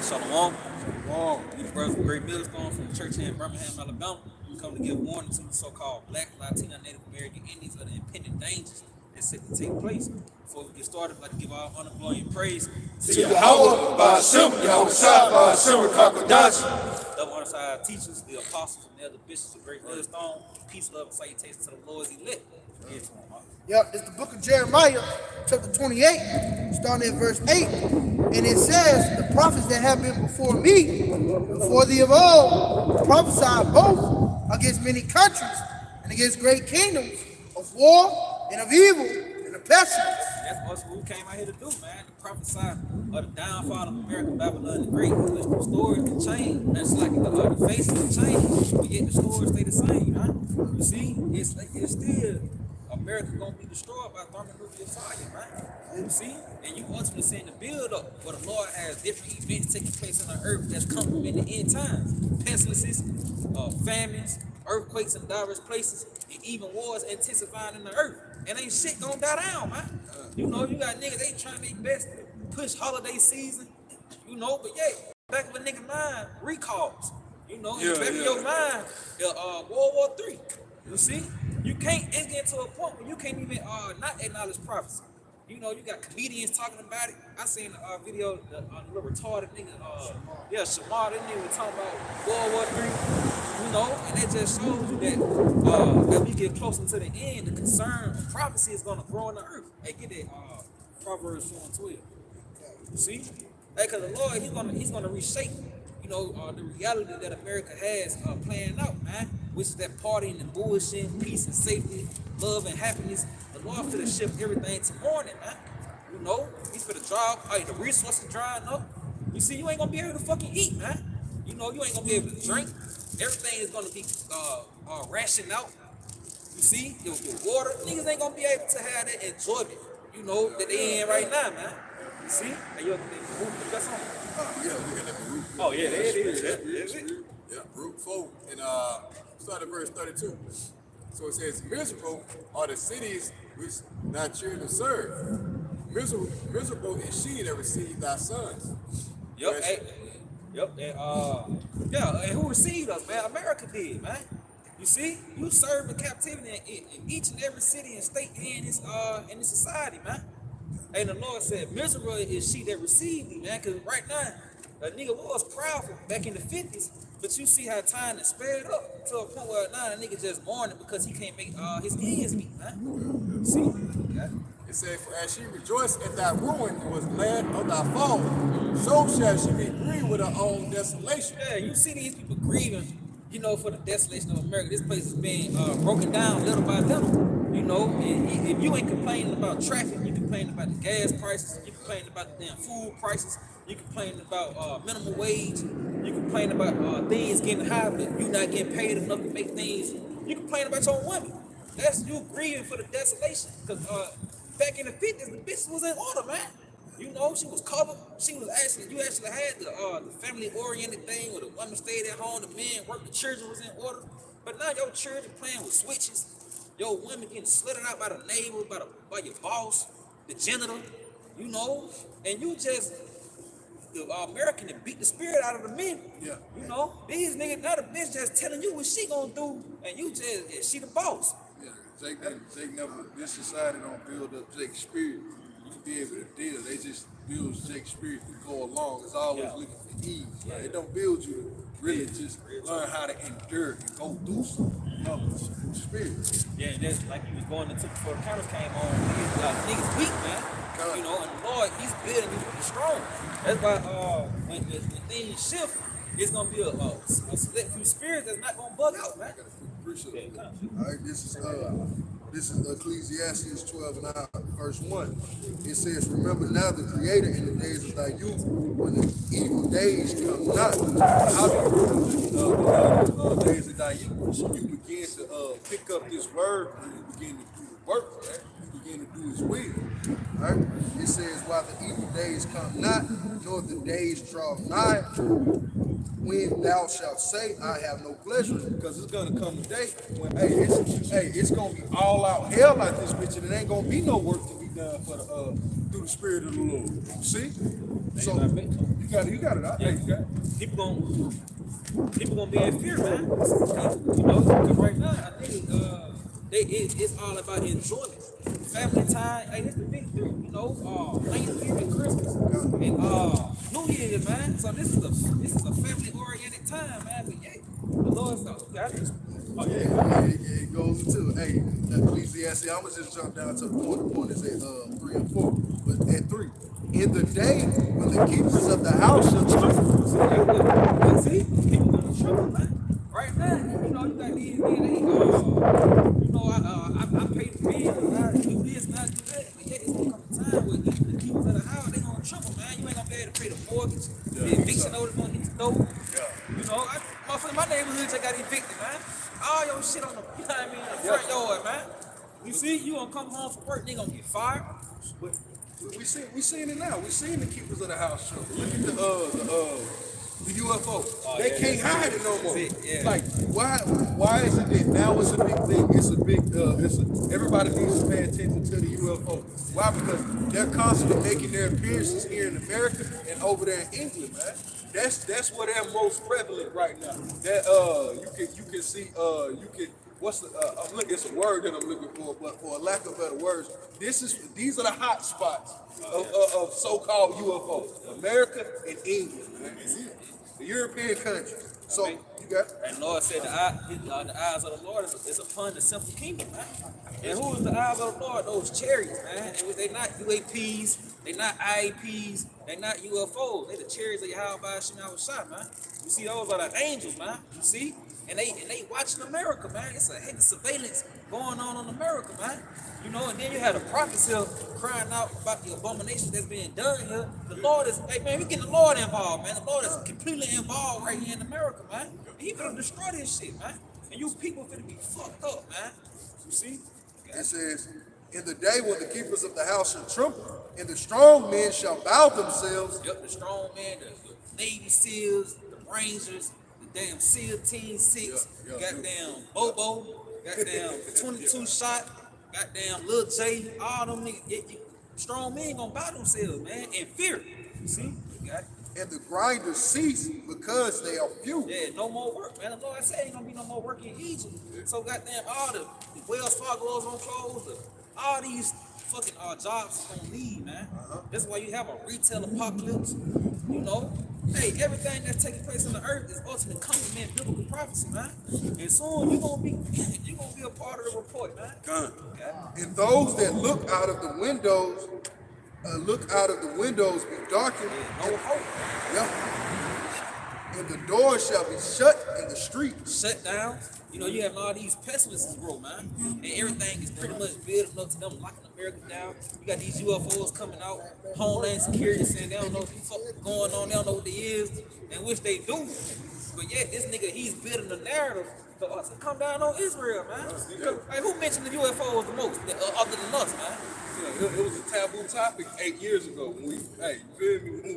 Shalom. Shalom. We the brothers from Great Millstone from the church here in Birmingham, Alabama. We come to give warning to the so-called Black, Latino, Native American Indians of the impending dangers that's set to take place. Before we get started, I'd like to give our honor, glory, and praise to Yahweh, by Hashem, Yahweh Shai, by Hashem, Rakakadashi. double honor to our teachers, the apostles, and the other bishops of Great Millstone. Peace, love, and salutation to the Lord's elect. Yep, it's the book of Jeremiah, chapter 28, starting at verse 8. And it says, the prophets that have been before me, before thee of old, prophesied both against many countries and against great kingdoms, of war and of evil and of pestilence. That's what we came out here to do, man. To prophesy of the downfall of America, Babylon the Great. Which the stories can change. That's like the faces can change, but yet the stories stay the same, huh? You see, it's still America gonna be destroyed by thermonuclear fire, right? You see? And you ultimately seeing the build up where the Lord has different events taking place on the earth that's coming in the end times. Pestilences, famines, earthquakes in diverse places, and even wars intensifying in the earth. And ain't shit gonna die down, man. You know, you got niggas, they trying their best to push holiday season, you know, but yeah, back of a nigga mind, recalls. You know, in the back of your mind, World War III. You see? You can't, it's getting to a point where you can't even not acknowledge prophecy. You know, you got comedians talking about it. I seen a video, the little retarded nigga, Shamar, that nigga was talking about World War III, you know, and it just shows you that as we get closer to the end, the concern of prophecy is gonna grow on the earth. Hey, get that Proverbs 4:12. You see? Hey, cause the Lord, he's gonna reshape, you know, the reality that America has playing out, man, which is that partying and bullshit, peace and safety, love and happiness. The Lord finna shift everything to morning, man. You know, he's finna drop, the resources drying up. You see, you ain't gonna be able to fucking eat, man. You know, you ain't gonna be able to drink. Everything is gonna be rationed out. You see, your water, niggas ain't gonna be able to have that enjoyment, you know, that they in right now, man. You see? Hey, you got something? Yeah, we got that Baruch. Oh, yeah, there it is. That's it. Yeah, Baruch 4, and start at verse 32. So it says, miserable are the cities which thy children serve. Miserable is she that received thy sons. Yep, and who received us, man? America did, man. You see, you serve in captivity in each and every city and state in this society, man. And the Lord said, miserable is she that received me, man. Cause right now, a nigga was proud back in the 50s, but you see how time is sped up to a point where now a nigga just mourning because he can't make his ends meet, man. See? Yeah. It said, for as she rejoiced at thy ruin and was glad of thy fall, so shall she be grieved with her own desolation. Yeah, you see these people grieving, you know, for the desolation of America. This place is being broken down little by little. You know, and if you ain't complaining about traffic, you complaining about the gas prices, you complaining about the damn food prices, you complaining about minimum wage, you complaining about things getting high, but you not getting paid enough to make things. You complain about your woman. That's you grieving for the desolation. Because back in the 50s, the bitch was in order, man. You know, she was covered. You actually had the family-oriented thing where the woman stayed at home, the men worked, the children was in order. But now your children playing with switches. Your women getting slitted out by the neighbor, by your boss, the janitor, you know, and you just, the American that beat the spirit out of the men. Yeah. You know, these niggas, now the bitch just telling you what she gonna do, and you just, she the boss. Yeah, Jake never, this society don't build up Jake's spirit to be able to deal. They just build Jake's spirit to go along. It's always looking for ease. Yeah. It don't build you to really just learn how to endure and go through some spirit. Yeah, and that's like he was going into before the cameras came on. Niggas weak, man. You know, and the Lord, he's building you strong. That's why when things shift, it's gonna be a select few spirits that's not gonna bug out, man. Appreciate it. All right, this is Ecclesiastes 12 and verse 1. It says, remember now the Creator in the days of thy youth, when the evil days come not. How do you days of thy youth? You begin to pick up this word and you begin to do the work, right? You begin to do his will. All right? It says, while the evil days come not, nor the days draw nigh, when thou shalt say, I have no pleasure, because it's gonna come a day when it's gonna be all out hell like this bitch, and it ain't gonna be no work to be done for the through the spirit of the Lord. You see? So You got it. Yeah. You got it. People gonna be in fear, man. You know, because right now I think it's all about enjoyment, family time. Hey, this the big three. You know, Thanksgiving, Christmas, and New Year's, man. So this is a family oriented time, man. But yeah, the Lord's got this. Oh, yeah, it goes into, hey, Ecclesiastes, I'm going to just jump down to the point is at 3 and 4. But at 3, in the day when the keepers of the house shall tremble. See, people gonna trouble, man. Right now, you know, you got these you know, I pay the bill, I do this, and I do that. But yeah, it's gonna come a time where the keepers of the house, they gonna trouble, man. You ain't gonna be able to pay the mortgage, the eviction notice gonna hit the door. You know, motherfucker, my neighborhood just got evicted, man. All your shit on the, you know what I mean, in the front yard, man. You see, you gonna come home from work, they gonna get fired. But we seeing it now. We seeing the keepers of the house tremble. Look at the UFO. They can't hide it no more. Yeah. Like why is it that now it's a big thing? It's a big everybody needs to pay attention to the UFO. Why? Because they're constantly making their appearances here in America and over there in England, man. That's where they're most prevalent right now. That you can see what's the it's a word that I'm looking for, but for a lack of better words, these are the hot spots of so-called UFOs. America and England, man. The European countries. So you got And the Lord said the eyes of the Lord is upon the simple kingdom, man. And who is the eyes of the Lord? Those chariots, man. They not UAPs, they not IAPs, they not UFOs. They the chariots of Yahweh Shemawashah, man. You see, those are the angels, man. You see? And they watching America, man. It's a heavy surveillance going on America, man. You know, and then you had the prophets here crying out about the abomination that's being done here. The Lord is, hey man, we getting the Lord involved, man. The Lord is completely involved right here in America, man. And he finna destroy this shit, man. And you people finna be fucked up, man. You see? it says, in the day when the keepers of the house shall tremble, and the strong men shall bow themselves. Yep, the strong man, the Navy SEALs, the Rangers, the damn SEAL Team 6, goddamn Bobo, goddamn 22 shot, goddamn Lil J, all them niggas. Strong men gonna buy themselves, man, in fear. You see? You got it. And the grinders cease because they are few. Yeah, no more work, man. The Lord said ain't gonna be no more work in Egypt. So goddamn all the Wells Fargo's on close, all these fucking jobs is gonna leave, man. That's why you have a retail apocalypse. You know, hey, everything that's taking place on the earth is ultimately complement biblical prophecy, man. And soon you gonna be a part of the report, man. And those that look out of the windows, be darkened. No hope. Yep. And the doors shall be shut in the streets. Shut down. You know, you have all these pessimists grow, man. And everything is pretty much building up to them locking America down. You got these UFOs coming out, Homeland Security saying they don't know what the fuck going on, they don't know what they is, and which they do. But yet this nigga, he's building a narrative to us to come down on Israel, man. Hey, who mentioned the UFOs the most, other than us, man? You know, it was a taboo topic 8 years ago when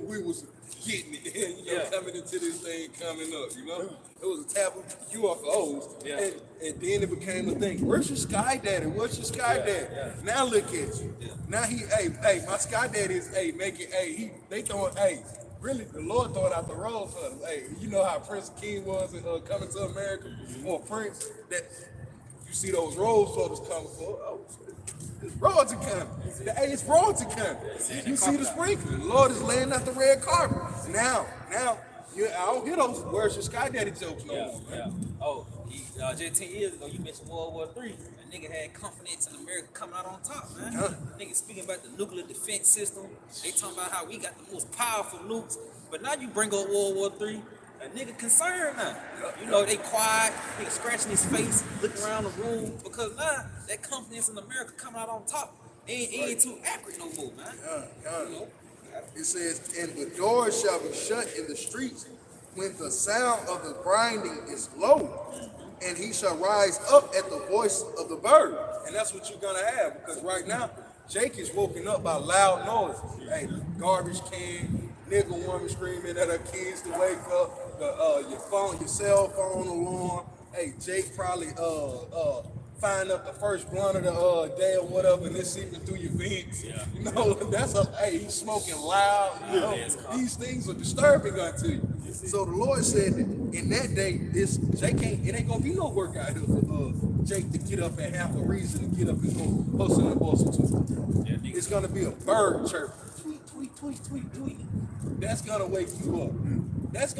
we was getting it, coming into this thing coming up, you know? It was a taboo UFOs, and then it became a thing. Where's your sky daddy? What's your sky daddy? Now look at you. Now my sky daddy is, they throwing, really, the Lord throwing out the road for us. Hey, you know how Prince King was in Coming to America, or Prince, that you see those rose photos coming for. Oh, it's royalty coming. Hey, it's royalty coming. You see the sprinkler. The Lord is laying out the red carpet. Now, I don't hear those "Where's your sky daddy" jokes no more. Oh, just 10 years ago, you mentioned World War III. A nigga had confidence in America coming out on top, man. Niggas speaking about the nuclear defense system. They talking about how we got the most powerful nukes. But now you bring up World War III, a nigga concerned now. You know, they quiet, nigga scratching his face, looking around the room, because now that confidence in America coming out on top ain't too accurate no more, man. You know? It says, and the doors shall be shut in the streets when the sound of the grinding is low, and he shall rise up at the voice of the bird. And that's what you're gonna have, because right now, Jake is woken up by loud noises. Hey, garbage can, nigga woman screaming at her kids to wake up, your cell phone alarm. Hey, Jake probably find up the first blunt of the day or whatever, and it's seeping through your veins. Yeah. You know, that's a hey, he's smoking loud. You know, these things are disturbing unto you. So the Lord said that in that day, it ain't gonna be no work out here for Jake to get up and have a reason to get up and go hustle and bustle to. Yeah, It's gonna be a bird chirp. Tweet, tweet, tweet, tweet, tweet. That's gonna wake you up. That's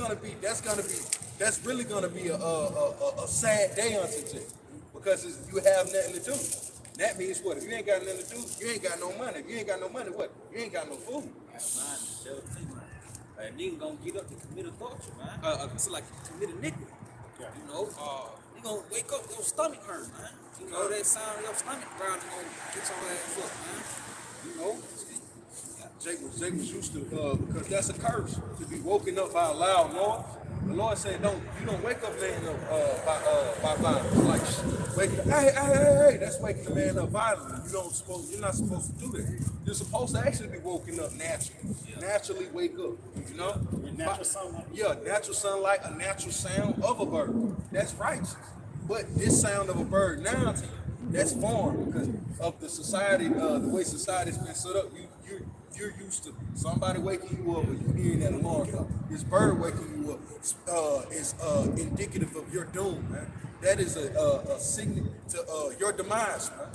really gonna be a sad day unto Jake. Because you have nothing to do. That means what? If you ain't got nothing to do, you ain't got no money. If you ain't got no money, what? You ain't got no food. A nigga gonna get up to commit adultery, man. It's like commit a nigga. You know, you gonna wake up, your stomach hurt, man. You know that sound of your stomach growling gonna get your ass up, man. You know. Jake was used to because that's a curse to be woken up by a loud noise. The Lord said, you don't wake up man by violence. Like waking up, hey, that's waking the man up violently. You're not supposed to do that. You're supposed to actually be woken up naturally. Naturally wake up. You know? Natural sunlight. Yeah, natural sunlight, a natural sound of a bird. That's righteous. But this sound of a bird now, that's foreign because of the society, the way society's been set up. You're used to somebody waking you up or you hearing that alarm clock. This bird waking you up is indicative of your doom, man. That is a signal to your demise, man.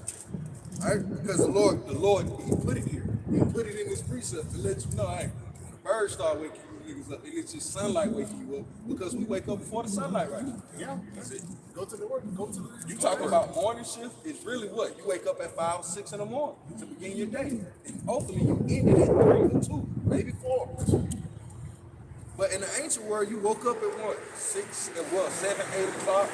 All right? Because the Lord, He put it here. He put it in His precept to let you know, hey, when the birds start waking you niggas up, it's just sunlight waking you up because we wake up before the sunlight right now. Yeah, that's it. Go to the work. Go to the. You talk about morning shift, it's really what? You wake up at 5 or 6 in the morning to begin your day. And hopefully you end it at 3 or 2, maybe 4. But in the ancient world, you woke up at what? 7, 8 o'clock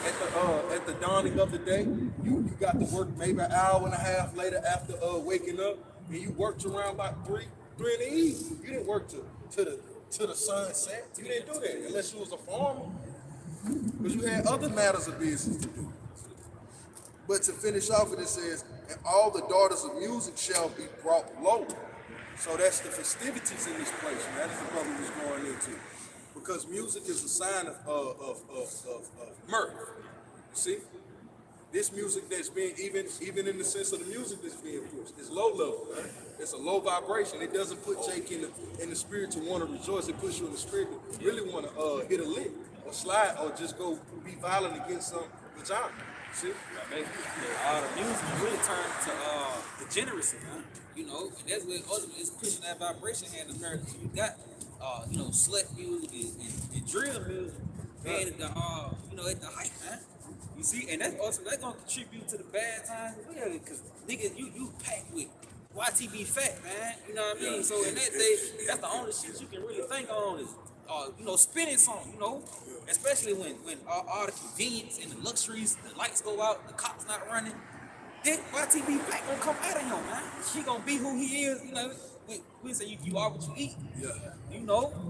at the dawning of the day. You got to work maybe an hour and a half later after waking up, and you worked around about 3 in the evening. You didn't work to the sunset. You didn't do that unless you was a farmer. Because you had other matters of business to do. But to finish off, it says, and all the daughters of music shall be brought low. So that's the festivities in this place, man. That's the brother was going into. Because music is a sign of mirth. You see? This music that's being, even in the sense of the music that's being pushed, is low level, right? It's a low vibration. It doesn't put Jake in the spirit to want to rejoice. It puts you in the spirit to really want to hit a lick or slide or just go be violent against some vagina. See? All the music really turned to degeneracy, man. You know, and that's what ultimately is pushing that vibration in America. So you got, slut music and drill music, man, at the, at the height, man. You see, and that's gonna contribute to the bad times as well, because niggas, you packed with YTB fat, man. You know what I mean? So in that day, that's the only shit you can really think on is, spinning something, especially when all the convenience and the luxuries, the lights go out, the cops not running. Then YTB Pack gonna come out of him, man. He gonna be who he is, we say you are what you eat. Yeah.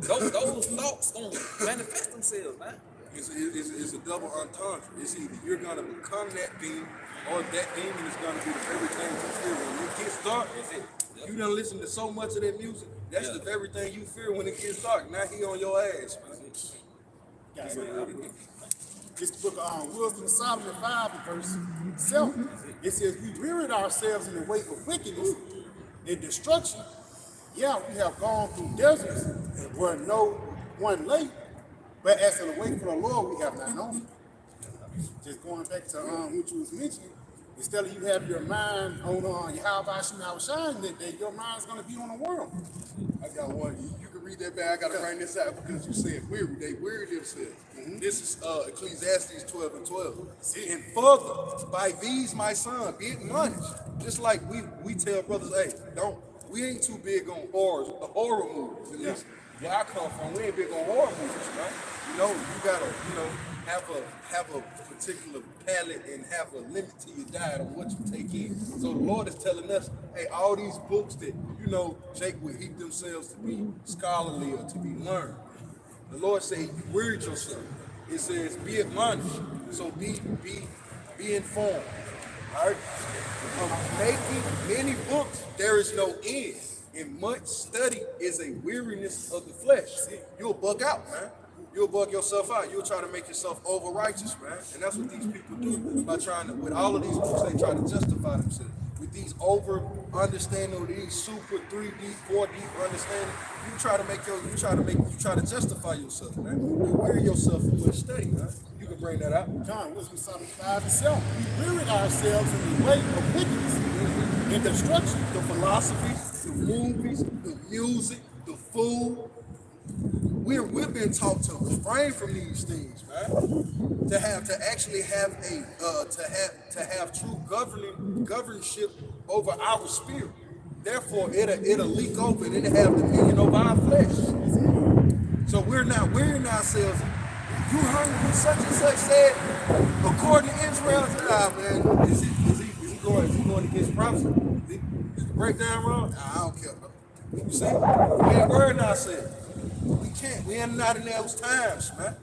Those thoughts gonna manifest themselves, man. It's a double entendre. It's either you're gonna become that demon, or that demon is gonna be the very thing you fear when it gets dark. You done listen to so much of that music. That's the very thing you fear when it gets dark. Now he on your ass, man. This book of Wisdom of Solomon 5 and verse 7. It says, we wearied ourselves in the wake of wickedness and destruction. Yeah, we have gone through deserts where no one lay, but as in the wait for the Lord, we have not known. Just going back to what you was mentioning, instead of you have your mind on Yahweh Shine, that your mind's going to be on the world. I got one. You can read that back. I got to bring this out because you said weary. They weary themselves. This is Ecclesiastes 12 and 12. And further, by these, my son, be admonished. Just like we tell brothers, hey, we ain't too big on horror movies. At least where I come from, we ain't big on horror movies, right? You gotta, have a particular palate and have a limit to your diet on what you take in. So the Lord is telling us, hey, all these books that, Jake would heap themselves to be scholarly or to be learned. The Lord said, you wearied yourself. It says, be admonished. So be informed. All right? Making many books, there is no end. And much study is a weariness of the flesh. You'll bug out, man. you'll bug yourself out. You'll try to make yourself over righteous, man. And that's what these people do by trying to, with all of these books, they try to justify themselves. With these over understanding, with these super 3D, 4D understanding, you try to justify yourself, man. You wear yourself in much state, man. You can bring that out. John, Wisdom Psalm 5 itself. We wearied ourselves in the way of wickedness and destruction. The philosophies, the movies, the music, the food. We've been taught to refrain from these things, man. To actually have true governorship over our spirit. Therefore, it'll leak over and it'll have dominion over our flesh. So we're not wearing ourselves. You heard what such and such said, according to Israel. Nah, man, is he going against prophecy? Is the breakdown wrong? Nah, I don't care, bro. You see, we ain't wearing ourselves. We can't. We ain't not in those times, man.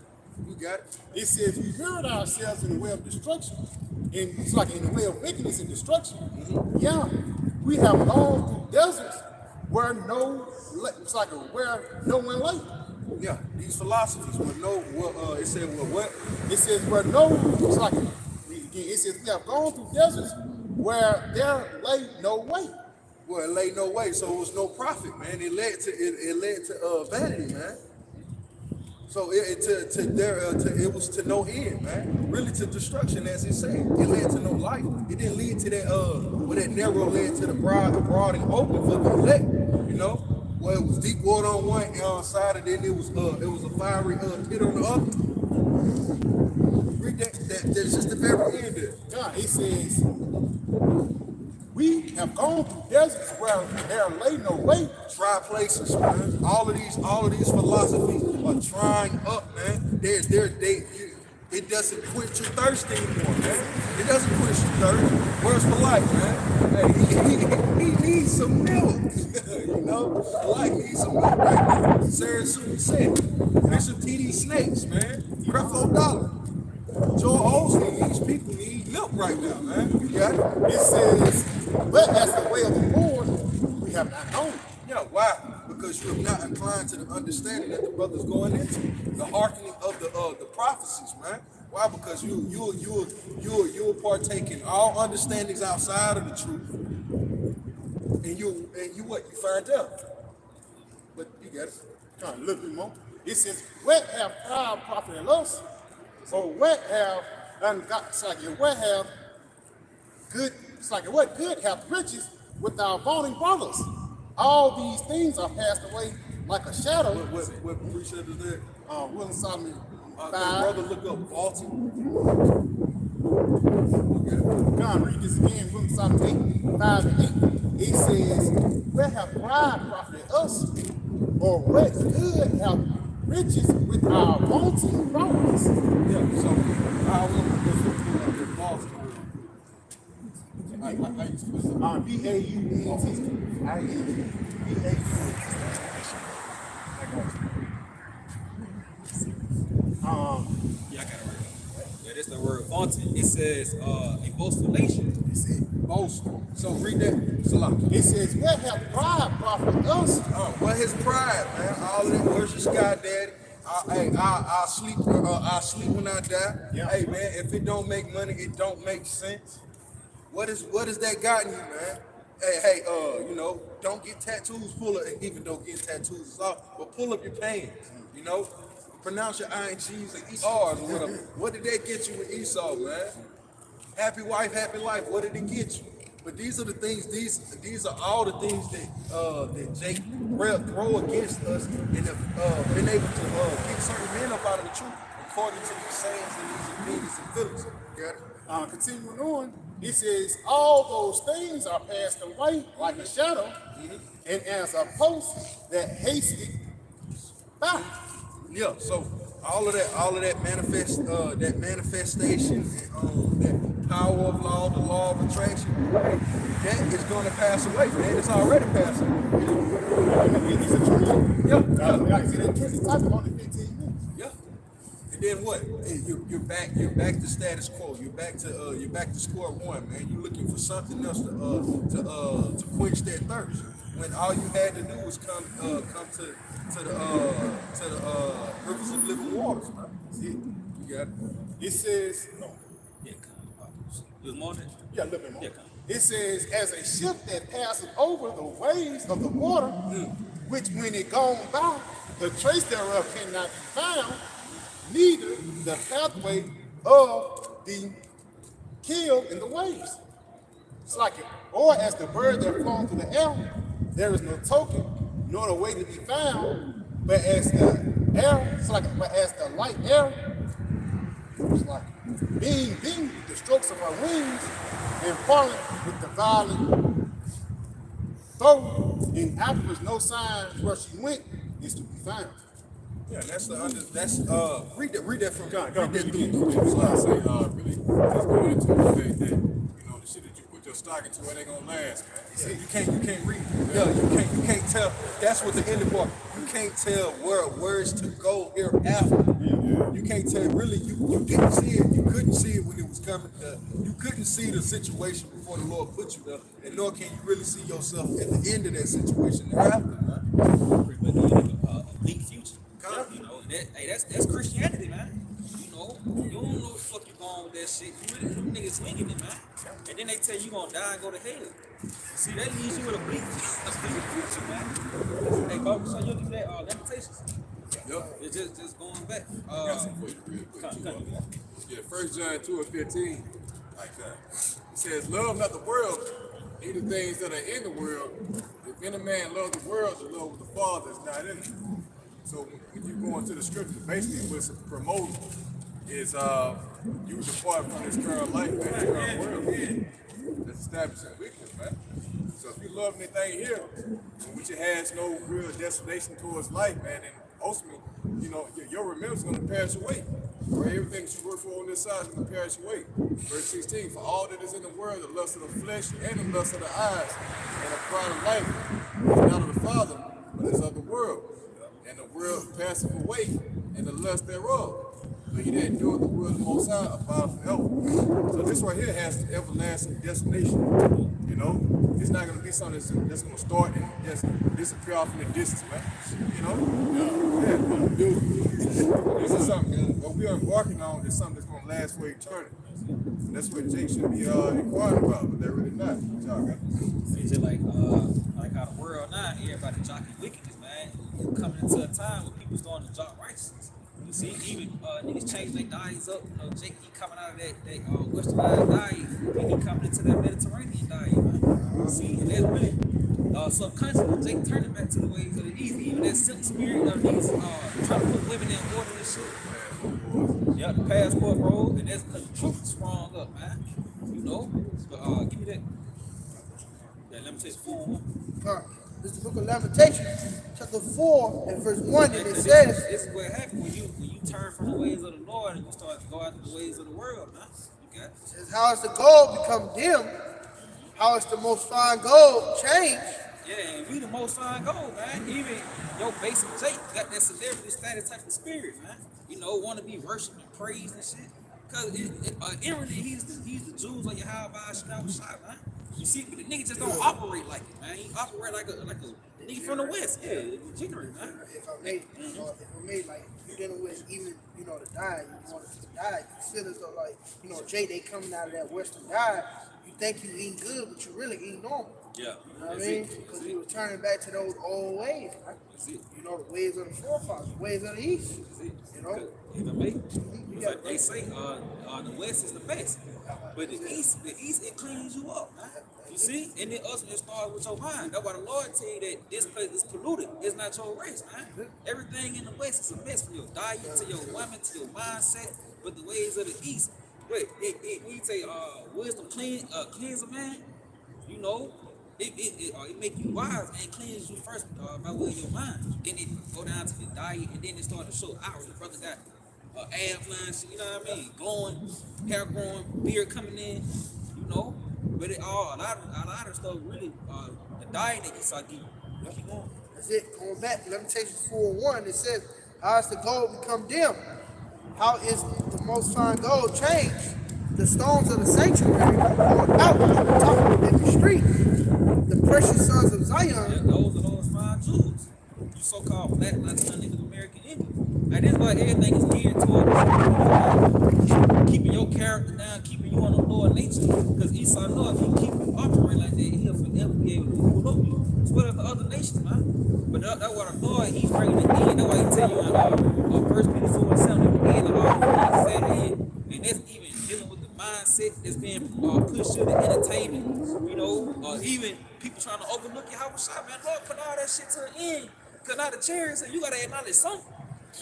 You got it. It says we wearied ourselves in the way of destruction. And it's like in the way of wickedness and destruction. Yeah, we have gone through deserts where where no one lay. Yeah, these philosophies were it said what? It says where no, it's like, read again, it says we have gone through deserts where there lay no way. Well, it lay no way, so it was no profit, man. It led to vanity, man. So it was to no end, man. Really to destruction, as it said. It led to no life. It didn't lead to that narrow led to the broad and open for the elect, you know. Well, it was deep water on one side, and then it was a fiery pit on the other. Read that's just the very end there. God, it says, we have gone through deserts where there lay no way. Dry places, man. All of these philosophies are drying up, man. It doesn't quench your thirst anymore, man. It doesn't quench your thirst. Words for life, man. Hey, he needs some milk. You know, life needs some milk right now. Sarah Sue said, Bishop T.D. Snakes, man. Creflo Dollar. Joel Osteen, these people need milk right now, man. You got it? It says, but as the way of the Lord, we have not known. Yeah, why? Because you're not inclined to the understanding that the brother's going into, the hearkening of the prophecies, man. Why? Because you'll partake in all understandings outside of the truth, and you find out. But you got it. Come on, a little bit more. It says, what have pride profited us? Or what have ungodly? It's like what have good? It's like what good have riches with our vaunting brothers? All these things are passed away like a shadow. What precept is that? William Solomon Brother, look up vaulting. Go on, read this again. William Solomon 5 and 8. It says, "Where have pride profited us, or what good have riches with our vaunting brothers?" Yeah. So I want to go to vaulting. I used to V-A-U-N-T. Yeah, I got it right. Yeah, that's the word vaunting. It says a boastful nation. It said boastful. So read that. Salam. It says, "What have pride profited us?" What his pride, man? All of that worship Sky Daddy. I'll sleep when I die. Yeah. Hey man, if it don't make money, it don't make sense. What is that gotten you, man? Hey, don't get tattoos. Even though getting tattoos is off, but pull up your pants. You know, pronounce your INGs and ERs or whatever. What did that get you with Esau, man? Happy wife, happy life. What did it get you? But these are the things. These are all the things that Jake throw against us, and have been able to get certain men up out of the truth according to these sayings and these opinions and feelings. Got it? Continuing on, it says, "All those things are passed away like a shadow, and as a post that hasteth by." Yeah. So all of that manifestation, that power of law, the law of attraction, that is going to pass away. Man, it's already passing away. It's a truth. Yeah. I can see that truth type of only 15 minutes. Yeah. And then what? Hey, you're back to status quo. You're back to square one, man. You're looking for something else to quench that thirst. When all you had to do was come to the rivers of living waters, man. See, you got it. It says, no, Yeah, it was more than. yeah, a little bit more. Yeah, It says, as a ship that passes over the waves of the water, which when it gone by, the trace thereof cannot be found, neither the pathway of the killed in the waves. It's like it. Or as the bird that flown through the air, there is no token, nor a way to be found, but as the air, it's like but as the light air, it's like being with the strokes of our wings and falling with the violent throw, and afterwards no sign where she went is to be found. Yeah, that's read that from John. Go Read that again. through. So I say, really, let's go into the fact that, the shit that you put your stock into, it ain't gonna last, man. See, you can't read. Yeah, you can't tell. That's what the end part. You can't tell where words to go hereafter. You can't tell. Really, you didn't see it. You couldn't see it when it was coming. You couldn't see the situation before the Lord put you there, and nor can you really see yourself at the end of that situation thereafter, man. Pretty much a bleak future. That's Christianity, man. You don't know what the fuck you going with that shit. You really them niggas swinging it, man. And then they tell you gonna die and go to hell. See, that leaves you with a bleak future, man. Hey, Bob, so you do that limitations. Yep. It's just going back. Got some for you real quick, too. Yeah, 1 John 2:15, like that. It says, love not the world, neither things that are in the world. If any man love the world, the love of the Father is not in him. So when you go into the scripture, basically what's promoting is you depart from this current life and this current world. That's establishing weakness, man. So if you love anything here, which it has no real destination towards life, man, then ultimately, your remembrance is going to pass away. Or everything that you work for on this side is going to pass away. Verse 16, for all that is in the world, the lust of the flesh and the lust of the eyes, and the pride of life is not of the Father, but is of the world. And the world passeth away, and the lust thereof. But he that endureth the will of the Most High abide forever. So this right here has the everlasting destination. It's not going to be something that's going to start and just disappear off in the distance, man. This is something what we are embarking on is something that's going to last for eternity. So that's what Jake should be inquiring about, but they're really not. What y'all got? It's just like how the world now, everybody jocking wickedness, man. It's coming into a time where people starting to jock righteousness. You see, even niggas change their diets up. Jake, he coming out of that westernized diet, and he coming into that Mediterranean diet, man. See, and that's really subconscious. Jake turning back to the ways of the East. Even that silk spirit of these trying to put women in order and shit. Yeah, the passport road, and that's because the truth is sprung up, man. But give me that. Let me take 4. This is the book of Lamentations, chapter 4 and verse 1, and it says, This is what happens when you turn from the ways of the Lord and you start to go after the ways of the world, man. You got it. it says, how is the gold become dim? How is the most fine gold changed? Yeah, and we the most fine gold, man. Even your basic Jake got that celebrity status type of spirit, man. Want to be worshipped and praised and shit. Because inwardly, he's the Jews on your high by shot, man. You see, but the nigga just don't operate like it, man. He operate like a nigga from the West. Yeah, degenerate, man. If I made like you dealing with even the diet, you want to die, you feel as though like Jay, they coming out of that Western diet. You think you eating good, but you really eating normal. Yeah, You know what I mean? Because you returning back to those old ways, right? The ways of the forefathers, the ways of the East. Like they say, the West is the best, but the East it cleans you up, man. You see, and then also it starts with your mind. That's why the Lord tell you that this place is polluted. It's not your race, man. Everything in the West is a mess, from your diet to your women to your mindset. But the ways of the East, we say wisdom cleanse a man. It make you wise and cleanse you first by way of your mind. Then it go down to the diet, and then it start to show out. The brother got ab lines, glowing, hair growing, beard coming in, But a lot of stuff really, the diet that you start getting. Keep going. That's it. Going back, Lamentations 4:1, it says, how is the gold become dim? How is the most fine gold changed? The stones of the sanctuary are poured out on the top of every street. The precious sons of Zion. Those are those fine jewels. You so-called black Latino American Indians. And this is why like everything is geared towards keeping your character down, keeping you on the lower nature. Because Esau know if he keep you operating like that, he'll forever be able to rule over you. As well as the other nations, man. But that's what I thought. He's bringing it in. That's why he tell you in 1 Peter 4:7 at the end of all things said in. And that's even dealing with the mindset that's being pushed to the entertainment. You know, even people trying to overlook your house shot, man. Lord, put all that shit to the end. Cause now the cherry said you gotta acknowledge something.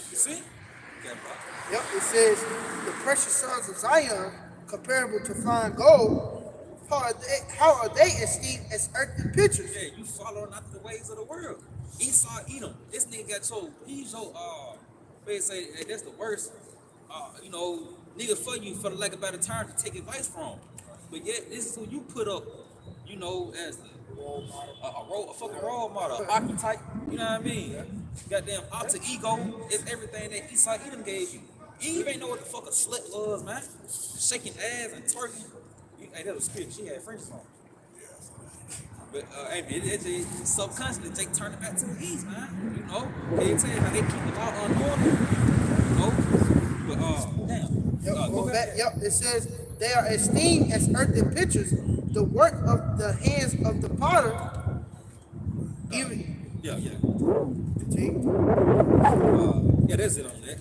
You see? Okay, bro. Yep, it says the precious sons of Zion, comparable to fine gold, how are they esteemed as earthly pictures? Yeah, you following after the ways of the world. Esau Edom. This nigga got so he's so they say hey, that's the worst. You know, nigga for you for the lack of better term to take advice from. But yet this is who you put up, you know, as a fucking role model, archetype, you know what I mean? Goddamn alter ego is everything that Esau Edom gave you. Eve ain't know what the fuck a slut was, man. Shaking ass and twerking. Hey, that was spit. She had French on. But hey, it just subconsciously Jake turned it back to the east, man. You know, they tell you how they keep the law unknowing. You know, but damn. Yep, Go going back. back, yep, it says they are esteemed as earthly pictures, the work of the hands of the potter. Even Yeah. continue. Yeah, that's it on that.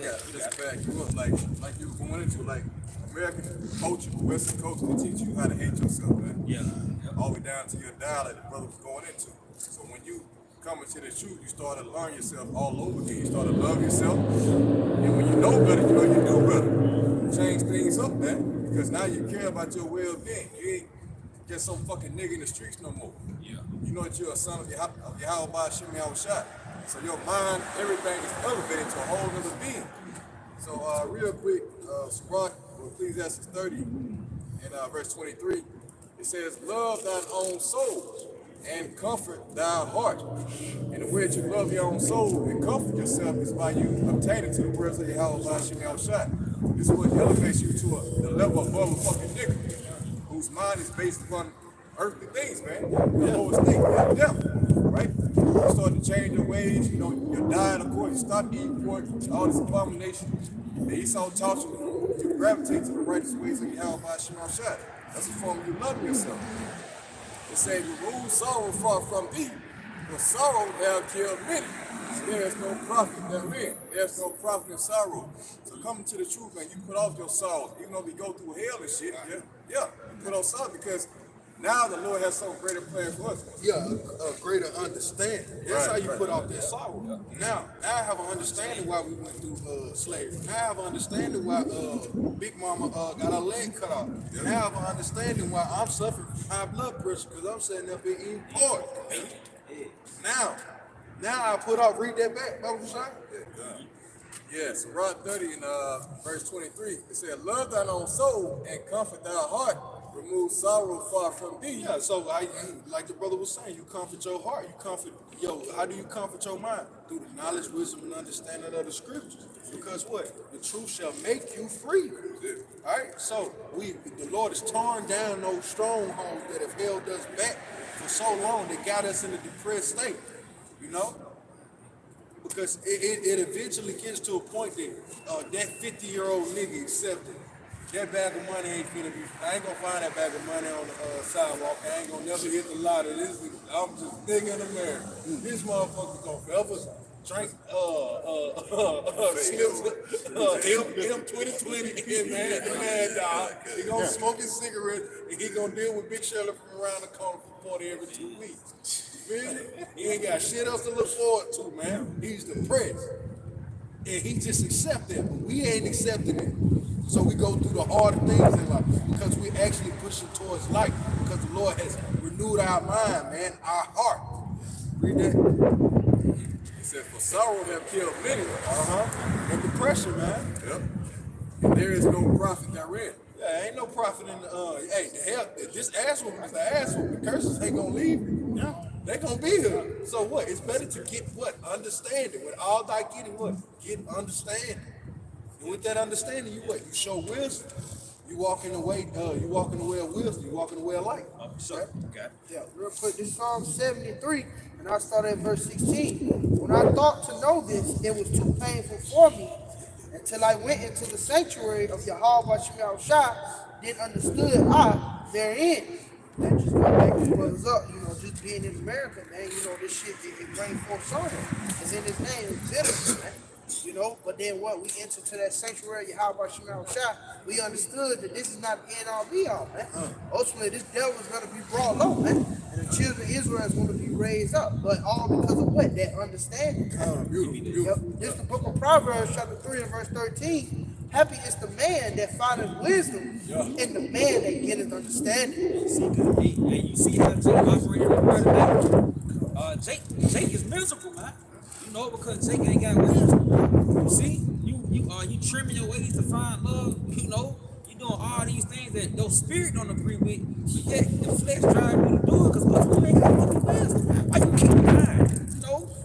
Yeah, just back you up like you were going into like American culture, Western culture, they teach you how to hate yourself, man. Yeah. All the way down to your dial that the brother was going into. So when you come into the truth, you start to learn yourself all over again. You start to love yourself. And when you know better, you know you do better. Change things up, man. Because now you care about your well-being. You ain't just some fucking nigga in the streets no more. Yeah. You know that you're a son of Yahweh Shimmy Shot. So your mind, everything is elevated to a whole other being. So real quick, Sirach, Ecclesiastes 30 and verse 23, it says, love thine own soul and comfort thy heart. And the way that you love your own soul and comfort yourself is by you obtaining to the words of Yahweh Shimmy Shot. This is what elevates you to the level above a fucking nigga, whose mind is based upon earthly things, man. The lowest thing, death, right? You start to change your ways, you know, your diet, of course, you stop eating pork, all this abomination. And Esau taught you, you gravitate to the righteous ways of Yahweh Shema Shai. That's a form of you loving yourself. It says, remove sorrow far from thee, for sorrow have killed many. So there is no profit therein. There's no profit in sorrow. So coming to the truth, man, you put off your sorrows. Even though we go through hell and shit, you put off sorrow because now the Lord has some greater plan for us. Yeah, a greater understanding. That's how you put off that sorrow. Now I have an understanding why we went through slavery. Now I have an understanding why Big Mama got her leg cut off. Now I have an understanding why I'm suffering from high blood pressure because I'm sitting up here eating pork. Now I put off, read that back, Bible Shot. Yeah, so Sirach 30 and verse 23, it said, love thine own soul and comfort thy heart. Remove sorrow far from thee. Yeah, so like the brother was saying, you comfort your heart. How do you comfort your mind? Through the knowledge, wisdom, and understanding of the scriptures. Because what? The truth shall make you free. All right? So the Lord is torn down those strongholds that have held us back for so long that got us in a depressed state. You know? Because it eventually gets to a point that that 50-year-old nigga accepted that bag of money ain't finna be. I ain't gonna find that bag of money on the sidewalk. I ain't gonna never hit the lottery. I'm just nigga in America. This motherfucker gonna forever drink M2020 man, dog. He gonna smoke his cigarette and he gonna deal with Big Shirley from around the corner for 40 every 2 weeks. You feel me? He ain't got shit else to look forward to, man. He's depressed. And he just accepted it. But we ain't accepting it. So we go through the harder things in life because we're actually pushing towards light because the Lord has renewed our mind, man, our heart. Read that. It said, for sorrow have killed many. And depression, man. Yep. And there is no profit therein. Yeah, ain't no profit in the, the hell, this ass whooping is the ass whooping. The curses ain't gonna leave you. Yeah. They gonna be here. So what? It's better to get what? Understanding. With all thy getting what? Get understanding. And with that understanding, you what? You show wisdom. You walk in the way. You walk in the way of wisdom. You walk in the way of light. So, okay. Yeah, real quick. This Psalm 73, And I start at verse 16. When I thought to know this, it was too painful for me until I went into the sanctuary of Yahweh Shemel Shai, then understood I therein. That just got back these brothers up, just being in America, man, this shit, it brings forth sorrow. It's in his name, it's bitter, man. But then what? We enter to that sanctuary, Yahweh Shemel Shai, we understood that this is not the end all be all, man. Ultimately, this devil is going to be brought low, man. And the children of Israel is going to be raised up. But all because of what? That understanding. Beautiful. Yep. This is the book of Proverbs, chapter 3 and verse 13. Happy is the man that findeth wisdom and the man that getteth understanding. And you see how Jake operated right today? Jake is miserable, man. Because Jake ain't got wisdom. You see, you trimming your ways to find love. You doing all these things that your spirit don't agree with, but yet the flesh drive you to do it because you ain't got fucking wisdom. Why you keep dying?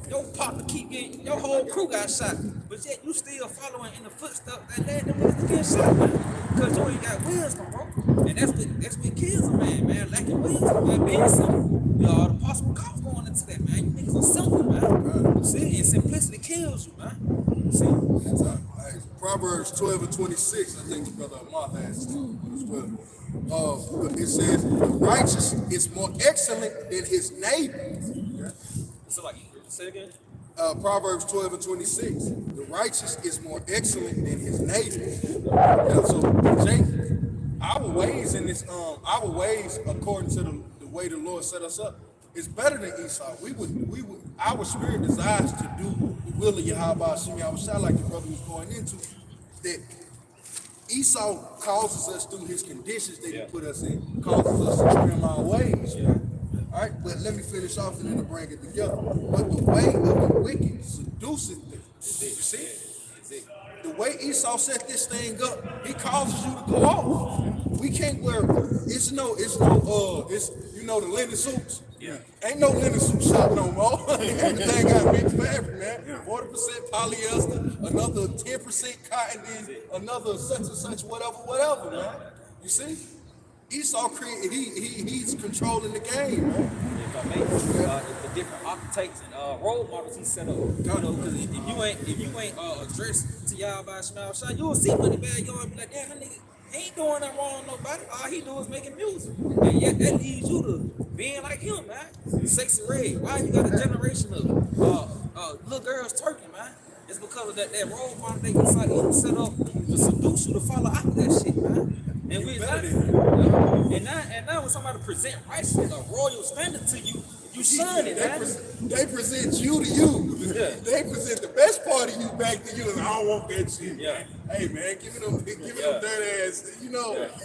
Your partner keep getting, your whole crew got shot, but yet you still following in the footsteps that led them to get shot, man. Because you ain't got wisdom, bro. And that's what kills a man. Lacking wisdom, man. Being simple. All the possible cops going into that, man. You niggas are simple, man. You see, and simplicity kills you, man. You see? Proverbs 12 and 26, I think the brother Martha asked as well. It says, the righteous is more excellent than his neighbor. So like, say again? Proverbs 12 and 26. The righteous is more excellent than his neighbor. Yeah, so Jake, our ways in this, our ways according to the way the Lord set us up, is better than Esau. We would, our spirit desires to do the will of Yahweh Hashem Yahushua, like the brother was going into, that Esau causes us through his conditions that he put us in, causes us to trim our ways. All right, but let me finish off and then I'll bring it together. But the way of the wicked seduces them. You see? The way Esau set this thing up, he causes you to go off. We can't wear it's the linen suits. Yeah. Ain't no linen suit shop no more. Everything got mixed fabric, man. 40% polyester, another 10% cotton, then another such and such, whatever, man. You see? Esau he's controlling the game, man. If I make the different archetypes and role models he set up, because if you ain't addressed to y'all by Shemel Shai, you'll see money bag, you'll be like, damn, that nigga ain't doing nothing wrong to nobody. All he do is making music, and yet that leads you to being like him, man. Sexy Red. Why you got a generation of little girls twerking, man? It's because of that role model they set up to seduce you to follow after that shit, man. And now when somebody present righteousness, a royal standard to you, you shine it, man. They present you to you. Yeah. They present the best part of you back to you, and I don't want that shit. Yeah. Hey man, give it them dirt ass,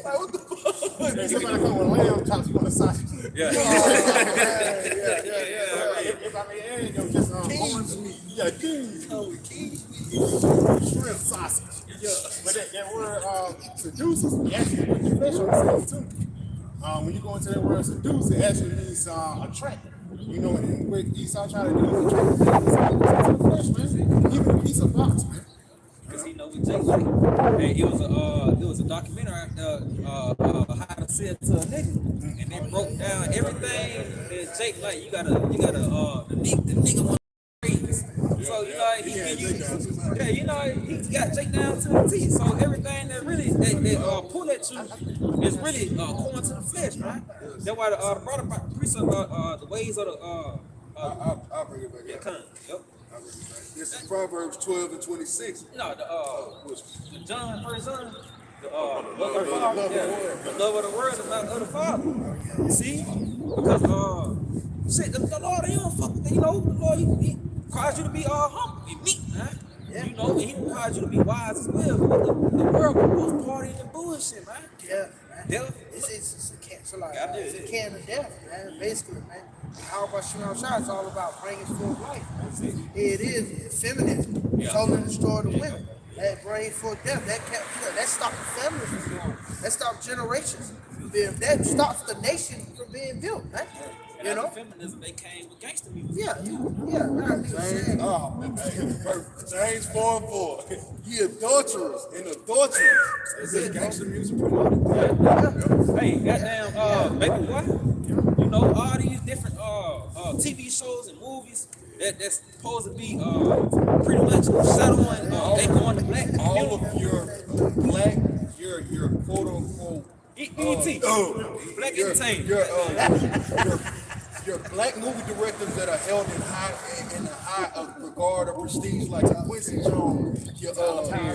like what the fuck? Hey, somebody come with lamb chops, you want a sausage? Yeah. If I may add, just King's meat. Yeah, king's shrimp sausage. Yeah. But that word seduces actually put the flesh on the same too. When you go into that word seduce, it actually means attract. And what Esau tried to do is attract the flesh, man. Even a piece of box, man. Cause he know we Jake like. And it was a documentary how to sell to a nigga, and they broke down everything that Jake like. You gotta the nigga want praise. So he got Jake down to the T. So everything that really that pull at you is really going to the flesh, right? That's why the brother precept about the ways of the I'll bring it back. Yep. This is Proverbs 12 and 26. The John, first John, the love of the world is not of the Father. You see? Because the Lord ain't don't fuck with the Lord he requires you to be humble, be meek, man. Yeah. And he requires you to be wise as well. But the world was partying and bullshit, man. Yeah, man. Death. It's a can of death, man. Basically, man. How about Shemel Shai? It's all about bringing forth life. It is feminism. Totally destroy the women. That bring forth death. That stops the families from going. That stops generations from being. That stops the nation from being built, man. And feminism, they came with gangster music. Yeah. James 4:4. Ye adulterers and adulterers. Is this gangster music promoted? Hey, goddamn, baby boy. All these different TV shows and movies that's supposed to be pretty much shot on. They go on the black All community. of your black, your quote unquote ET, black entertainment. Your black movie directors that are held in high regard or prestige, like Quincy Jones, your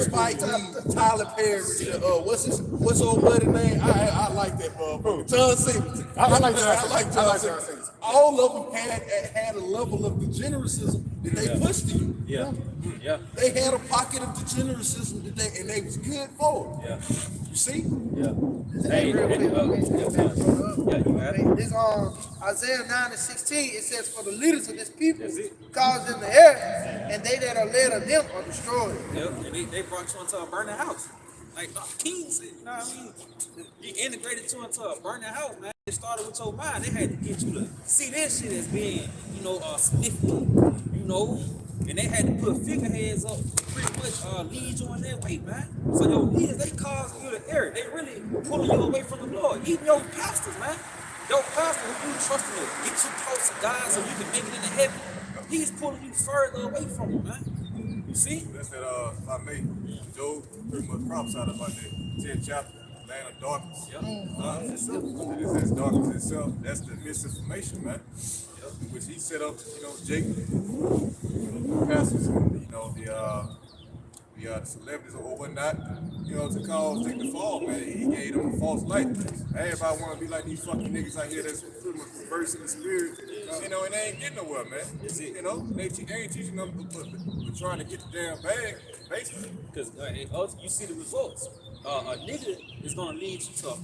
Spike Lee, Tyler Perry, what's old buddy name? I like that John Singleton. I like John I like Singleton. John Singleton. All of them had a level of degeneracism that they pushed to you. Yeah. They had a pocket of degeneracism and they was good for it. Yeah. You see? Hey, Real quick, you got it. This Isaiah 9:16, it says, "For the leaders of this people That's it. cause them to err, and they that are led of them are destroyed." Yep, and they brought you into a burning house. Like King said, you know what I mean? You integrated you into a burning house, man. It started with your mind. They had to get you to see this shit as being, significant, and they had to put figureheads up to pretty much lead you in that way, man. So your leaders, they causing you to err. They really pulling you away from the Lord. Even your pastors, man. Your pastor who you trusting to get you close to God so you can make it into heaven, he's pulling you further away from him, man. You see? That's that, if I may, Job pretty much prophesied about that 10th chapter, land of darkness. It says darkness itself. That's the misinformation, man. Which he set up, Jacob, the pastors, the celebrities or whatnot, to cause Jake to fall, man. He gave them a false light. Everybody want to be like these fucking niggas out here that's pretty much reversing the spirit, and they ain't getting nowhere, man. They ain't teaching them, but trying to get the damn bag, basically. Because you see the results. A nigga is gonna lead you to a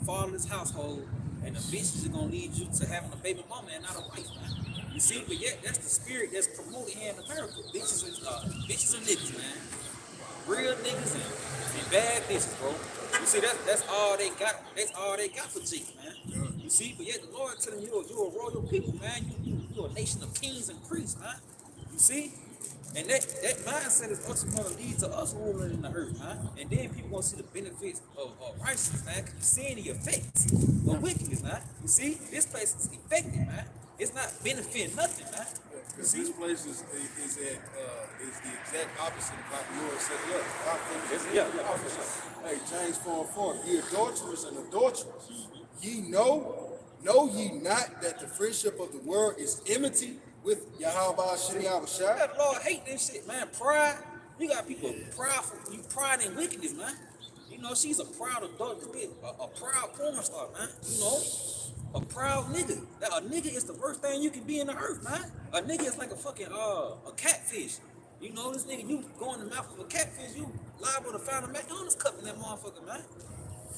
fatherless household, and the bitches are gonna lead you to having a baby mama and not a wife, man. You see, but yet that's the spirit that's promoted here in America. Bitches and niggas, man. Real niggas and bad bitches, bro. You see, that's all they got. That's all they got for G, man. You see, but yet the Lord telling you you're a royal people, man. You're a nation of kings and priests, man. You see? And that mindset is also going to lead to us ruling in the earth, man. And then people going to see the benefits of righteousness, man. Because you're seeing the effects of wickedness, man. You see, this place is effective, man. It's not benefiting nothing, man. You see? This place is the exact opposite of how the Lord set it up. Yeah, for sure. Hey, James 4:4, ye adulterers and adulterers, ye know ye not that the friendship of the world is enmity with Yahweh Shem Yahushua? Yeah, the Lord hate this shit, man. Pride. You got people pride in wickedness, man. She's a proud adult, a proud porn star, man. A proud nigga. A nigga is the worst thing you can be in the earth, man. A nigga is like a fucking a catfish. This nigga, you go in the mouth of a catfish, you liable to find a McDonald's cup in that motherfucker, man.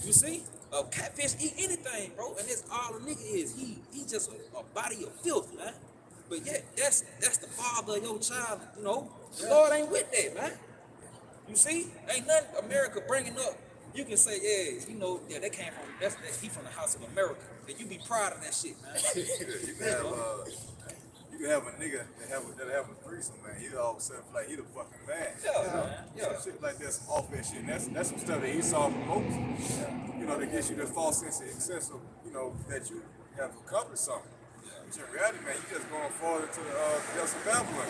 You see? A catfish eat anything, bro, and that's all a nigga is. He just a body of filth, man. But yeah, that's the father of your child, The Lord ain't with that, man. You see? Ain't nothing America bringing up. You can say, they came from, he from the house of America. And you be proud of that shit, man. You can have a nigga that have a threesome, man. He all of a sudden like he the fucking man. Yeah. Some shit like that, some off that shit. And that's some stuff that Esau promotes. That gives you the false sense of, that you have accomplished something. But in reality, man, you just going forward to the depths of Babylon.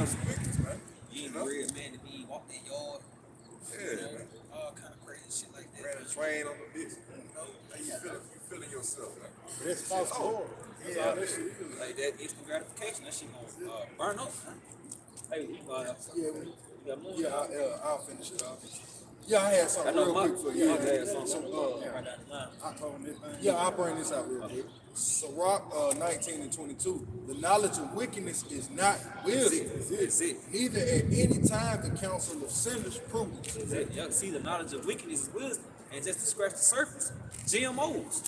Some wickedness, man. You ain't real man to be walk that yard. Man. All kind of crazy shit like that. Ran a train on the bitch. Like you feeling yourself, man. That's false glory. That's all that shit is. Like that instant gratification, that shit gonna burn up, man. Hey, you got more? I'll finish it off. Yeah, I had something real quick for you. I'll bring this out real quick. Sirach 19:22. The knowledge of wickedness is not wisdom. Neither at any time the counsel of sinners prudence. See, the knowledge of wickedness is wisdom, and just to scratch the surface, GMOs.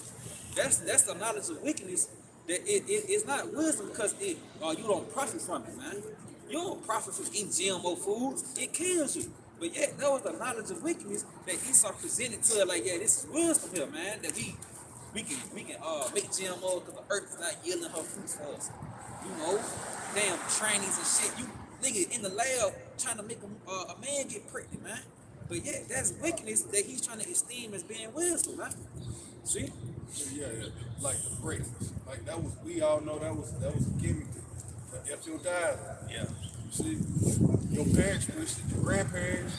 That's the knowledge of wickedness. That it's not wisdom because you don't profit from it, man. You don't profit from eating GMO foods. It kills you. But yet, that was the knowledge of wickedness that Esau presented to her. Like, yeah, this is wisdom here, man. That we can make GMO because the earth is not yielding her fruits for us. Damn trannies and shit. You nigga in the lab trying to make a man get pregnant, man. But yeah, that's wickedness that he's trying to esteem as being wisdom, man. See? Yeah, like the breakfast. Like that was, we all know that was a gimmick if you died. Yeah. You see, your parents pushed it, your grandparents,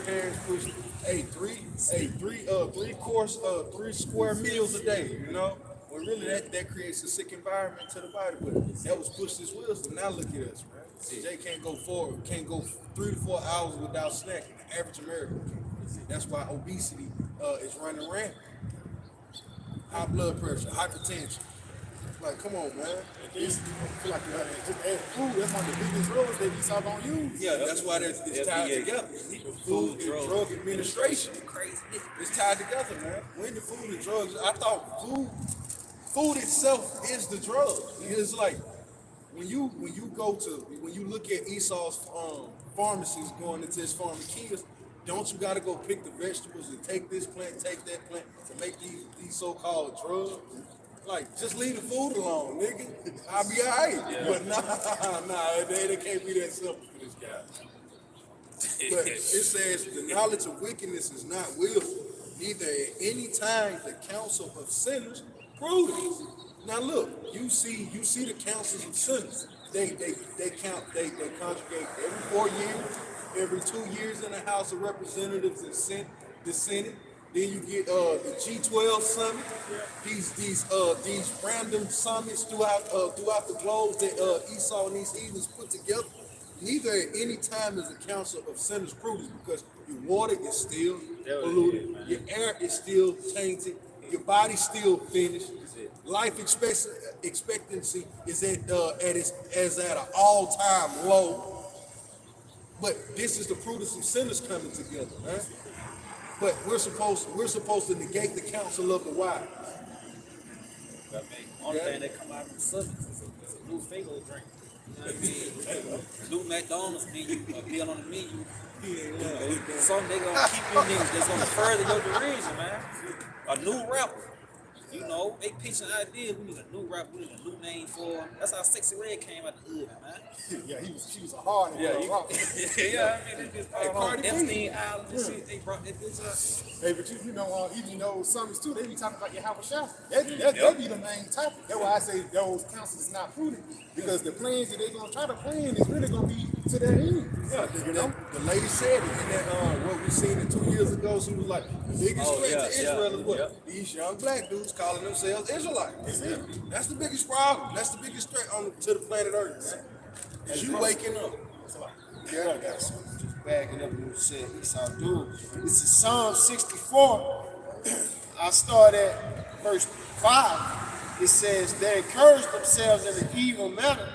parents pushed it. Hey, three course, 3 square meals a day, you know? Well, really, that creates a sick environment to the body, but that was pushed as wisdom. Now look at us, man. Jay can't go 3 to 4 hours without snacking. The average American can. That's why obesity is running rampant. High blood pressure, hypertension. Like, come on, man. I feel like just add food. That's one of the biggest drugs that Esau gonna use. Yeah, that's why it's tied together. Food and drug administration. Crazy. It's tied together, man. When the food and drugs, I thought food itself is the drug. It's like when you look at Esau's pharmacies going into his farm of kids, don't you gotta go pick the vegetables and take this plant, take that plant to make these so-called drugs? Like, just leave the food alone, nigga. I'll be alright. Yeah. But nah, they can't be that simple for this guy. But it says the knowledge of wickedness is not willful, neither at any time the counsel of sinners prudence. Now look, you see the counsels of sinners. They congregate every 4 years, every 2 years in the House of Representatives and the Senate. Then you get the G12 summit. These random summits throughout the globe that Esau and these heathens put together. Neither at any time is the counsel of sinners prudence, because your water is still polluted, your air is still tainted, your body's still finished. Life expectancy is at an all-time low. But this is the prudence of sinners coming together, man. But we're supposed to negate the counsel of the wise. I mean, only thing that come out of the substance is a new Fago drink. You know what I mean? New McDonald's menu, a bill on the menu. Something they gonna keep you niggas that's gonna further your derision, man. A new rapper. You know, they pitching ideas. We need a new rapper. We need a new name for him. That's how Sexy Red came out the hood, man. Yeah, she was a hard Yeah, rock. yeah. I mean, this Epstein Island, this shit, they brought that bitch up. Hey, but you know, even those summits too, they be talking about your house shop. That be the main topic. That's why I say those councils is not prudent, because the plans that they gonna try to plan is really gonna be to their end. Yeah, you know, the lady said it in that what we seen it 2 years ago. She was like, the biggest threat to Israel is what? These young black dudes calling themselves Israelites. That's the biggest problem. That's the biggest threat to the planet Earth, man. Is you waking up. Yeah, I got some. Just backing up what you said, Esau do. This is Psalm 64. I start at verse 5. It says, they encourage themselves in an evil manner.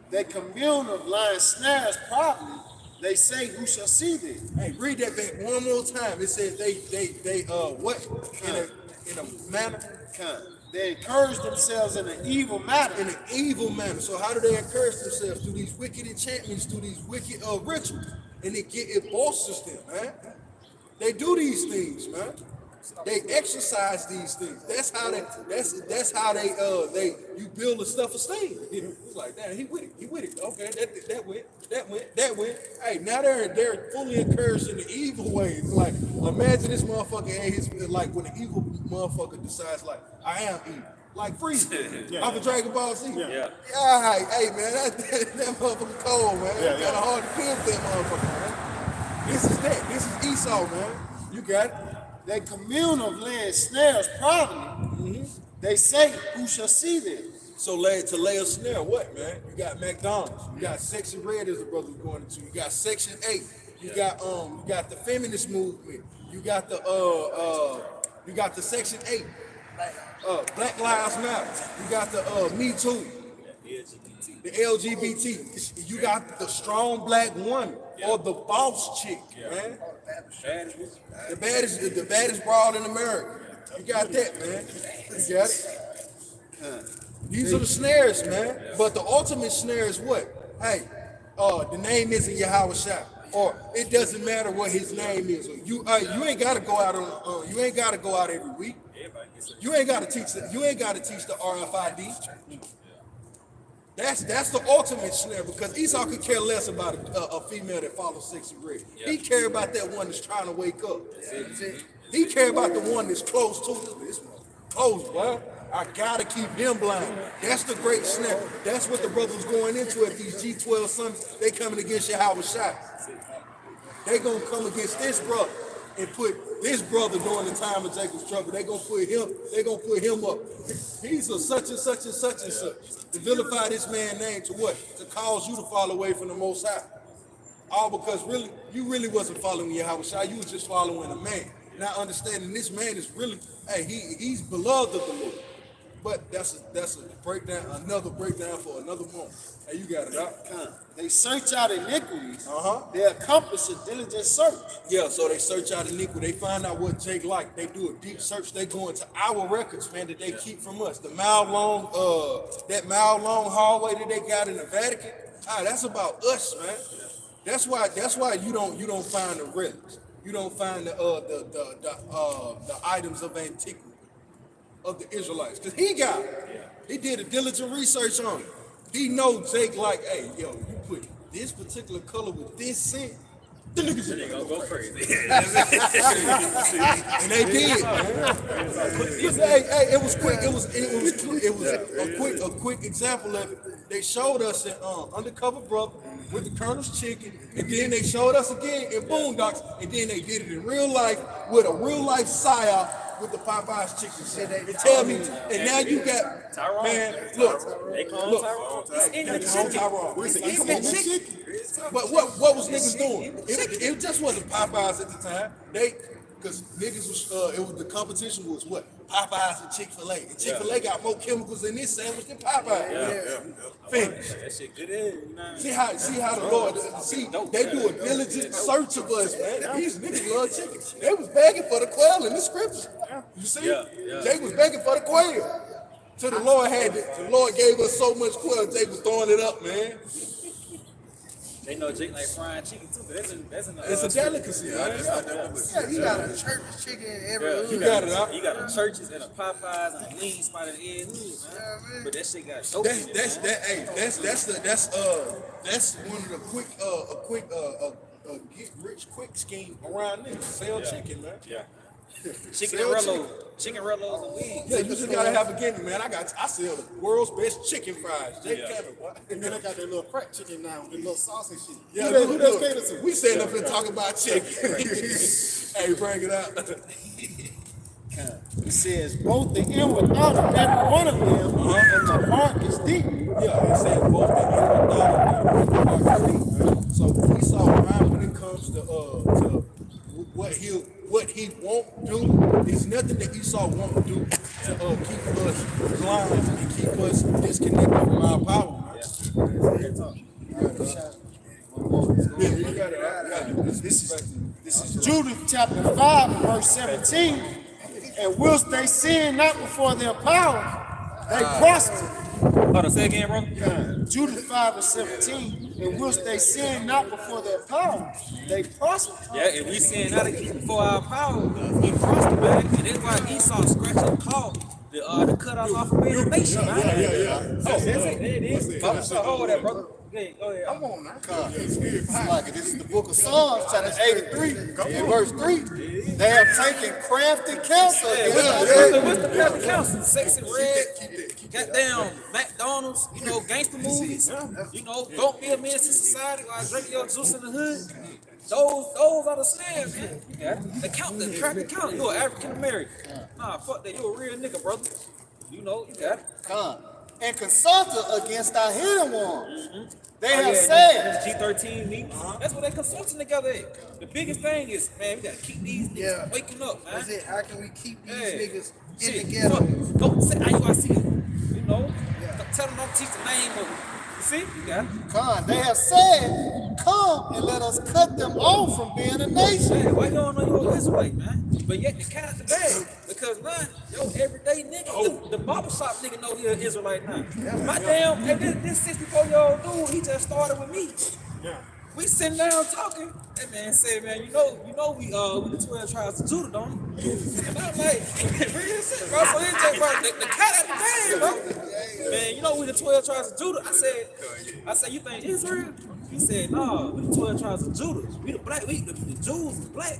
They commune of lying snares privately. They say, who shall see thee? Hey, read that back one more time. It says they what? In a manner? They encourage themselves in an evil manner. In an evil manner. So how do they encourage themselves? Through these wicked enchantments, through these wicked rituals. And it bolsters them, man. They do these things, man. They exercise these things. That's how they you build a self-esteem. It's like, damn, he with it. Okay, that went. Hey, now they're fully encouraged in the evil ways. Like, imagine this motherfucker and his, like, when the evil motherfucker decides, like, I am evil. Like Frieza, off of Dragon Ball Z. Yeah, hey man, that motherfucker cold, man. It's kind of hard to kill that motherfucker, man. This is Esau, man. You got it. They commune of laying snares privately. They say, who shall see them? So to lay a snare, what, man? You got McDonald's. You got Section Red, as the brother's going into. You got Section 8. You got the feminist movement. You got the Section 8. Black Lives Matter. You got the Me Too. The LGBT. You got the strong black woman or the boss chick, man. The baddest broad in America. You got that, man. You got it. These are the snares, man. But the ultimate snare is what? Hey, the name isn't Yahweh Shai, or it doesn't matter what his name is. You ain't gotta go out on. You ain't gotta go out every week. You ain't gotta teach the RFID. That's the ultimate snare, because Esau could care less about a female that follows Sexy Red. He care about that one that's trying to wake up. He care about the one that's close to this one. post, boy. I gotta keep him blind. That's the great snap. That's what the brothers going into at these G12 summits. They coming against Yahweh Shai. They gonna come against this brother and put this brother during the time of Jacob's trouble. They gonna put him up. He's a such and such and such and such. To vilify this man's name to what? To cause you to fall away from the Most High. All because you really wasn't following Yahweh Shai. You was just following a man. Not understanding this man is really, he's beloved of the Lord. But that's a breakdown, another breakdown for another moment. Hey, you got it out. They search out iniquities. They accomplish a diligent search. Yeah, so they search out iniquity. They find out what Jake like. They do a deep search. They go into our records, man, that they keep from us. The mile-long hallway that they got in the Vatican. That's about us, man. That's why you don't find the relics. You don't find the items of antiquity of the Israelites, because he got it. He did a diligent research on it. He knows Jake like, hey, yo, you put this particular color with this scent, the niggas ain't gonna go crazy. And they did, man. Hey, it was quick. It was a quick example of it. They showed us in Undercover Brother with the Colonel's Chicken, and then they showed us again in Boondocks, and then they did it in real life with a real life psyop with the Popeyes chicken. They tell me, and now you got Tyrone. Man, look, they call him Tyrone. He's in the chicken. But what was niggas doing? It just wasn't Popeyes at the time. Because niggas was the competition was what? Popeyes and Chick-fil-A. And Chick-fil-A got more chemicals in this sandwich than Popeyes. Finish. That shit good in, you know. See how the Lord, they do a diligent search of us, man. These niggas love chicken. They was begging for the quail in the scripture. You see? Jake was begging for the quail. So the Lord gave us so much quail, Jake was throwing it up, man. They know Jake like frying chicken too, but it's a delicacy. Yeah, you got a church chicken in every hood. You got it out. You got a churches and a Popeyes and a lean spot in the hood, man. But that shit got dope. That's one of the quick get rich quick scheme around this. Sell chicken, man. Yeah. Chicken rellos and wings. Yeah, you just gotta have a guinea, man. I sell the world's best chicken fries. And then I got that little crack chicken now with the little sauce and shit. Yeah, look, we sitting up here talking about chicken. Hey, bring it out. It says both the inward thought of every one of them and the heart is deep. Yeah, it says both the inward thought of every heart is deep. So we saw around when it comes to what he won't do is nothing that Esau won't do to keep us blind and keep us disconnected from our power. This is Judith chapter 5, verse 17. And whilst they sin not before their power, they prosper. Hold on, say again, bro. Judith 5 and 17. And whilst they sin not before their power, they prosper. Yeah, and we sin not before our power, we prosper, man. And that's why Esau scratched and clawed the cut us off of being a nation, man. Oh, that's it. There it is. Hold that, brother. Go ahead. Come on, man. This is the book of Psalms, chapter 83, and verse 3. They have taken crafty counsel. What's the crafty counsel? Sexy red, goddamn McDonald's, gangster movies. Don't be a menace to society while drinking your juice in the hood. Those are the snares, man. The crafty counsel. You're an African American. Nah, fuck that. You're a real nigga, brother. You got it. Come. And consulted against our hidden ones. They have said G13 meetings. That's what they consulting together at. The biggest thing is, man, we gotta keep these niggas waking up, man. That's it. How can we keep these niggas in the ghetto? Go say IUIC. Tell them don't teach the name of it. You see? You got it. Come. They have said, come and let us cut them off from being a nation. Man, why you don't know you're Israelite, man? But yet the cat out the bag. Because man, everyday nigga, the barbershop nigga know he an Israelite now. My damn, this 64-year-old dude, he just started with me. Yeah. We sitting down talking. That man said, man, we the 12 tribes of Judah, don't we? And I'm like, real shit, bro. So it's just, bro, the cat out the bag, bro. Man, we the 12 tribes of Judah. I said, you think Israel? He said, no, we the 12 tribes of Judah. We the black, the Jews is black.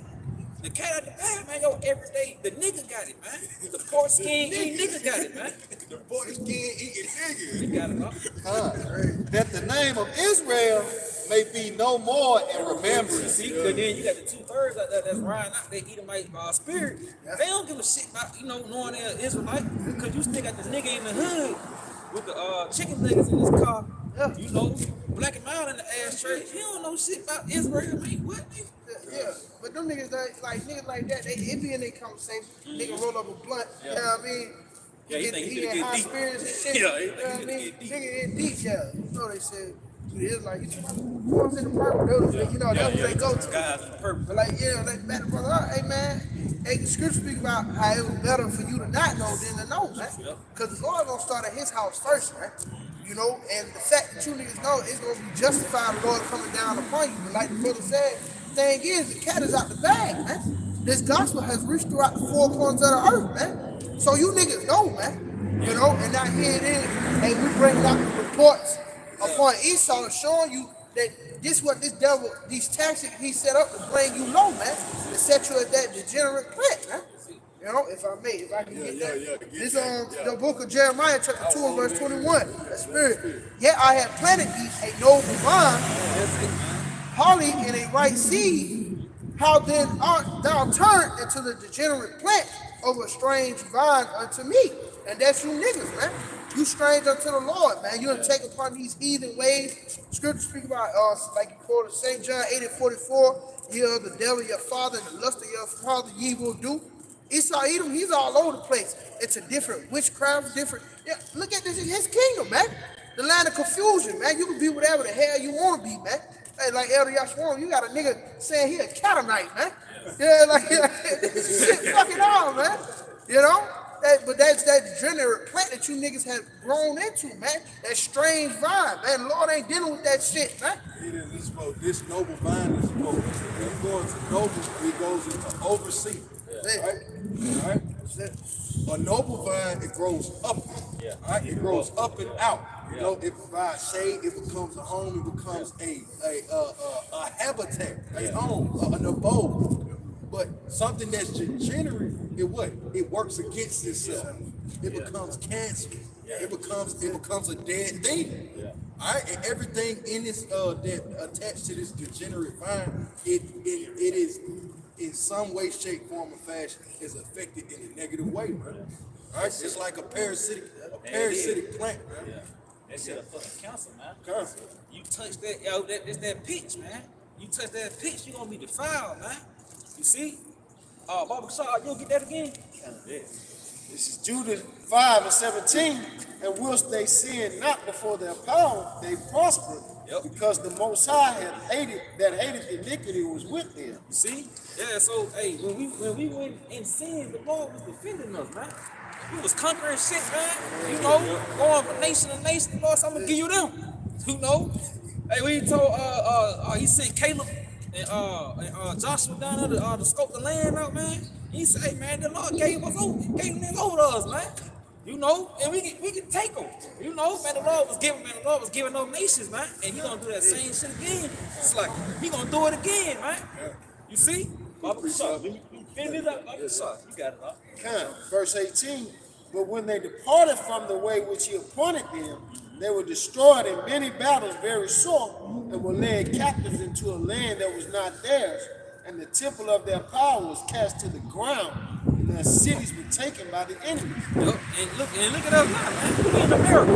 The cat out the bag, man. Yo, every day the nigga got it, man. The pork skin eating nigga got it, man. The pork skin eating nigga. He got it, huh? That the name of Israel may be no more in remembrance. See, but then you got the 2/3 out there that's riding out there eating like spirit. They don't give a shit about, knowing they're Israelite, because you still got the nigga in the hood with the chicken nuggets in his car. Black and mild in the ashtray. He don't know shit about Israel, man. What, nigga? Yeah, but them niggas niggas like that, it be in their conversation. Nigga roll up a blunt, you know what I mean? Yeah, he think he get finna high get deep. spirits and shit. Yeah, he you know what I think he mean? finna get deep. Nigga get deep, yeah. They said it is like forms in the purple. That's what they go to. Guys in the purple. But like, like back brother up, hey man, the scripture speak about how it was better for you to not know than to know, man. Because the Lord gonna start at his house first, man. And the fact that you niggas know it's gonna be justified, the Lord coming down upon you. But like the brother said, the thing is, the cat is out the bag, man. This gospel has reached throughout the four corners of the earth, man. So you niggas know, man. And now here it is, and we bringing out the reports upon Esau, showing you that this what this devil, these tactics he set up to bring you low, man. To set you at that degenerate plant, man. If I can get that. This the book of Jeremiah, chapter 2 and verse 21. The spirit. Yet I have planted thee a noble vine, holly in a right seed. How then art thou turned into the degenerate plant of a strange vine unto me? And that's you niggas, man. You strange unto the Lord, man. You done take upon these heathen ways. Scripture speak about, like you quoted St. John 8:44. Ye are the devil your father, and the lust of your father ye will do. Esau Edom, he's all over the place. It's a different witchcraft, different. Yeah, look at this, his kingdom, man. The land of confusion, man. You can be whatever the hell you want to be, man. Hey, like Elder Yashwan, you got a nigga saying he a Canaanite, man. Shit fucking on, man. But that's that degenerate plant that you niggas have grown into, man. That strange vine, man. The Lord ain't dealing with that shit, man. This noble vine is supposed to go into noble, it goes into oversee. Right? A noble vine, it grows up. Right? It grows up and out. It provides shade, it becomes a home, it becomes a habitat, a home, an abode. But something that's degenerate, it works against itself. It becomes cancer. It becomes a dead thing. All right, and everything in this that attached to this degenerate vine, it is in some way, shape, form, or fashion is affected in a negative way, bro. All right, it's like a parasitic plant, bro. That shit a fucking cancer, man. You touch that, it's that pitch, man. You touch that pitch, you gonna be defiled, man. You see? Baba Shaw, you'll get that again? This is Judah 5:17. And whilst they sin not before their power, they prosper. Because the Most High hated iniquity was with them. You see? Yeah, so hey, when we went in sin, the Lord was defending us, man. We was conquering shit, man. Going from nation to nation, the Lord said, I'm gonna give you them. Hey, when he told he sent Caleb and Joshua down there to scope the land out, man. He said, hey man, the Lord gave them over to us, man. And we can take them. Man, the Lord was giving those nations, man. And he gonna do that same shit again. It's like he gonna do it again, man. You see? Baba Shaw, finish it up, Baba Shaw. You got it, huh? Verse 18. But when they departed from the way which he appointed them, they were destroyed in many battles very sore, and were led captives into a land that was not theirs, and the temple of their power was cast to the ground, and their cities were taken by the enemy. And look at us now, man. We in America.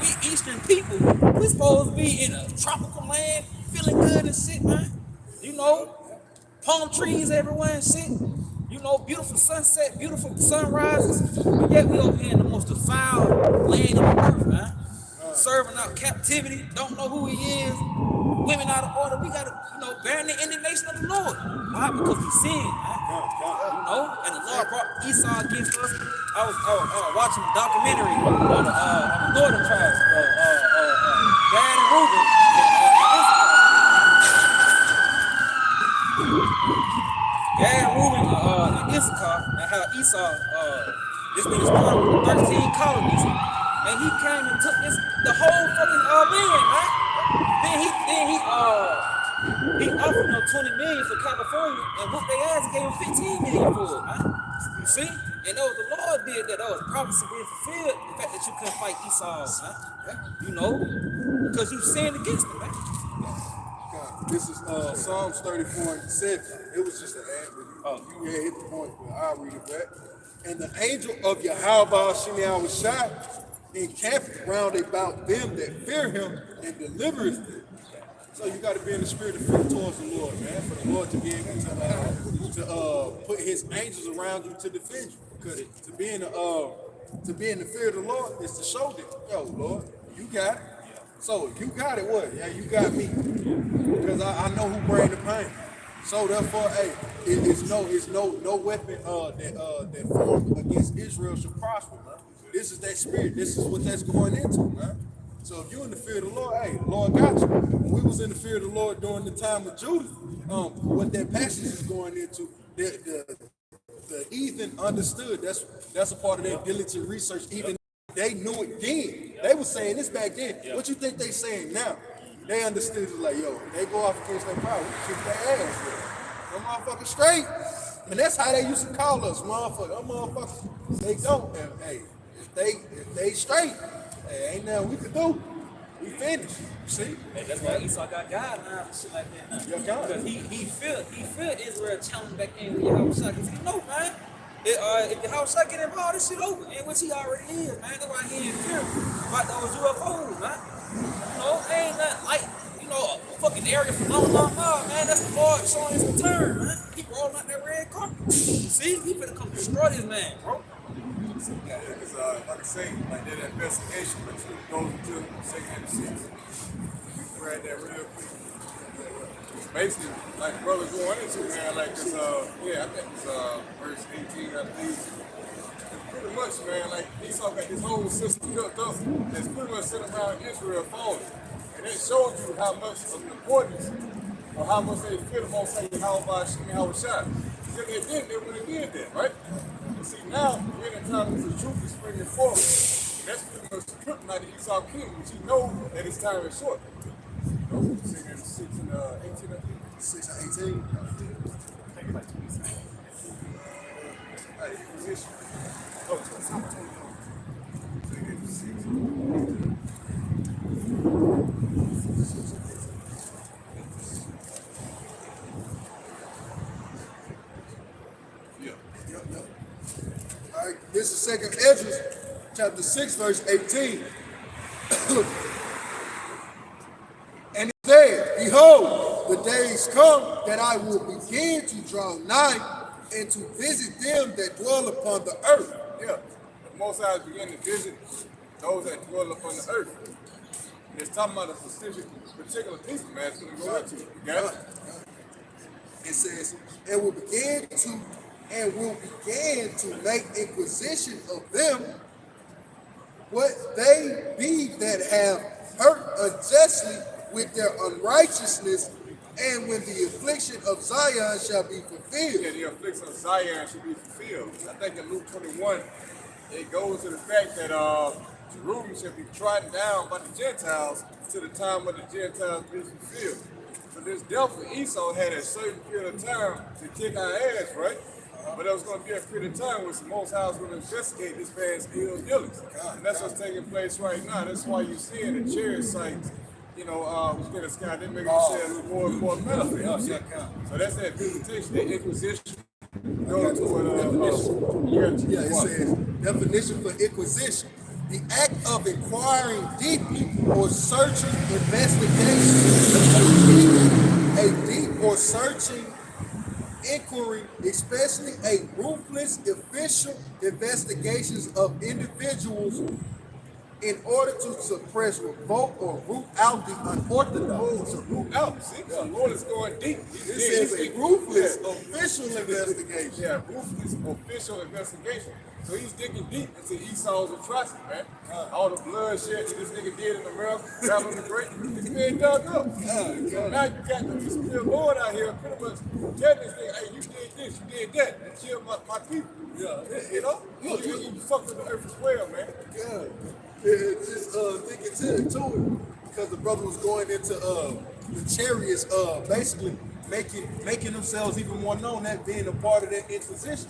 We Eastern people. We supposed to be in a tropical land, feeling good and shit, man. Palm trees everywhere and shit. Beautiful sunset, beautiful sunrises. But yet we over here in the most defiled land on earth, man. Serving out captivity, don't know who he is, women out of order. We gotta, bearing the indignation of the Lord. Why? Because we sinned, man. And the Lord brought Esau against us. I was watching a documentary on the northern tribes, Gad and Reuben. Gad and Reuben and Issachar, and how Esau, this nigga started with 13 colonies. And he came and took the whole fucking land, man. Then he He offered them 20 million for California and whooped their ass and gave them 15 million for it, man. You see? And that was the Lord did that. That was prophecy being fulfilled. The fact that you couldn't fight Esau, man. You know, because you sinned against him, man. This is Psalms 34:7. It was just an ad, but you had hit the point, but I'll read it back. And the angel of Yahweh Shemiah was shot, encamped round about them that fear him and delivers them. So you got to be in the spirit of fear towards the Lord, man, for the Lord to be able to put his angels around you to defend you. Because to be in the fear of the Lord is to show them, yo, Lord, you got it. So you got it, what? Yeah, you got me. Because I know who bring the pain. So therefore, hey, it's no weapon that formed against Israel should prosper, man. This is that spirit. This is what that's going into, man. So if you in the fear of the Lord, hey, the Lord got you. When we was in the fear of the Lord during the time of Judah, what that passage is going into, the heathen understood. That's a part of their diligent research. Even they knew it then. They were saying this back then. What you think they saying now? They understood it like, yo, they go off against their power, we kick their ass. Them motherfuckers straight. And that's how they used to call us, motherfuckers. Them motherfuckers, they go. And, hey, if they straight, hey, ain't nothing we can do. We finished. See? Hey, that's why Esau got God now and shit like that. Yeah, God. Because he felt Israel challenge back in with Yahweh Shai. Because he know, man, if Yahweh Shai get involved, this shit over. And which he already is, man. That's why he ain't fear about those UFOs, man. You know, ain't nothing like, you know, a fucking area for long, man. That's the Lord showing his return, man. He rolling out that red carpet. See? He finna come destroy this man, bro. Yeah, because like I say, like that investigation, but you go to second and six. You read that real quick. Basically, like the brother going into, man, like this, I think it's verse 18, I believe. It's pretty much, man, like Esau got this whole system built up that's pretty much sitting around Israel falling. And it shows you how much of the importance or how much they feel the most like how was shot. Because they didn't, they would have did that, right? And see, now we're in a time when the truth is springing forward. And that's pretty much the kryptonite of Esau king, which you know that his time is short. You know, 6 and 18, I think. 6 and 18. Position. Oh, it's not 20. All right, this is 2nd Ezra, chapter 6, verse 18. And it said, behold, the days come that I will begin to draw nigh and to visit them that dwell upon the earth. Yeah, the Most High is beginning to visit those that dwell upon the earth. And it's talking about a particular people, man. It's going to go into. You got it? It says, and will begin to make inquisition of them what they be that have hurt unjustly with their unrighteousness, and when the affliction of Zion shall be fulfilled. Yeah, the affliction of Zion should be fulfilled. I think in Luke 21, it goes to the fact that Jerusalem should be trodden down by the Gentiles to the time when the Gentiles be fulfilled. So this death for Esau had a certain period of time to kick our ass, right? But there was going to be a period of time where the Most High was going to investigate this man's ill dealings. And that's what's taking place right now. That's why you're seeing the chariot sites, you know, was getting sky. They make it say a little more and more manifest. So that's that visitation, that inquisition. Go to it says, definition for inquisition. The act of inquiring deeply or searching investigation. A deep or searching inquiry, especially a ruthless official investigations of individuals in order to suppress, revoke, or root out the unorthodox. to root out. See, the Lord is going deep. This is a ruthless official investigation. Yeah, ruthless official investigation. So he's digging deep into Esau's atrocity, man. All the bloodshed that this nigga did in America, traveling the great, it's being dug up. So now you got the real Lord out here pretty much telling this nigga, hey, you did this, you did that, you killed my people. Yeah, you know? You fucked with the earth as well, man. Yeah. Just thinking to it, because the brother was going into the chariots basically making themselves even more known, that being a part of that Inquisition.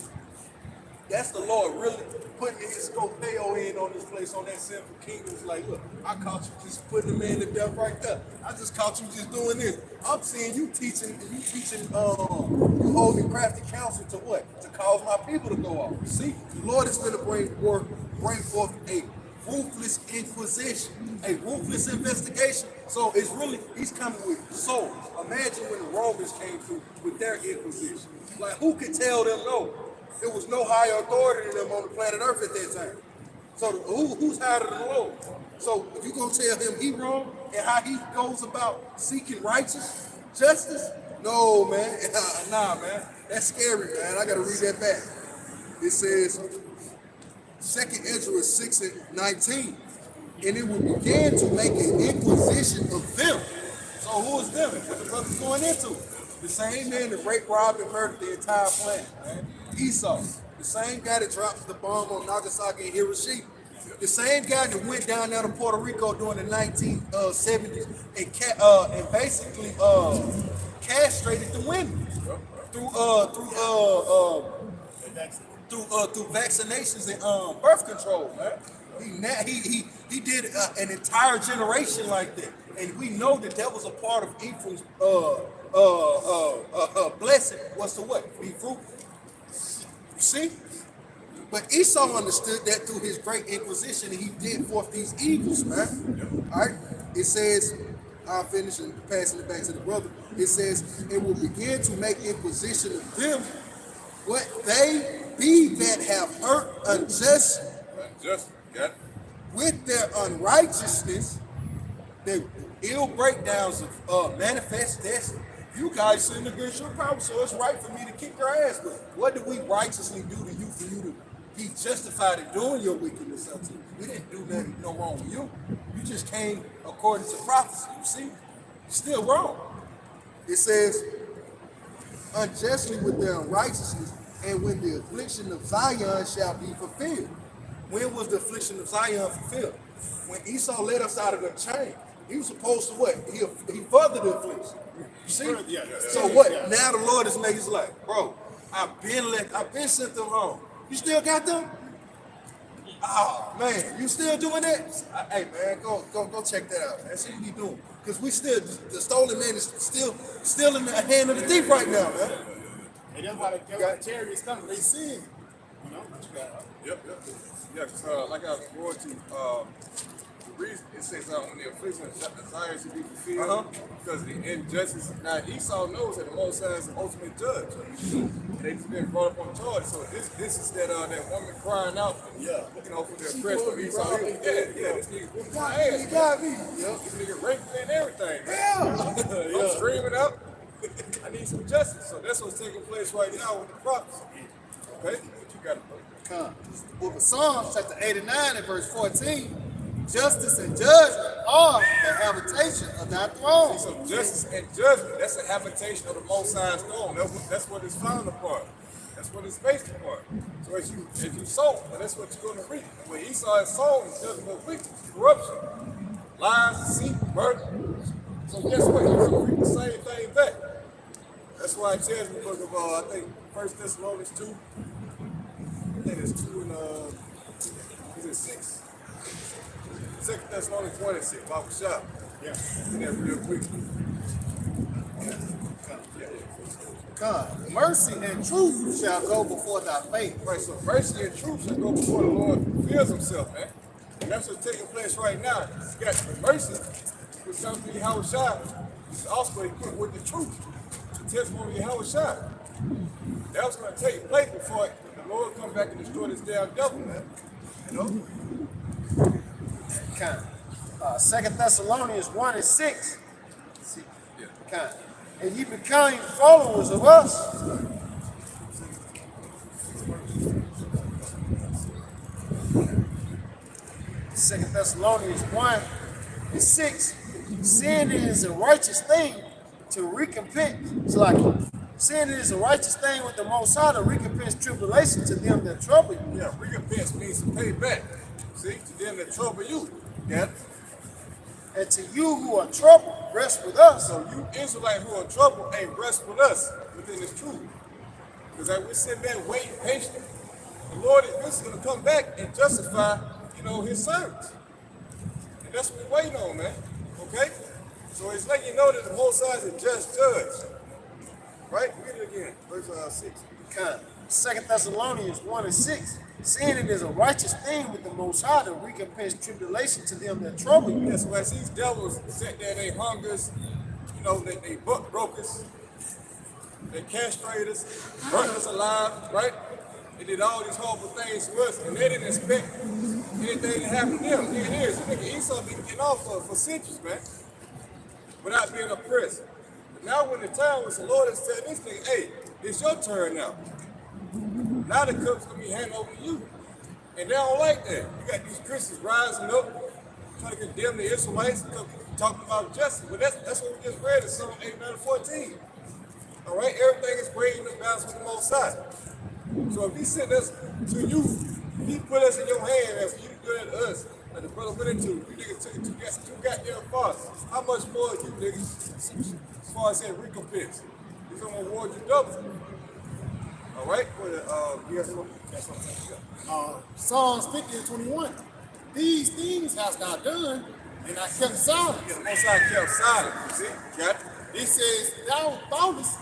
That's the Lord really putting his scopeo in on this place, on that sinful kingdom. It's like, look, I caught you just putting the man to death right there. I just caught you just doing this. I'm seeing you teaching, you holding crafty counsel to what? To cause my people to go off. See, the Lord is going to bring forth a ruthless inquisition, a ruthless investigation. So it's really, he's coming with souls. Imagine when the Romans came through with their inquisition. Like, who could tell them no? There was no higher authority than them on the planet Earth at that time. So who's higher than the Lord? So if you're going to tell him he wrong and how he goes about seeking righteous justice, no, man. Nah, man. That's scary, man. I got to read that back. It says, 2nd Ezra 6:19, and it will begin to make an inquisition of them. So who is them? What the brother's going into? The same man that raped, robbed, and murdered the entire planet, man. Esau, the same guy that dropped the bomb on Nagasaki and Hiroshima, the same guy that went down there to Puerto Rico during the 1970s and basically castrated the women through vaccinations and birth control, man. He did an entire generation like that, and we know that was a part of Ephraim's blessing was to what? Be fruitful. You see? But Esau understood that through his great inquisition, and he did forth these evils, man. All right? It says, I'll finish and passing it back to the brother. It says, it will begin to make inquisition of them what they be that have hurt unjust with their unrighteousness, their ill breakdowns of manifest destiny. You guys sinned against your power, so it's right for me to kick your ass. But what did we righteously do to you for you to be justified in doing your wickedness unto you? We didn't do nothing no wrong with you. You just came according to prophecy. You see, still wrong. It says, unjustly with their unrighteousness, and when the affliction of Zion shall be fulfilled. When was the affliction of Zion fulfilled? When Esau led us out of the chain. He was supposed to what? He furthered the affliction. You see? So what? Now the Lord is making it like, bro, I've been sent them home. You still got them? Oh man, you still doing that? Hey man, go check that out. That's what he doing. Because we still, the stolen man is still in the hand of the thief right now, man. And that's why the chariots coming. They see him. You know? Yep. Yeah, like I was going to, the reason it says when the affliction of Zion should be fulfilled, because the injustice. Now Esau knows that the Most High is the ultimate judge. They've been brought up on charge. So this is that woman crying out, you know, for the oppression of Esau. This nigga whooped my ass. He got me. This nigga raped me and everything. Man. I'm screaming out. I need some justice. So that's what's taking place right now with the prophets. Okay, what you got to Come. Book of Psalms, chapter 89 and verse 14. Justice and judgment are the habitation of thy throne. So justice and judgment, that's a habitation of the Most High's throne. That's what it's found upon. That's what it's based upon. So as you sow, that's what you're going to reap. When Esau has sown, it's judgment of wickedness, corruption, lies, deceit, murder. So guess what? You're going to reap the same thing back. That's why it tells in the book of, I think, 1 Thessalonians 2. I think it's 2 and, is it 6? 2 Thessalonians 1 and 6, Bible shop. Yeah. And that's real quick. Come. Mercy and truth shall go before thy face. Right, so mercy and truth shall go before the Lord reveals himself, man. And that's what's taking place right now. You got the mercy, which comes to Yahweh Shai, is also equipped with the truth. The testimony of Yahweh Shai. That was going to take place before the Lord come back and destroy this damn devil, man. You know? Kind. 2 Thessalonians 1 and 6. Kind. And ye became followers of us. 2 Thessalonians 1 and 6. Sin is a righteous thing to recompense. So like sin is a righteous thing with the Most High to recompense tribulation to them that trouble you. Yeah, recompense means to pay back. See, to them that trouble you. Yeah. And to you who are troubled, rest with us. So you Israelites who are in trouble ain't rest with us within this truth. Because like we're sitting there waiting patiently, the Lord is eventually going to come back and justify, his servants. And that's what we're waiting on, man. Okay? So it's letting you know that the Most High is a just judge. Right? Read it again. Verse 6. Kind. 2 Thessalonians 1:6. Seeing it is a righteous thing with the Most High to recompense tribulation to them that trouble you. Yeah, so as these devils sit there, they hungers, they buck brokers, they castrate us, burn us alive, right? They did all these horrible things to us, and they didn't expect anything to happen to them. Here it is. Nigga Esau been getting off for centuries, man, without being oppressed. But now when the time was, the Lord is telling this nigga, hey, it's your turn now. Now the cup's gonna be handed over to you. And they don't like that. You got these Christians rising up, trying to condemn the Israelites, talking about justice. But that's what we just read in Psalm 8, 9, 14. All right, everything is weighed in the balance with the Most High. So if he sent us to you, if he put us in your hand as you do it to us, like the brother went into, you niggas took it too goddamn far. How much more you niggas, as far as that recompense? He's gonna reward you double. All right, that's what I'm saying. Psalms 50:21. These things hast thou done, and I kept silent. Yeah, the Most High kept silent. You see, got it? It says, thou thoughtest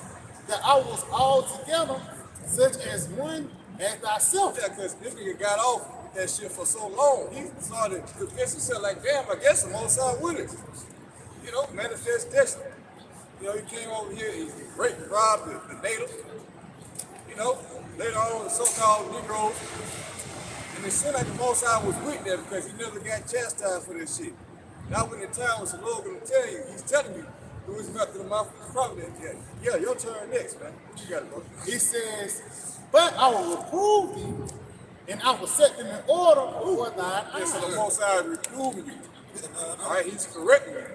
that I was altogether such as one as thyself. Yeah, because this nigga got off with that shit for so long. He started to convince himself like, damn, I guess the Most High with us. Manifest destiny. He came over here, he raped and robbed the natives. Later on, the so-called Negroes. And it seemed like the Most High was with them because he never got chastised for this shit. Now when the time was the Lord going to tell you, he's telling you, it was about to the mouth of his prophet. Yeah, your turn next, man. What you got to go? He says, but I will reprove thee, and I will set them in order before thine eyes. So the Most High is reproving you. All right, he's correcting you.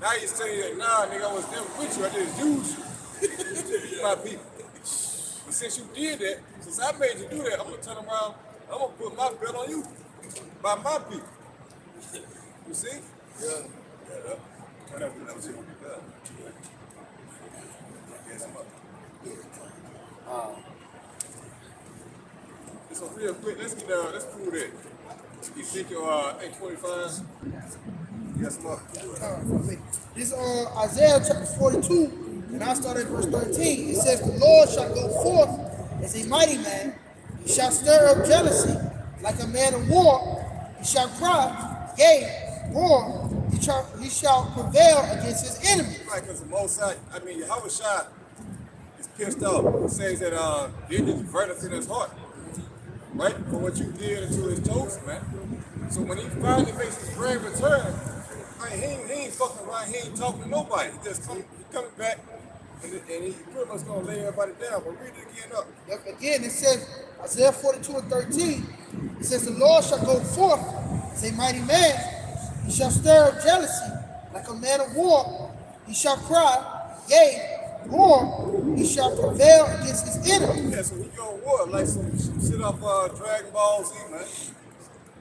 Now he's telling you that, nah, nigga, I was never with you. I just used you to be my people. But since you did that, since I made you do that, I'm going to turn around, I'm going to put my bet on you by my people. You see? Yeah. That was it. So real quick, let's prove that. Ezekiel 8:25. Yes, Mark. This is Isaiah chapter 42, and I start at verse 13. It says, the Lord shall go forth as a mighty man. He shall stir up jealousy like a man of war. He shall cry, yea, roar. He shall prevail against his enemies. Right, because the Most High, Yahweh Shai is pissed off. He says that vengeance verdict in his heart. Right? For what you did unto his chosen, man. So when he finally makes his grand return, he ain't fucking around, he ain't talking to nobody. He just coming back and he pretty much gonna lay everybody down. But read it again up. Again, it says, Isaiah 42 and 13, it says, the Lord shall go forth as a mighty man. He shall stir up jealousy like a man of war. He shall cry, yea, roar. He shall prevail against his enemies. Yeah, so he go to war like some shit off Dragon Ball Z, man.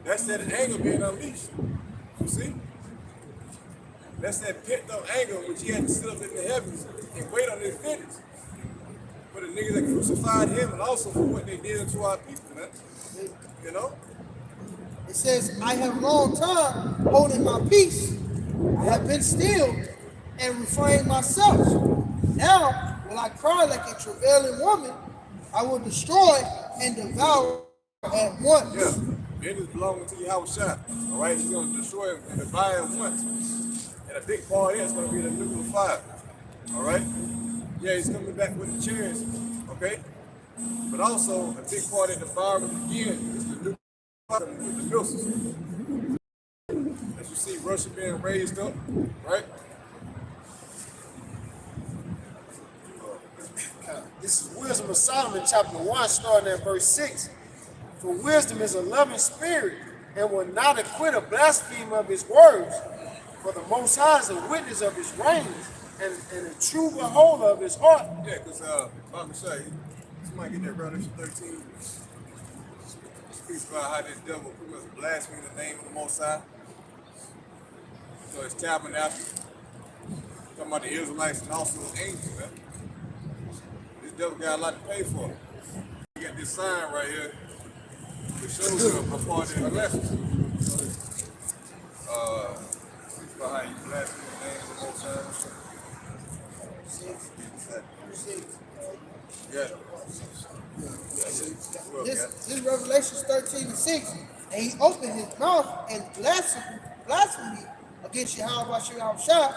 That's that anger being unleashed. You see? That's that pent up anger which he had to sit up in the heavens and wait on his vengeance. For the niggas that crucified him and also for what they did unto our people, man. It says, I have long time holding my peace. I have been still and refrained myself. Now will I cry like a travailing woman. I will destroy and devour at once. Yeah, vengeance belonging to Yahweh Shai. All right, he's going to destroy him and devour at once. And a big part of it is going to be the nuclear fire. All right? Yeah, he's coming back with the chariots. Okay? But also, a big part of the fire again is the nuclear fire with the missiles. As you see, Russia being raised up, right? This is Wisdom of Solomon, chapter 1, starting at verse 6. For wisdom is a loving spirit, and will not acquit a blasphemer of his words. For the Most High is a witness of his reigns, and a true beholder of his heart. Yeah, because Bible say, somebody get that Revelation 13. Speaks about how this devil pretty much blasphemed the name of the Most High. So it's tabernacle. Talking about the Israelites and also the angels, man. This devil got a lot to pay for. You got this sign right here that shows you a part of the blessing. Behind you, blasphemy the name of the Most High. Yeah. This Revelations 13:6, and he opened his mouth and blasphemy against Yahweh Shah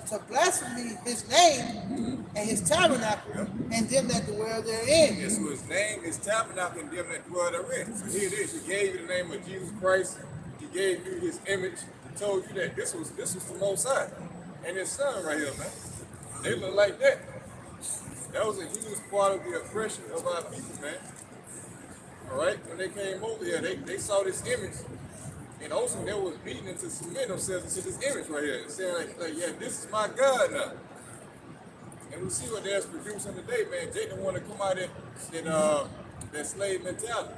to blaspheme his name and his tabernacle and them that dwell therein. Yeah, so his name is tabernacle and them that dwell therein. So here it is. He gave you the name of Jesus Christ. He gave you his image. He told you that this was the Most High. And his son right here, man. They look like that. That was a huge part of the oppression of our people, man. All right? When they came over here, they saw this image. And also they was beating to submit themselves to this image right here. Saying like, yeah, this is my God now. And we see what they're producing today, man. They didn't want to come out of that slave mentality.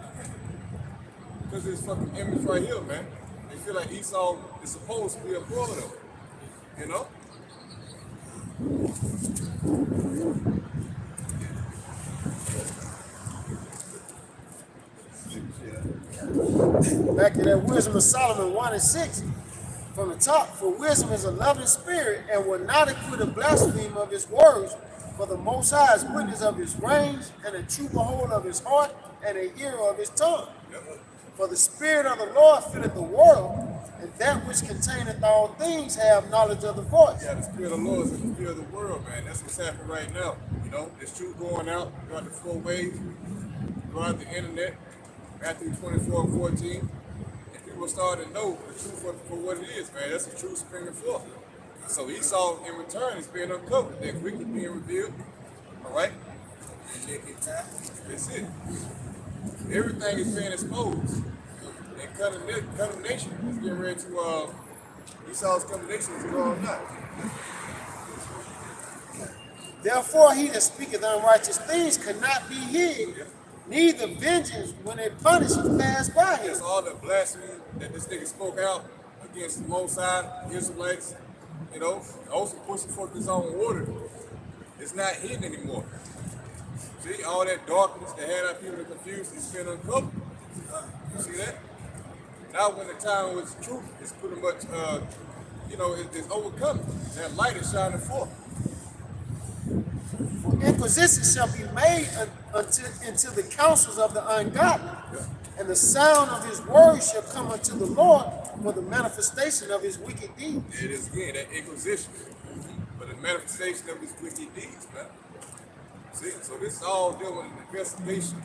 Because of this fucking image right here, man. They feel like Esau is supposed to be a brother, you know? Back to that Wisdom of Solomon 1:6. From the top, for wisdom is a loving spirit and will not acquit a blaspheme of his words. For the Most High is witness of his reins and a true behold of his heart and a hearer of his tongue. For the spirit of the Lord filleth the world, and that which containeth all things have knowledge of the voice. Yeah, the spirit of the Lord is in the fear of the world, man. That's what's happening right now. You know, there's truth going out throughout the 4 ways, throughout the internet, Matthew 24:14. And people start to know the truth for what it is, man. That's the truth springing forth. So Esau, in return, is being uncovered. That wicked being revealed. All right? That's it. Everything is being exposed. And condemnation is getting ready to, Esau's condemnation is going up. Therefore, he that speaketh unrighteous things cannot be hid, neither vengeance when it punishes pass by him. That's all the blasphemy that this nigga spoke out against the Most High, Israelites, you know, also pushing forth his own order. It's not hidden anymore. See, all that darkness that had our people confused is being uncovered. You see that? Now when the time was truth, it's pretty much, you know, it's overcoming. That light is shining forth. Inquisition shall be made unto the counsels of the ungodly, and the sound of his words shall come unto the Lord for the manifestation of his wicked deeds. It is again that inquisition, but the manifestation of his wicked deeds, man. See, so this is all dealing with investigation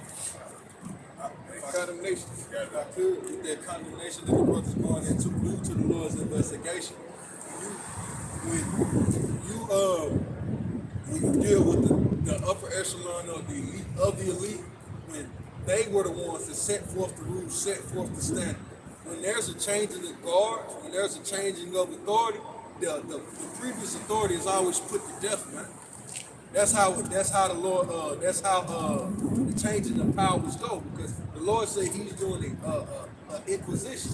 and condemnation. If I could, with that condemnation that the brother's going into due to the Lord's investigation, when you deal with the upper echelon of the elite, when they were the ones that set forth the rules, set forth the standard. When there's a change in the guards, when there's a changing of authority, the previous authority is always put to death, man. That's how the Lord the changing of powers go, because the Lord said He's doing a inquisition.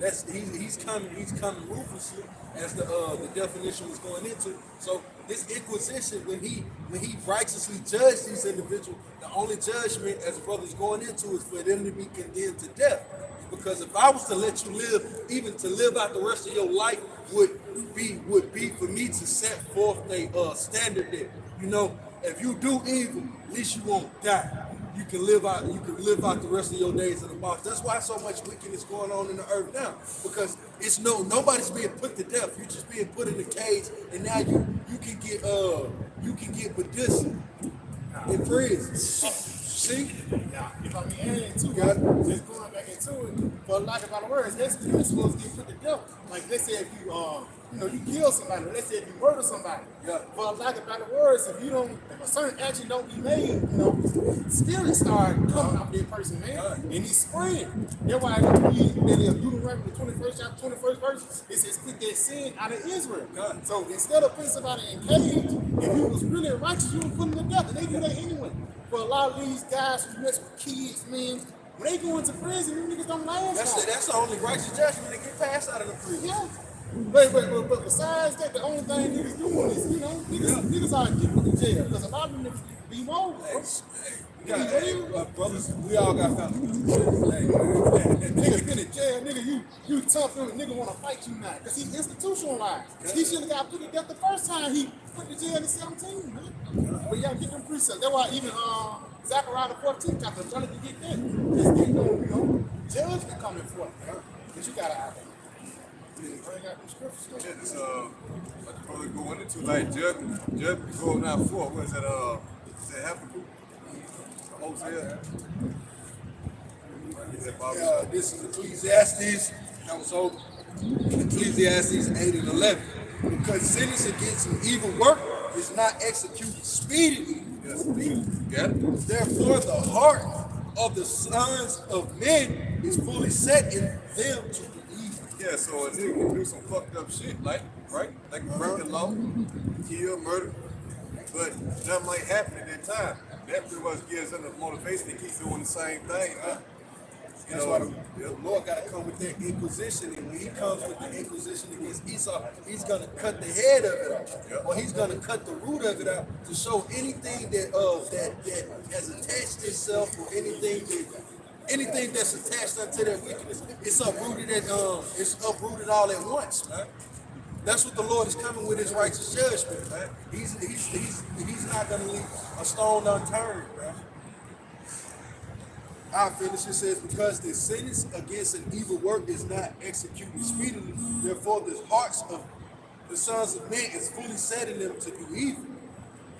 He's coming ruthlessly, as the definition was going into. So this inquisition, when he righteously judged these individuals, the only judgment as a brother is going into is for them to be condemned to death. Because if I was to let you live, even to live out the rest of your life, would be for me to set forth a standard that, you know, if you do evil, at least you won't die. You can live out the rest of your days in the box. That's why so much wickedness going on in the earth now. Because nobody's being put to death. You're just being put in a cage, and now you can get medicinal in prison. See? Now, if I may add to it, just going back into it, for lack of better words, that's supposed to get put to death. Like let's say if you kill somebody, let's say if you murder somebody. Yeah. For lack of better words, if a certain action don't be made, spirits start coming out that person, man. And he's spraying. That's why Deuteronomy the 21st chapter, 21st verse, it says put that sin out of Israel. So instead of putting somebody in cage, if you was really righteous, you would put them to death. And they do that anyway. For a lot of these guys who mess with kids, man, when they go into prison, them niggas don't last long. That's the only righteous judgment that get passed out of the prison. Yeah. But besides that, the only thing niggas doing is, niggas are getting to jail. Because a lot of them niggas be wrong, bro. Brothers, we all got family. Niggas been in jail, nigga, you tough him, nigga wanna fight you now. Because he institutionalized. He should have got put to death the first time he put to jail in 17, man. But y'all get them precepts. That's why even Zechariah the 14th chapter trying to get that. Just get no, judgment coming forth. But you gotta have it. Bring out them scriptures. Yeah, this what the brother going into like judgment going out for. What is that? Is that Habakkuk? Hosea? This is Ecclesiastes. That was over. Ecclesiastes 8 and 11. Because sentence against an evil work is not executed speedily. Yeah. Therefore, the heart of the sons of men is fully set in them to do evil. Yeah, so a nigga can do some fucked up shit, like, right? Like break the law, kill, murder. But nothing might happen at that time. That pretty much gives them the motivation to keep doing the same thing, huh? That's why the Lord got to come with that inquisition, and when He comes with the inquisition against Esau, He's gonna cut the head of it off, or He's gonna cut the root of it out to show anything that that has attached itself, or anything that's attached unto that wickedness. It's uprooted all at once, man. That's what the Lord is coming with His righteous judgment, man. He's not gonna leave a stone unturned, man. Our finish, it says, because the sentence against an evil work is not executed speedily, therefore the hearts of the sons of men is fully set in them to do evil.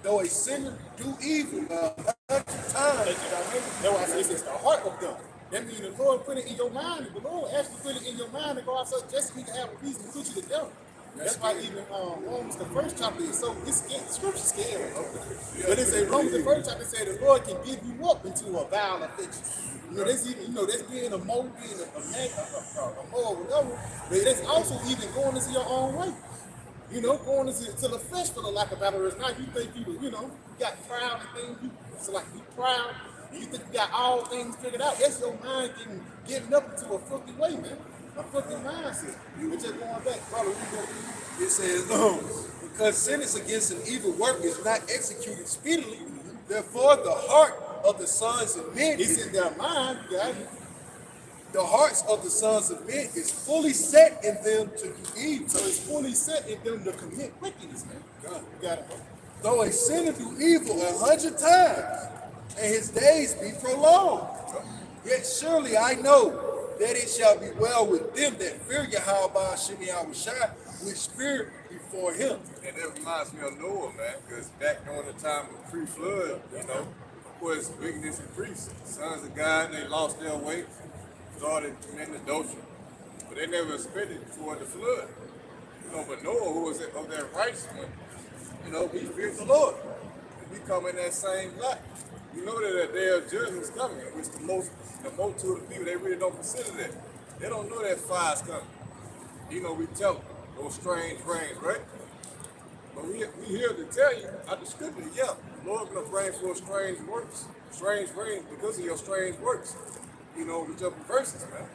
Though a sinner do evil 100 times. That's why I say it's the heart of them. That means the Lord put it in your mind. The Lord actually put it in your mind to go outside just so He can have a reason to put you to death. That's why even Romans the first chapter is so it's scripture scary. But it say Romans the first chapter say the Lord can give you up into a vile affliction. That's even that's being a mole, being a mole, whatever. But that's also even going into your own way. Going into the flesh for the lack of better words. Now you think you got proud and things. So like you proud. You think you got all things figured out. That's your mind getting up into a filthy way, man. A filthy mindset. You just going back, brother. It says, because sentence against an evil work is not executed speedily, therefore the heart of the sons of men It's in their mind, you got it. The hearts of the sons of men is fully set in them to do evil. So it's fully set in them to commit wickedness, man. God, you got it. Though a sinner do evil 100 times, and his days be prolonged, yet surely I know that it shall be well with them that fear Yahweh Shemi Yahushua, which fear before Him. And that reminds me of Noah, man, because back during the time of pre-flood, of course, wickedness increased. Sons of God, they lost their way, started committing adultery, but they never expected toward the flood. But Noah, who was of that righteous one, we feared the Lord. And we come in that same light. You know that a day of judgment is coming, which the multitude of people, they really don't consider that. They don't know that fire's coming. We tell them, those strange rains, right? But we here to tell you, out the scripture, the Lord's going to bring forth strange rains because of your strange works. The jumping verses, man.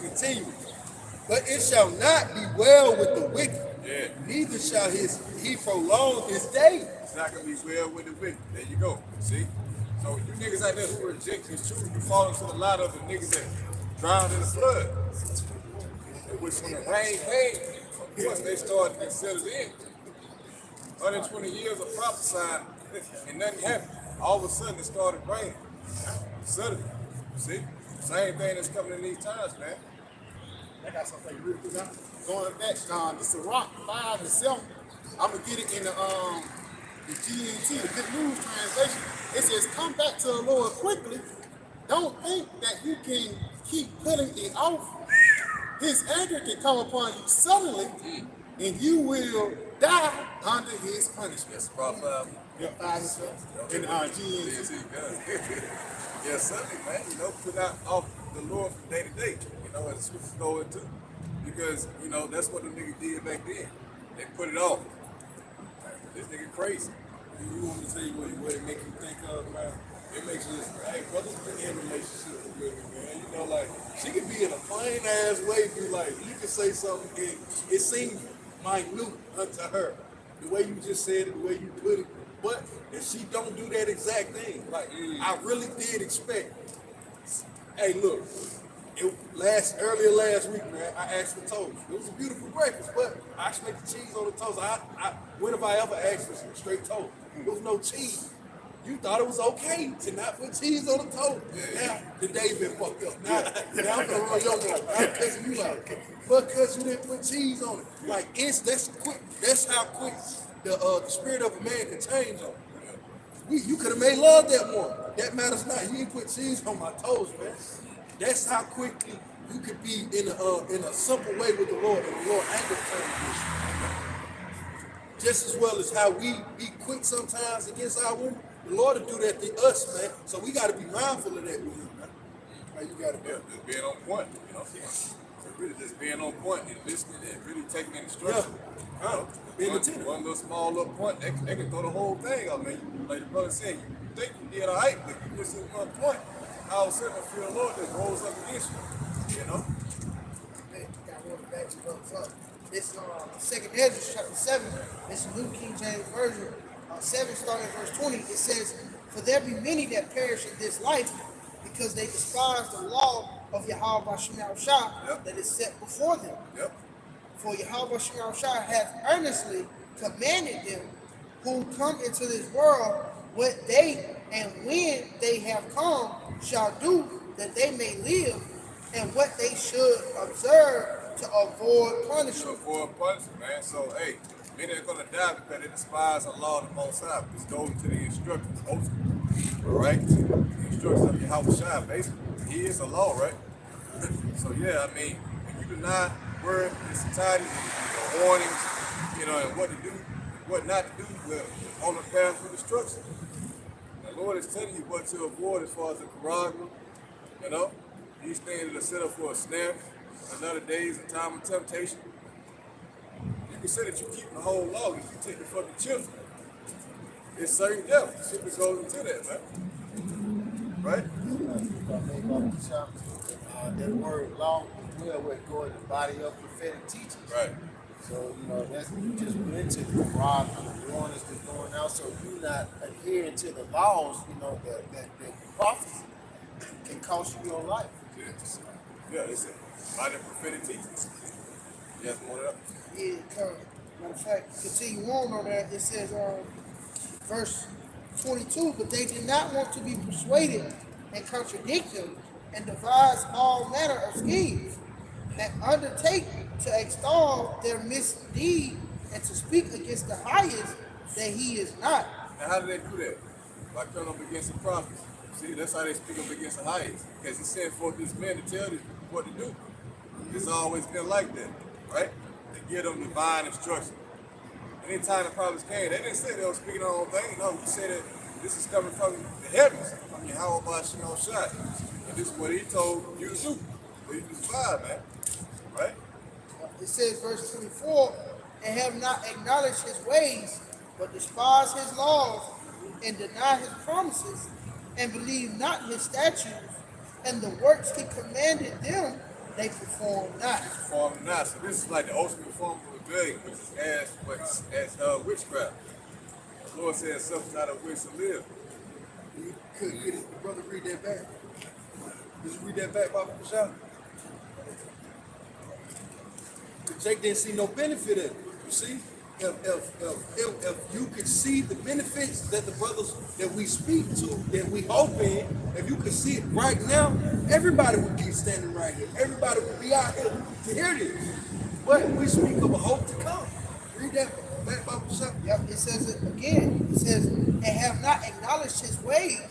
Continue. But it shall not be well with the wicked, neither shall he prolong his days. It's not going to be well with the wicked. There you go. See? So you niggas out there who reject this truth, you fall into a lot of the niggas that drowned in the flood. Which when the rain came, of course they started to get settled in. 120 years of prophesying and nothing happened. All of a sudden it started raining. Suddenly. See? Same thing that's coming in these times, man. I got something really good. Going back, this is Rock 5 and 7. I'm gonna get it in the GNT, the Good News translation. It says, "Come back to the Lord quickly. Don't think that you can keep putting it off. His anger can come upon you suddenly, and you will die under His punishment." That's Rock 5. Yeah, 5 and 7 in GNT. Yeah, Sunday, man. Put out off the Lord from day to day. As the scriptures go into, because that's what the niggas did back then. They put it off. This nigga crazy. You want me to tell you what it make you think of, man? it makes us, hey, brothers been in relationships with women, man. You know, like, she could be in a plain ass way, be like, you can say something, it seems minute unto her. The way you just said it, the way you put it. But if she don't do that exact thing, like, I really did expect, hey, look, earlier last week, man, I asked for toast. It was a beautiful breakfast, but I expected cheese on the toast. When have I ever asked for some straight toast? There was no cheese. You thought it was okay to not put cheese on the toast. Now the day been fucked up. Now I'm gonna run your mouth. I'm cussing you out because you didn't put cheese on it. Like that's quick. That's how quick the spirit of a man can change on. You could have made love that morning. That matters not. You didn't put cheese on my toast, man. That's how quickly you could be in a simple way with the Lord, and the Lord ain't gonna turn this. Just as well as how we be quick sometimes against our women, the Lord will do that to us, man. So we got to be mindful of that with him, man. How you got to be. Just being on point, you know. Really just being on point and listening and really taking in instruction. Yeah. Being attentive. One little small little point, they can throw the whole thing out, man. Like the brother said, you think you did all right, but you missing one point. All of a sudden, the fear of the Lord just rolls up against you, you know. Got one back to brothers up. It's 2nd Ezra chapter 7. It's the New King James Version. 7 starting at verse 20. It says, "For there be many that perish in this life, because they despise the law of Yahweh Bashem Shah that is set before them. Yep. For Yahweh Bashem Shah hath earnestly commanded them who come into this world what they and when they have come shall do, that they may live, and what they should observe to avoid punishment." Avoid punishment, man. So, hey, many are going to die because they despise the law of the Most High. This goes to the instructions, ultimately, right? The instructions of Yahweh Shai, basically. He is the law, right? So, yeah, I mean, when you deny word, its entirety, the warnings, you know, and what to do, what not to do, well, on the path of destruction. The Lord is telling you what to avoid as far as the Quran, you know? These things that are set up for a snare, another days and time of temptation. You can say that you keep the whole law if you take the fucking children. It's certain death. Simply goes into that, man. Right? That word law as well, where it goes in the body of prophetic teachings. Right. So, you know, that's you just went into the Quran, the warnings that's going out. So you not adhering to the laws, you know, that prophecy can cost you your life. Yes. Yeah, it's a lot of prophetic teachings. Yes, more up. Yeah, matter of fact, continue on that. It says, verse 22, "But they did not want to be persuaded and contradict him, and devise all manner of schemes, and undertake to extol their misdeed, and to speak against the highest that he is not." Now, how do they do that? By coming up against the prophets. See, that's how they speak up against the highest. Because he sent forth this man to tell them what to do. It's always been like that, right? To give them divine instruction. Anytime the prophets came, they didn't say they were speaking their own thing. No, he said that this is coming from the heavens. I mean, how about Shimon Shai? And this is what he told you to do. So you just vibe, man. Right? It says, verse 24, "And have not acknowledged his ways, but despise his laws, and deny his promises, and believe not his statutes, and the works he commanded them, they perform not." Perform not. So this is like the ultimate form of rebellion, which is as witchcraft. The Lord says, "Suffer not of which to live." You could get it, brother, read that back. Did you read that back, Papa Pashah? Jake didn't see no benefit in it. You see, if you could see the benefits that the brothers that we speak to, that we hope in, if you could see it right now, everybody would be standing right here. Everybody would be out here to hear this. But we speak of a hope to come. Read that back, Papa Pashah. Yep, it says it again. It says, "And have not acknowledged his ways,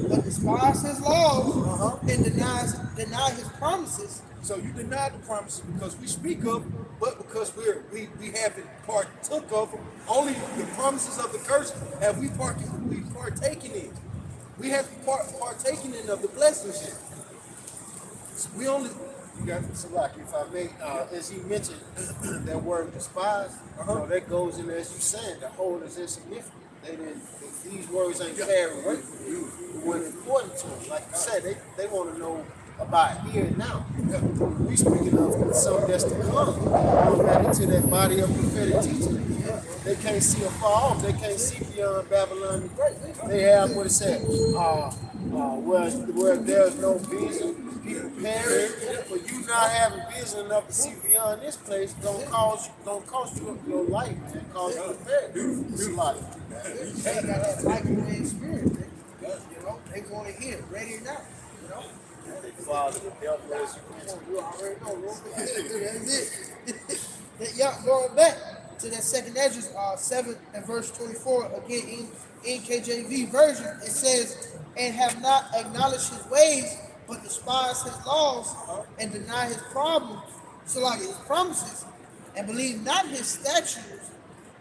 but despise his laws, and deny his promises." So you denied the promises because we speak of, but because we haven't partook of them. Only the promises of the curse have we partaken in. We haven't partaken in of the blessings yet. We only. You got Salaki, if I may, as he mentioned that word despise, you know, that goes in, as you saying, the whole is insignificant. these words ain't carrying weight for them. It wasn't important to them. Like you said, they want to know about here and now. We speaking of something that's to come. Going back into that body of prophetic teaching. They can't see afar off. They can't see beyond Babylon the Great. They have what it said, where there's no vision, people perish. But you not having vision enough to see beyond this place, gonna cost you your life, man. Cause you to perish. It's life. They got that life in their spirit. You know, they want to hear it, ready or not. You know, They follow the devil as you can. you already know. Lord. That's it. Yeah, going back to that second Ezra 7 and verse 24 again in KJV version, it says, "And have not acknowledged his ways, but despise his laws and deny his problems, so like his promises, and believe not his statutes,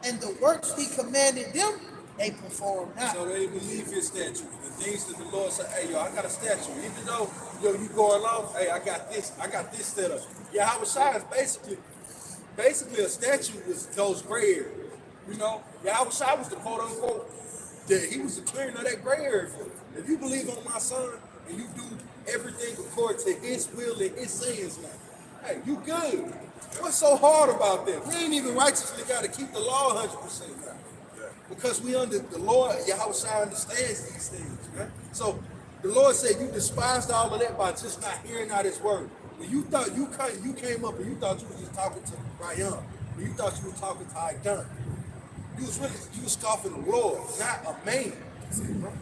and the works he commanded them, they perform not." So they believe his statue. The things that the Lord said, hey, yo, I got a statue. Even though, yo, you going along, hey, I got this set up. Yahweh Shai is basically a statue with those gray areas. You know, Yahweh Shai was the quote unquote, he was the clearing of that gray area for you. If you believe on my son and you do everything according to his will and his sayings now, hey, you good. What's so hard about that? We ain't even righteously got to keep the law 100% now. Because we under the Lord, Yahweh Shai understands these things, man. So the Lord said you despised all of that by just not hearing out his word. When you thought you came up and you thought you was just talking to Ryan, when you thought you were talking to Aidan, you was scoffing the Lord, not a man.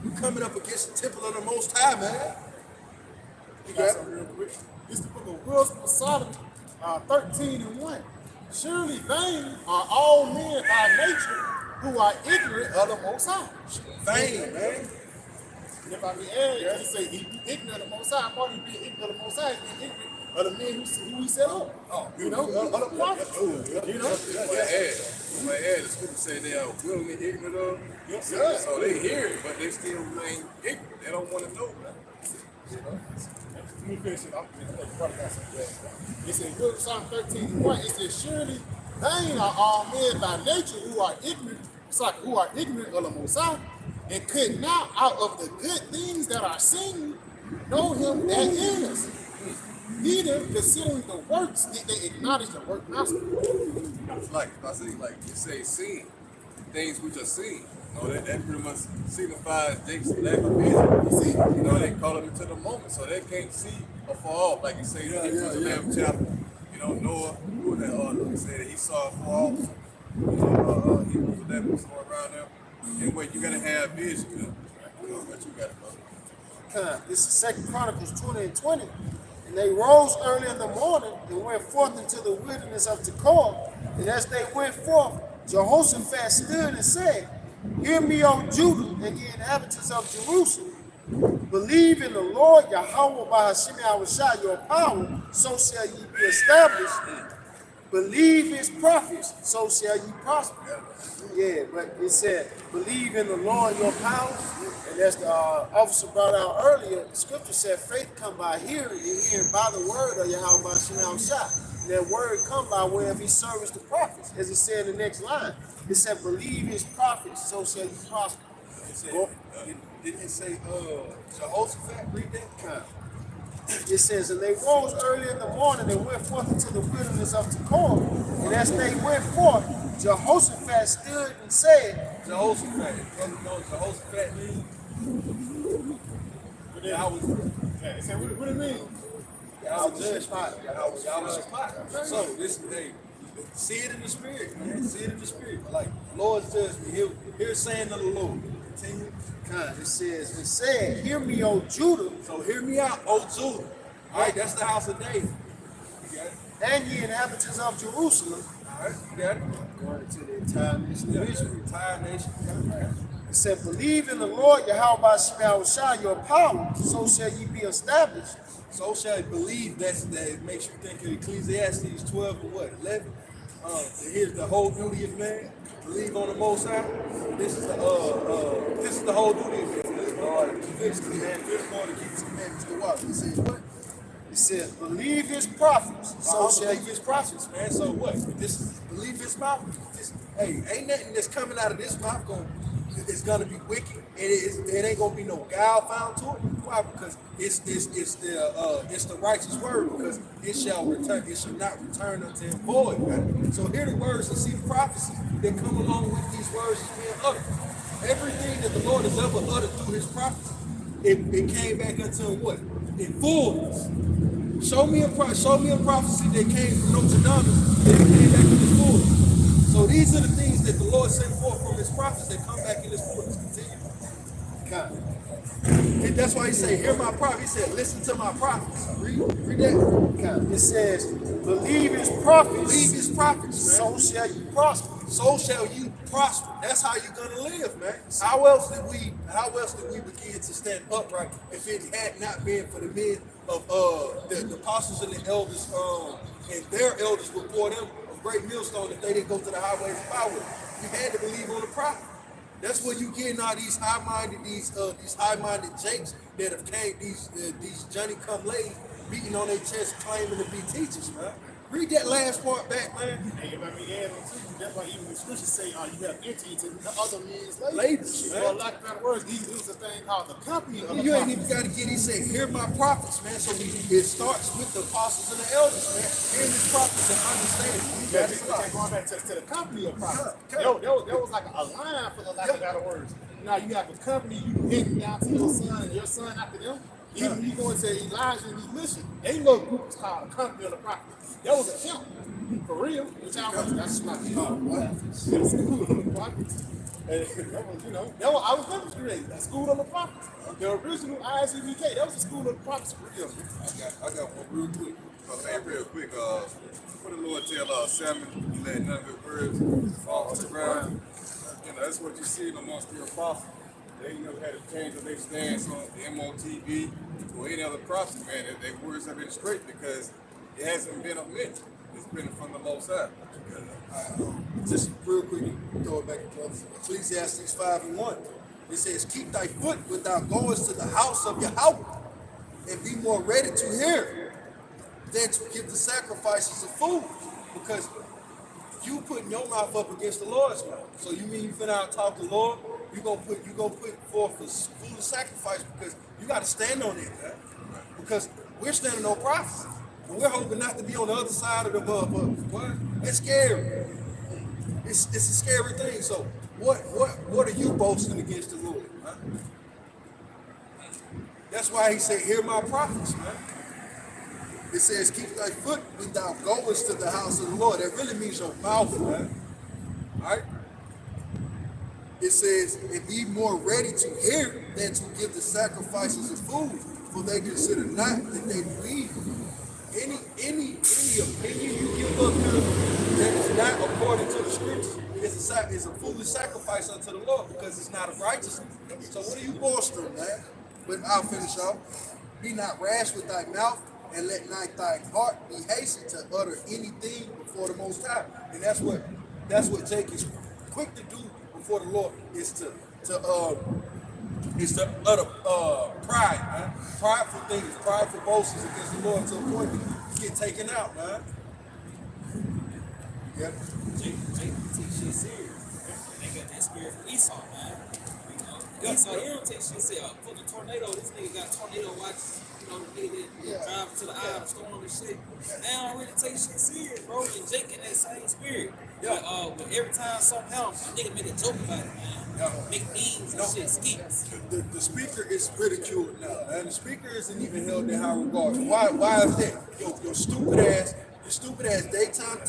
You coming up against the temple of the Most High, man. You got something real quick. This is the book of Wisdom of Solomon, 13 and 1. Surely vain are all men by nature who are ignorant of the Most High. Vain, man. And if I can add, he say he be ignorant of the Most High. Part of being ignorant of the Most High is being ignorant of the men who he set up. You know, of the prophets. You know? My head, the scripture say they are willingly ignorant of. Yes, So they hear it, but they still remain ignorant. They don't want to know. You know? Let me finish it. I'm probably got some gas. It says, Wisdom Psalm 13 and 1. It says, surely vain are all men by nature who are ignorant, who are ignorant of the Most High, and could not out of the good things that are seen know him that is. Neither considering the works did they acknowledge the work master. It's like, I say, like you say, seen, things which are seen. You know, that pretty much signifies Jake's lack of vision. You know, they call it into the moment, so they can't see afar off. Like you say, the 11th chapter, you know, Noah, who was that he said that he saw afar off. You know, he was that was around there. And wait, you gotta have vision. You know, what you gotta know. This is 2 Chronicles 20 and 20. And they rose early in the morning and went forth into the wilderness of Tekoa. And as they went forth, Jehoshaphat stood and said, "Hear me, O Judah, and ye inhabitants of Jerusalem. Believe in the Lord Yahweh by Hashem Yahushua your power, so shall ye be established. Believe his prophets, so shall ye prosper." Yeah, but it said, believe in the Lord your power. And as the officer brought out earlier, the scripture said faith come by hearing, and hearing by the word of Yahweh by Hashem Yahushua. And that word come by way of his service to prophets. As it said in the next line, it said, believe his prophets, so shall you prosper. It said, didn't it say Jehoshaphat? Read that. It says, and they rose early in the morning and went forth into the wilderness of Tekoa. And as they went forth, Jehoshaphat stood and said, Jehoshaphat. You know what Jehoshaphat means? It said, what do you mean? Yahweh Shai. So this hey, see it in the spirit, man. See it in the spirit. Like Lord's judgment. Here's saying to the Lord. Continue. It said, hear me, O Judah. So hear me out, O Judah. All right, that's the house of David. You got it? And ye inhabitants of Jerusalem. All right, you got it? Going to the entire nation of Israel. Entire nation. It said, believe in the Lord Yahweh by Shemashah your power, so shall ye be established. So shall you believe that makes you think of Ecclesiastes 12 and what, 11? Here's the whole duty of man. Believe on the Most High. This is the whole duty of man. This going to keep his commandments to watch. He says what? It says, believe his prophets, so shall believe his prophets, man. So what? Believe his mouth. Hey, ain't nothing that's coming out of this mouth going to it's gonna be wicked, and it ain't gonna be no guile found to it. Why? Because it's the righteous word, because it shall not return unto him void. Right? So hear the words and see the prophecy that come along with these words is being uttered. Everything that the Lord has ever uttered through his prophets, it came back unto him what? In fullness. Show me a prophecy that came from Notre Dame that came back in his fullness. So these are the things that the Lord sent forth from his prophets that come back in his fullness. Continue. God. And that's why he said, hear my prophet. He said, listen to my prophets. Read that. God. It says, believe his prophets. Believe his prophets, man. So shall you prosper. So shall you prosper. That's how you're gonna live, man. How else did we begin to stand upright if it had not been for the men of the apostles and the elders and their elders before them of great millstone if they didn't go to the highways and byways? You had to believe on the prophet. That's where you getting all these high-minded jakes that have came, these Johnny come late beating on their chest claiming to be teachers, man. Read that last part back, man. And if I may add on too, that's why even the scriptures say you have entered into the other men's Labors, man. For a lack of better words, these is a thing called the company of the You ain't prophets. even got to get, he said, hear my prophets, man. So it starts with the apostles and the elders, man. Hearing these prophets and understanding. Going back to the company of prophets. There was like a line for the lack of better words. Now you have a company, you heading down to your son and your son after them. Even when you go into Elijah and his mission, they little group was called a company of the prophets. That was a camp. For real. Which I was, that's not the prophets. It was a school of the prophets. And that was, I was never created. A school of the prophets. The original ISUBK, that was a school of the prophets for real. I got one real quick. Man, real quick. What the Lord tell Samuel, let none of the words fall to the ground. That's what you see amongst the apostles. They never had to change their stance on the MOTV or any other prophecy, man. Their words have been straight because it hasn't been of men. It's been from the low side. Just real quick, throw it back to Ecclesiastes 5:1. It says, keep thy foot without going to the house of Yahweh, and be more ready to hear than to give the sacrifices of food. Because you putting your mouth up against the Lord's mouth. So you mean you finna out talk to the Lord? You gonna put forth a food of sacrifice because you gotta stand on it, man. Because we're standing on prophecy. And we're hoping not to be on the other side of the motherfuckers. What? It's scary. It's a scary thing. So what are you boasting against the Lord, man? That's why he said, hear my prophets, man. It says, keep thy foot when thou goest to the house of the Lord. That really means your mouth, man. All right? It says, and be more ready to hear than to give the sacrifices of food, for they consider not that they believe. Any opinion you give up here that is not according to the scriptures is a foolish sacrifice unto the Lord because it's not of righteousness. So what are you boastering, man? But I'll finish off. Be not rash with thy mouth, and let not thy heart be hasty to utter anything before the Most High. And that's what Jake is quick to do before the Lord is to utter pride, man. Prideful things, prideful boastings against the Lord to a point that you get taken out, man. Yep. Jake take shit serious. They got that spirit from Esau, man. Esau, he don't take shit serious. For the tornado, this nigga got tornado watches. Nigga that drive to the eye of the storm and shit. They don't really take shit serious, bro. And Jake in that same spirit. But every time something happens, a nigga make a joke about it, man. Make memes and shit, skits. The speaker is ridiculed now, man. The speaker isn't even held in high regard. Why is that? Your stupid ass daytime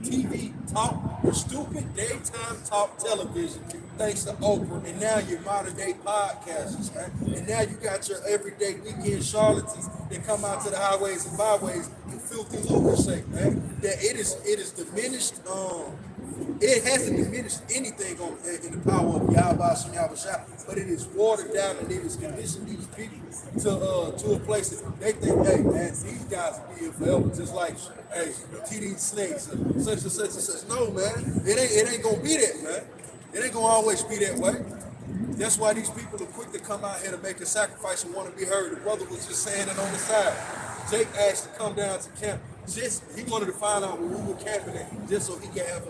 TV talk, your stupid daytime talk television, thanks to Oprah, and now your modern day podcasters, right? And now you got your everyday weekend charlatans that come out to the highways and byways and filthy lucre's sake, man. That it is diminished. It hasn't diminished anything in the power of Yahweh Shem Yahushua, but it is watered down and it has conditioned these people to a place that they think, hey man, these guys will be here forever, just like hey, TD Snakes, such and such and such. No man, it ain't gonna be that, man. It ain't gonna always be that way. That's why these people are quick to come out here to make a sacrifice and want to be heard. The brother was just saying it on the side. Jake asked to come down to camp just he wanted to find out where we were camping at, just so he can have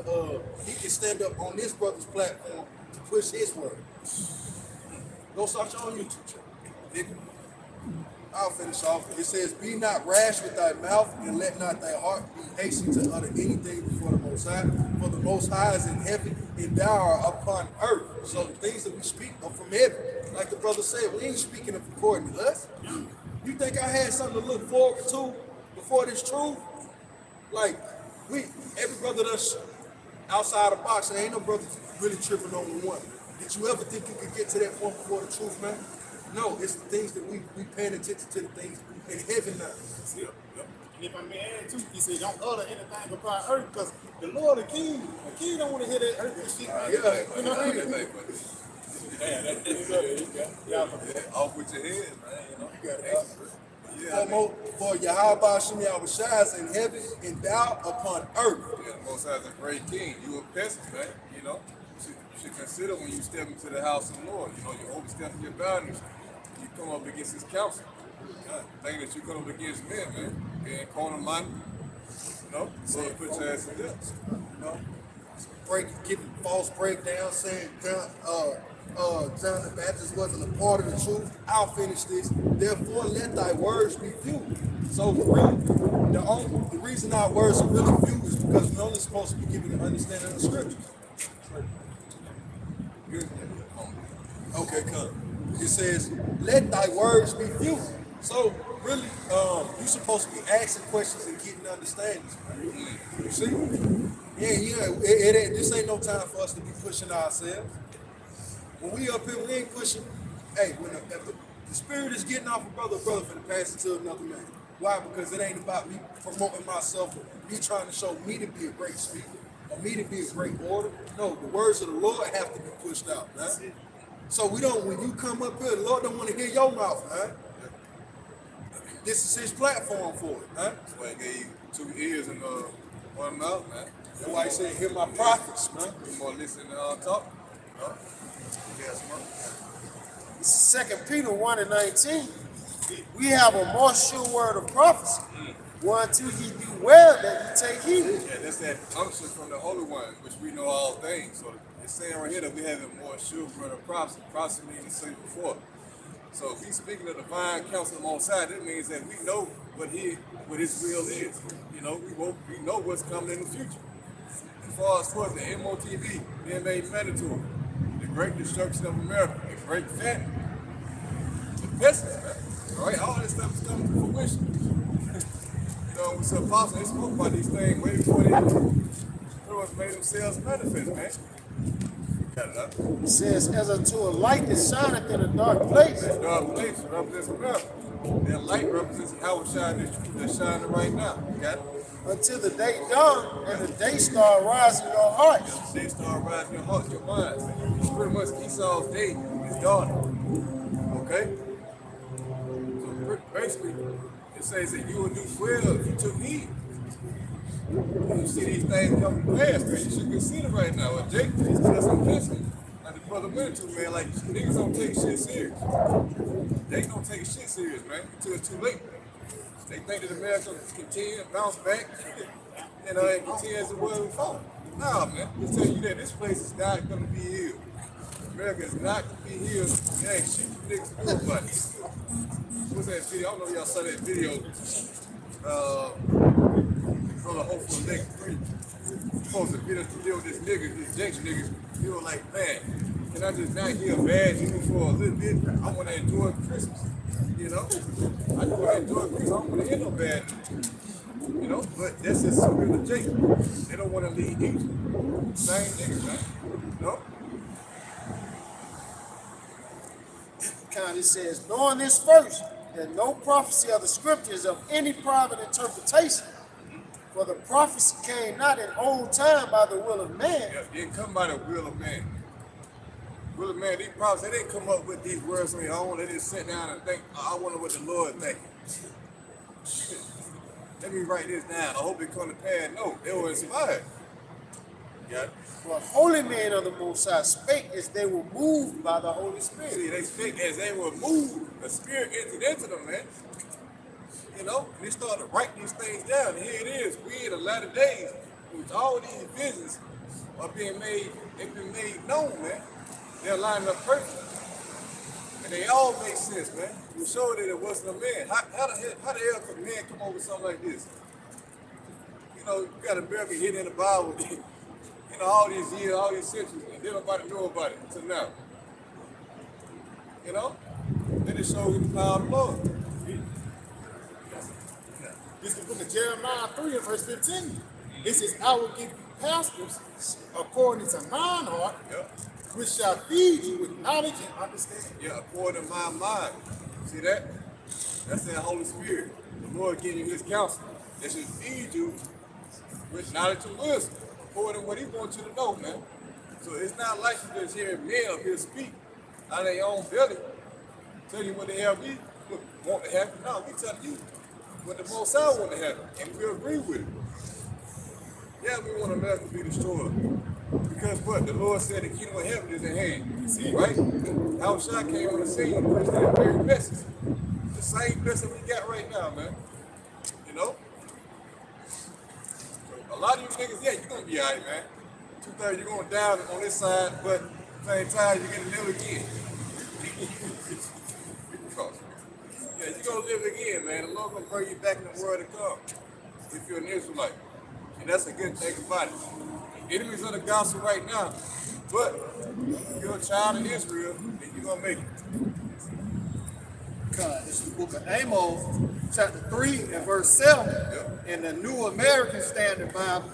he can stand up on this brother's platform to push his word. Go search on YouTube channel. I'll finish off. It says, "Be not rash with thy mouth, and let not thy heart be hasty to utter anything before the Most High. For the Most High is in heaven, and thou art upon earth." So the things that we speak are from heaven. Like the brother said, we ain't speaking of according to us. You think I had something to look forward to before this truth? Like, every brother that's outside the box, there ain't no brother really tripping on one. Did you ever think you could get to that point before the truth, man? No, it's the things that we paying attention to, the things in heaven now. And if I may add too, he said, don't utter anything about earth, because the Lord, the King don't want to hear that earthly shit. Man. Yeah, You know what I mean? Off with your head, man. You know, you got it. For Yahweh Shem Yahushua is in heaven, and thou upon earth. Yeah, the Most High is a great king. You a peasant, man. You know, you should consider when you step into the house of the Lord. You know, you're overstepping your boundaries. You come up against His counsel. Think that you come up against men, man. Being corner minded. You know, so you put your ass in there. You know, giving false breakdowns, saying John the Baptist wasn't a part of the truth. I'll finish this. Therefore, let thy words be few. So really, the reason our words are really few is because we're only supposed to be giving an understanding of the scriptures. Okay, come. It says, let thy words be few. So really, you're supposed to be asking questions and getting understandings. You see? This ain't no time for us to be pushing ourselves. When we up here, we ain't pushing. Hey, if the spirit is getting off a brother for the pass it to another man. Why? Because it ain't about me promoting myself or me trying to show me to be a great speaker or me to be a great orator. No, the words of the Lord have to be pushed out, man. So when you come up here, the Lord don't want to hear your mouth, man. This is His platform for it, man. That's why He gave you 2 ears and 1 mouth, man. That's why He said, hear my prophets, man. You more listen than talk. Yes, man. This is 2 Peter 1:19. We have a more sure word of prophecy. Whereunto ye do well that ye take heed. Yeah, that's that unction from the Holy One, which we know all things. So it's saying right here that we have a more sure word of prophecy. Prophecy means to say before. So if he's speaking of divine counsel of the Most High, that means that we know what His will is. You know, we know what's coming in the future. As far as the MOTV being made mandatory, the great destruction of America, the great famine, the pestilence, man. All right, all this stuff is coming to fruition. You know, what's apostle, they spoke about these things way before they pretty much made themselves manifest, man. Got it up. It says, as unto a light that shineth in a dark place. That dark place represents America. That light represents how it's shining, this truth that's shining right now. You got it? Until the day dawn and the day star rise in your hearts. The day star rising in your heart, your minds. It's pretty much Esau's day is dawning. Okay? So basically, it says that you will do well if you took heed. You see these things coming past, man. You should consider right now. Well, Jake is just some pissing. Like the brother went to, man, like niggas don't take shit serious. They don't take shit serious, man, until it's too late. They think that America can continue and bounce back and continue as it was before. Nah, man. Just tell you that this place is not going to be healed. America is not going to be healed. It ain't shit you niggas do about it. What's that video? I don't know if y'all saw that video. From the Hopeful Next 3. Supposed to deal with this nigga, this Jenks nigga. He was like, man, can I just not hear bad news for a little bit? I want to enjoy Christmas. You know? I just want to enjoy Christmas. I don't want to hear no bad news. You know? But that's just so real Jake. They don't want to leave Egypt. Same niggas, man. You know? It says, knowing this first, that no prophecy of the scriptures of any private interpretation. For the prophecy came not in old time by the will of man. Yeah, it didn't come by the will of man. Will of man, these prophets, they didn't come up with these words on their own. They didn't sit down and think, I wonder what the Lord thinking. Let me write this down. I hope it come to pass. No, they were inspired. Yeah. For holy men of the Most High spake as they were moved by the Holy Spirit. See, they spake as they were moved. The Spirit entered into them, man. You know, and they started to write these things down. And here it is. We in the latter days, which all these visions are being made, they've been made known, man. They're lining up perfect. And they all make sense, man. You showed that it wasn't a man. How the hell could a man come up with something like this? You know, you got America hidden in the Bible, you know, all these years, all these centuries, and then nobody know about it until now. You know? Then it shows you the power of the Lord. This is the book of Jeremiah 3 and verse 15. It says, I will give you pastors according to mine heart, which shall feed you with knowledge and understanding. Yeah, according to my mind. See that? That's the Holy Spirit. The Lord giving you his counsel. That should feed you with knowledge and wisdom, according to what he wants you to know, man. So it's not like you just hearing men up here speak out of their own belly, tell you what the hell we want to happen. No, we telling you what the Most High want to happen, and we agree with it. Yeah, we want America to be destroyed. Because what? The Lord said the kingdom of heaven is at hand. See, right? Our Shah came on the scene and preached that very message. The same message we got right now, man. You know? So a lot of you niggas, yeah, you're going to be all right, man. 2/3, you're going down on this side, but at the same time, you're going to live again. Yeah, you're going to live again, man. The Lord going to bring you back in the world to come if you're an Israelite. And that's a good thing about it. Enemies of the gospel right now, but if you're a child of Israel, then you're going to make it. God, this is the book of Amos, chapter 3 and verse 7 in the New American Standard Bible.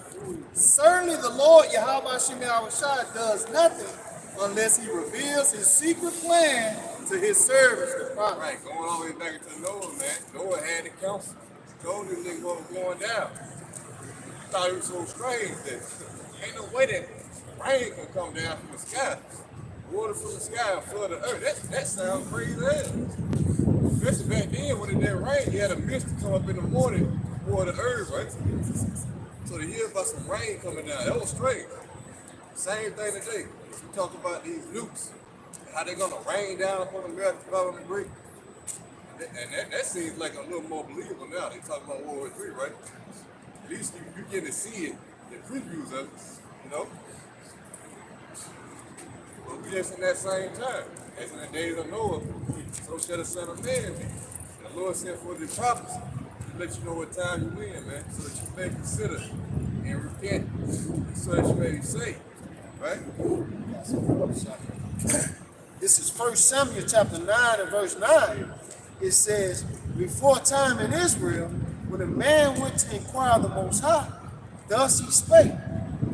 Certainly the Lord Yahweh Shem Shai does nothing unless he reveals his secret plan to his servants, the prophets. Right, going all the way back into Noah, man. Noah had the counsel. He told these niggas what was going down. He thought it was so strange that ain't no way that rain can come down from the sky. Water from the sky and flood the earth. That sounds crazy as especially back then when it didn't rain, you had a mist to come up in the morning for the earth, right? So to hear about some rain coming down, that was strange. Same thing today. We talk about these nukes, how they're gonna rain down upon America, developing debris. And that seems like a little more believable now. They talk about World War III, right? At least you get to see it, the previews of it, you know? But we just in that same time, as in the days of Noah, so shall the Son of Man be. And the Lord sent for the prophets to let you know what time you in, man, so that you may consider and repent, so that you may be saved, right? This is 1 Samuel chapter 9 and verse 9. It says, before time in Israel, when a man went to inquire of the Most High, thus he spake,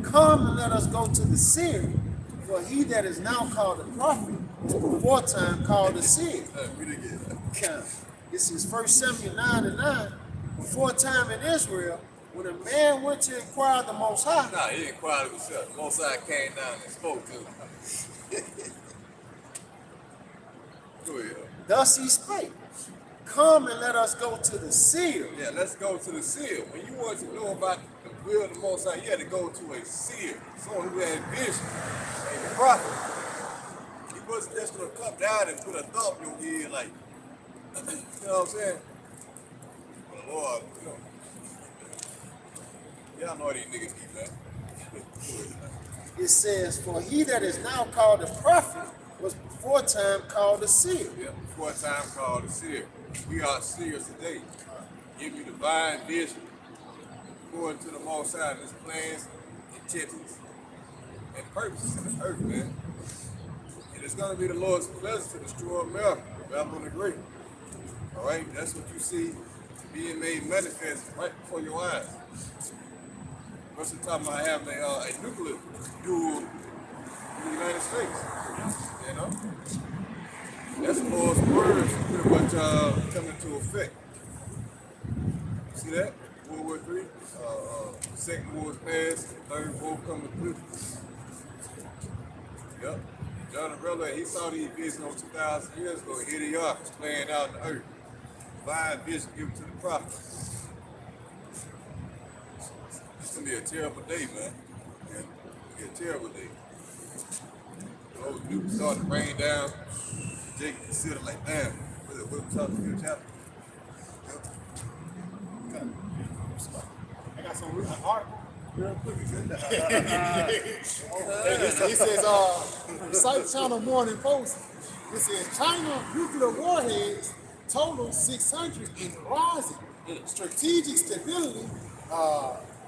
come and let us go to the seer, for he that is now called a prophet was before time called a seer. This is 1 Samuel 9 and 9. Before time in Israel, when a man went to inquire of the Most High. Nah, he inquired of himself. The Most High came down and spoke to him. Go ahead. Thus he spake, come and let us go to the seer. Yeah, let's go to the seer. When you want to know about the will of the Most High, you had to go to a seer, someone who had vision, a prophet. He wasn't just going to come down and put a thought in your head like, you know what I'm saying? But Lord, you know, y'all know these niggas keep that. It says, for he that is now called a prophet was before time called a seer. Yeah, before time called a seer. We are seers today. Give you divine vision according to the Most High, his plans, intentions, and purposes in the earth, man. And it's going to be the Lord's pleasure to destroy America, Babylon the Great. All right, that's what you see being made manifest right before your eyes. What's the time about having a nuclear duel in the United States? You know, that's the Lord's words pretty much coming into effect. See that? World War III, Second War is past, Third War coming through. Yep. John the Revelator, he saw these visions over 2,000 years ago. Here they are, playing out in the earth. Divine vision given to the prophet. It's gonna be a terrible day, man. Yeah, it's gonna be a terrible day. Those nukes start to rain down. Jake considered like, damn, what we talking about chapter? Yep. I got some article real quick. It says, from Site China Morning Post, it says China nuclear warheads total 600 and rising. Strategic stability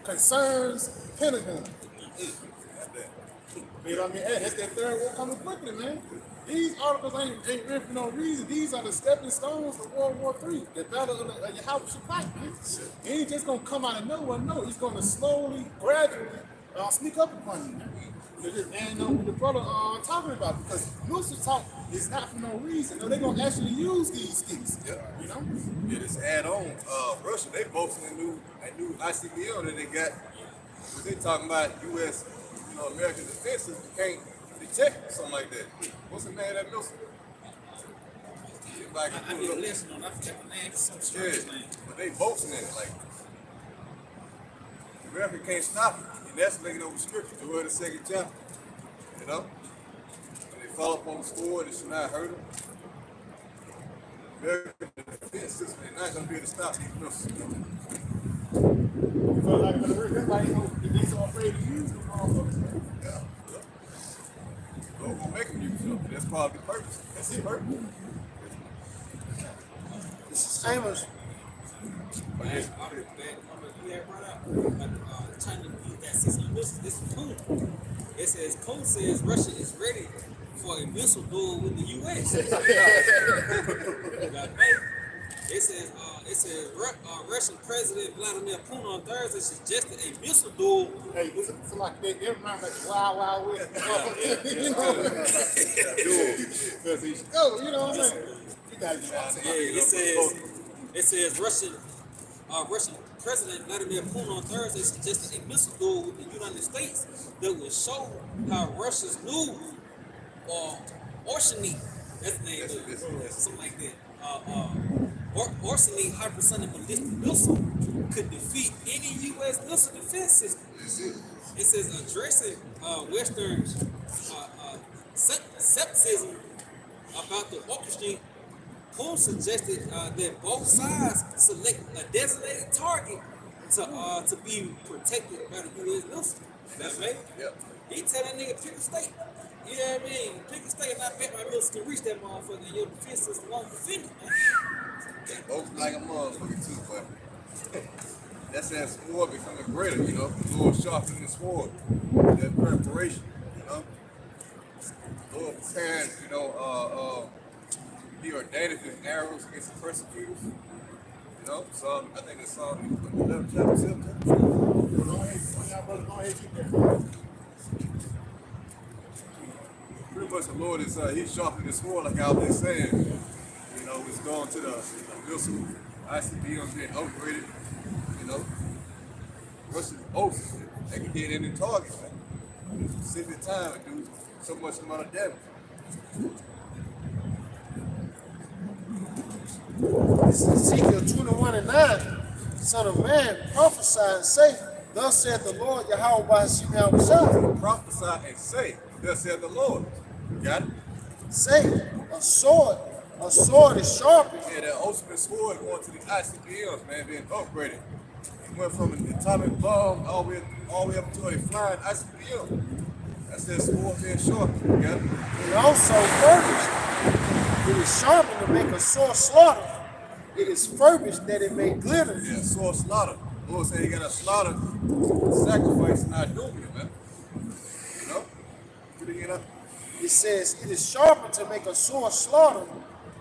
concerns Pentagon. You know what I mean? Hey, that's that third war coming quickly, man. These articles ain't written for no reason. These are the stepping stones to World War III. The battle of the Yahweh fight, man. It ain't just gonna come out of nowhere. No, it's gonna slowly, gradually sneak up upon you, man. And what the brother talking about, because Musa talk is not for no reason. No, they're gonna actually use these things. Yeah. You know? Yeah, just add on, Russia, they boasting a new ICBL that they got. But they talking about U.S., American defenses can't detect something like that. What's the name of that missile? Like, I didn't listen on. I forgot the name. Some strange name. but they boasting in it. Like, America can't stop it. And that's making over scripture. The word of the second chapter. You know? When they fall up on the sword, it should not hurt them. American defense system is not going to be able to stop these missiles. So like everybody knows these are afraid to use them motherfuckers, man. Yeah. We'll make them use them. That's part of the purpose. That's the purpose. This is Amos. You had brought out China got 600 missiles. This is Putin. It says Putin says Russia is ready for a missile duel with the U.S. It says Russian President Vladimir Putin on Thursday suggested a missile duel. Hey, it's like they remind like the Wild Wild West. You know what I'm saying? You gotta get out there. It says Russian President Vladimir Putin on Thursday suggested a missile duel with the United States that would show how Russia's new Orsini, that's the name, something like that. Orsini hypersonic ballistic missile could defeat any U.S. missile defense system. It says addressing Western skepticism about the orchestrating. Putin suggested that both sides select a designated target to be protected by the U.S. missile. That's right. Yep. He tell that nigga pick a state. You know what I mean? Pick a state and I bet my missile can reach that motherfucker and your defense system won't defend it, man. They both like a motherfucker too, but that's that sword becoming greater, the Lord sharpening the sword. That preparation, The Lord preparing, he ordained his arrows against the persecutors. So I think it's Psalm 11 chapter 7. Go ahead, keep that. Pretty much the Lord is he's sharpening the sword like I was just saying. It's going to the missile, ICBMs being upgraded, Russian boats, they can hit any target at a specific time and do so much amount of damage. This is Ezekiel 21:9. Son of man, prophesy and say, thus saith the Lord Yahweh by Hashem Yahweh. Prophesy and say, thus saith the Lord. Got it? Say, a sword is sharpened. Yeah, that ultimate sword going to the ICBMs, man, being upgraded. It went from an atomic bomb all the way up to a flying ICBM. That's that sword being sharpened. Got it? It also furbished. It is sharpened to make a sore slaughter. It is furbished that it may glitter. Yeah, sword slaughter. The Lord said he got to slaughter, sacrifice, and not doom you, man. It says, it is sharpened to make a sore slaughter.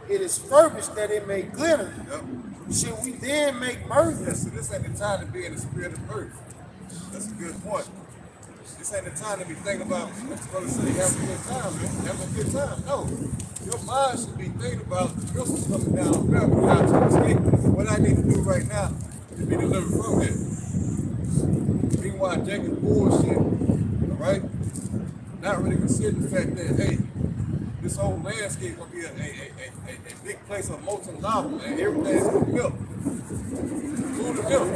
It is furbished that it may glitter. Yep. Should we then make mirth? Yeah, so this ain't the time to be in the spirit of mirth. That's a good point. This ain't the time to be thinking about, what brother say, having a good time, man. Having a good time. No. Your mind should be thinking about the missiles coming down on Birmingham, how to escape. What I need to do right now is be delivered from it. Meanwhile, Jacob bullshit, all right? Not really considering the fact that, hey, this whole landscape gonna be a big place of molten lava, man. Everything's gonna melt. Food to melt.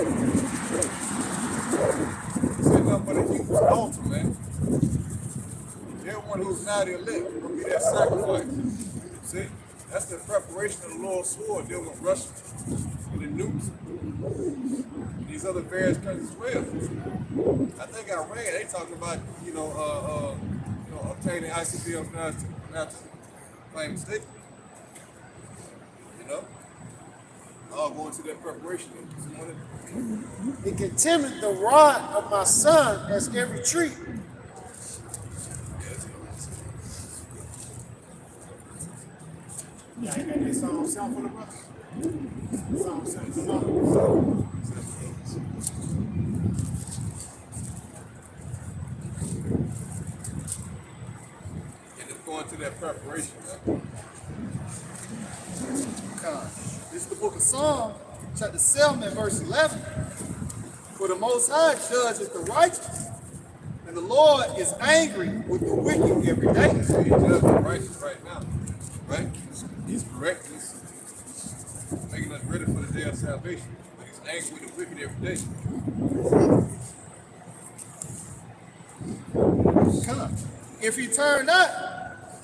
It's nothing but a huge altar, man. Everyone who's not elect gonna be that sacrifice. See? That's the preparation of the Lord's sword dealing with Russia and the nukes. These other various countries as well. I think I read they talking about obtaining ICBMs now to claim state. All going to that preparation. It can timid the rod of my son as every tree. Yeah, I got this Psalm 7 for the brother. Psalm 7 for the brother. And it's going to that preparation. This is the book of Psalms, chapter 7 and verse 11. For the Most High judges the righteous, and the Lord is angry with the wicked every day. He's judging the righteous right now. Right? He's correcting us, making us ready for the day of salvation. But he's angry with the wicked every day. Come. If he turn not,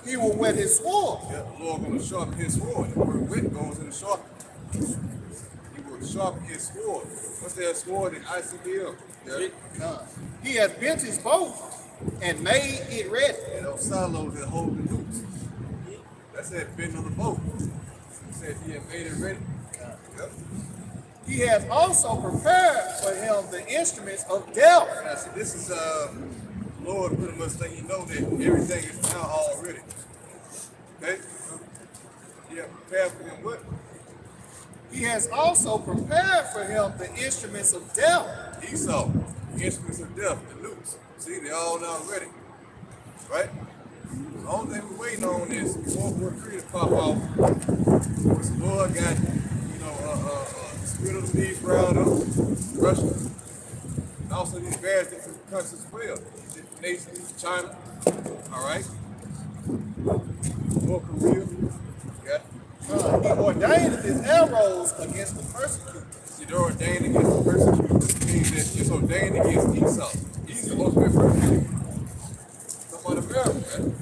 he will whet his sword. Yeah, the Lord going to sharpen his sword. The word wit goes in the sharpen. He will sharpen his sword. What's that sword in ICBM? Yeah. Come. He has bent his bow and made it ready. And those silos that hold the nukes. That's that bend on the boat. He said he had made it ready. Yep. He has also prepared for him the instruments of death. Now, see, this is Lord pretty much letting you know that everything is now already. Okay? Yeah, prepare for him what? He has also prepared for him the instruments of death. Esau, the instruments of death, the nukes. See, they're all now ready. Right? The only thing we're waiting on is World War III to pop off. Which the Lord got, the spirit of the beast riled up, Russia. And also these various different countries as well. Different nations, China, all right? North Korea, yeah. He ordained his arrows against the persecuted. See, they're ordained against the persecuted. Means that it's ordained against Esau. He's supposed to be persecuted. Somebody America, man.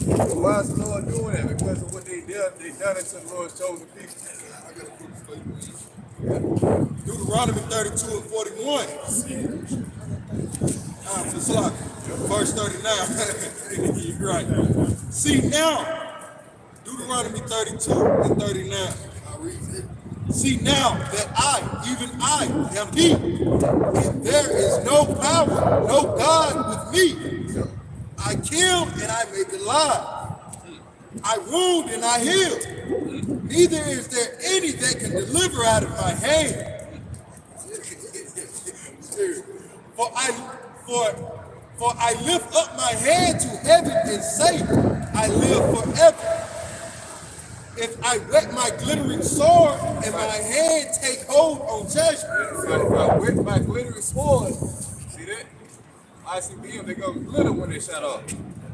So why is the Lord doing that? Because of what they done it to the Lord's chosen people. I got a quick statement. Deuteronomy 32 and 41. Verse 39. You're right. See now, Deuteronomy 32 and 39. See now that I, even I, am He, and there is no power, no God with me. I kill and I make alive. I wound and I heal. Neither is there any that can deliver out of my hand. For I lift up my hand to heaven and say, I live forever. If I wet my glittering sword and my hand take hold on judgment. If I wet my glittering sword, see that? ICBM, they gonna glitter when they shut off.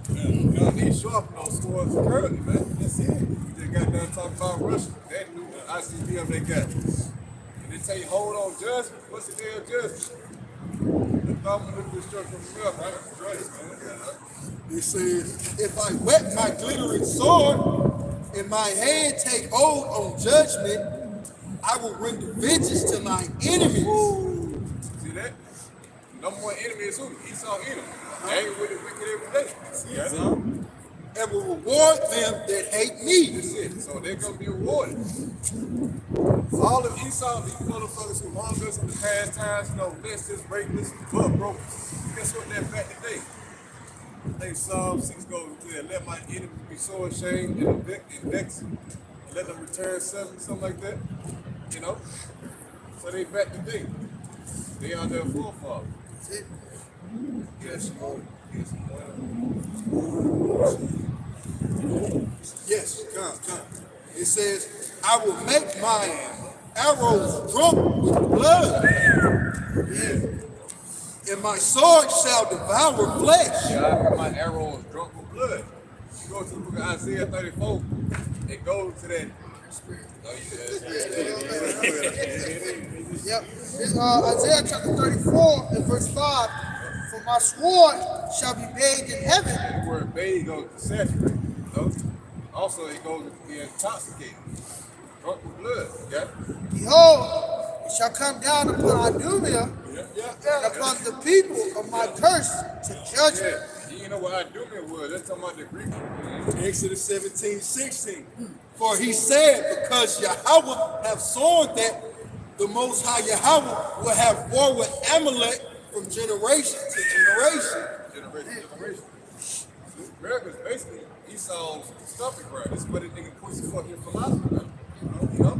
They sharpen those swords curly, man. That's it. They got done talking about Russia. That new ICBM they got. And they take hold on judgment. What's the day of judgment? The government destruction of America. Right? It says, if I wet my glittering sword and my hand take hold on judgment, I will render vengeance to my enemies. See that? Number one enemy is who? Esau enemy. Angry with the wicked every day. See that? And will reward them that hate me. That's it. So they're going to be rewarded. All of Esau, these motherfuckers who harmed us in the past times, lynchers, rapists, blood brokers. Guess what they're back today? I think Psalm 6 goes there. Let my enemies be so ashamed and vexed, and let them return something like that. So they back today. They are their forefathers. That's it. Yes, Lord. Yes, Lord. Yes, come. It says, I will make my arrows drunk with blood. Yeah. And my sword shall devour flesh. Yeah, I heard my arrows drunk with blood. You go to the book of Isaiah 34, it goes to that. Yep. It's Isaiah chapter 34 and verse 5. For my sword shall be bathed in heaven. The word bathe goes to saturate. Also, it goes to be intoxicated, drunk with blood. Yeah. Behold, it shall come down upon Idumea Yeah. and upon the people of my curse to judge it. Yeah. You know what Idumea was? That's talking about the Greek. Exodus 17:16. For he said, because Yahweh have sworn that the Most High Yahweh will have war with Amalek from generation to generation. Generation. America is basically Esau's stuffing ground. This is what the nigga puts his fucking philosophy now. You know?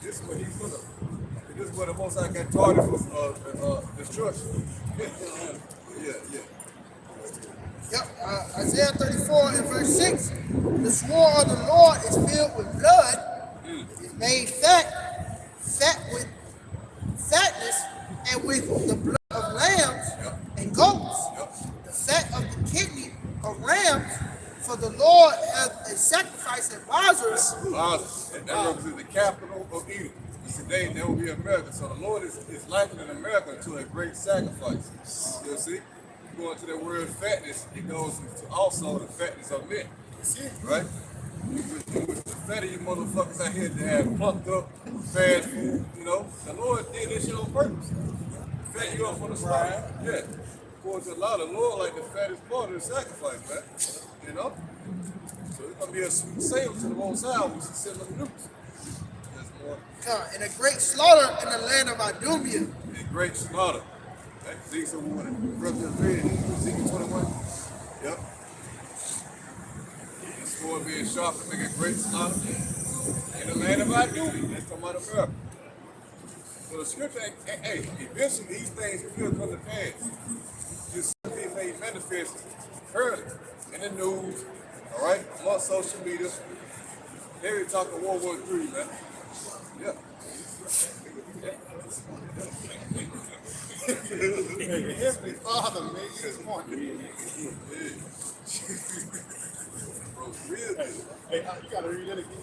This is what he put up. This is what the Most High got targeted for destruction. Yeah. Yep, Isaiah 34 and verse 6. The sword of the Lord is filled with blood, is made fat with fatness, and with the blood of lambs and goats, the fat of the kidney of rams, for the Lord hath a sacrifice in Bozrah. And that represents the capital of Edom. Today there will be America. So the Lord is likening America to a great sacrifice. You see? Going to the word fatness, it goes to also the fatness of men. Right? With the fat of you motherfuckers out here that have plucked up fast food, you know, the Lord did this shit on purpose. Fat you up for the slide. Yeah. According to a lot, the Lord like the fattest part of the sacrifice, man. You know? So it's gonna be a sweet savor to the Most High when we send them nukes. And a great slaughter in the land of Idumea. A great slaughter. That's Ezekiel 1, brother read Ezekiel 21. Yep. The sword being sharp to make a great slaughter in the land of Idumea. That's talking about America. So the scripture, hey, eventually these things will come to pass. Just being made manifest early in the news, all right, on social media. They were talking World War III, man. Yeah. Heavenly Father, man, this morning. Hey, you gotta read that again.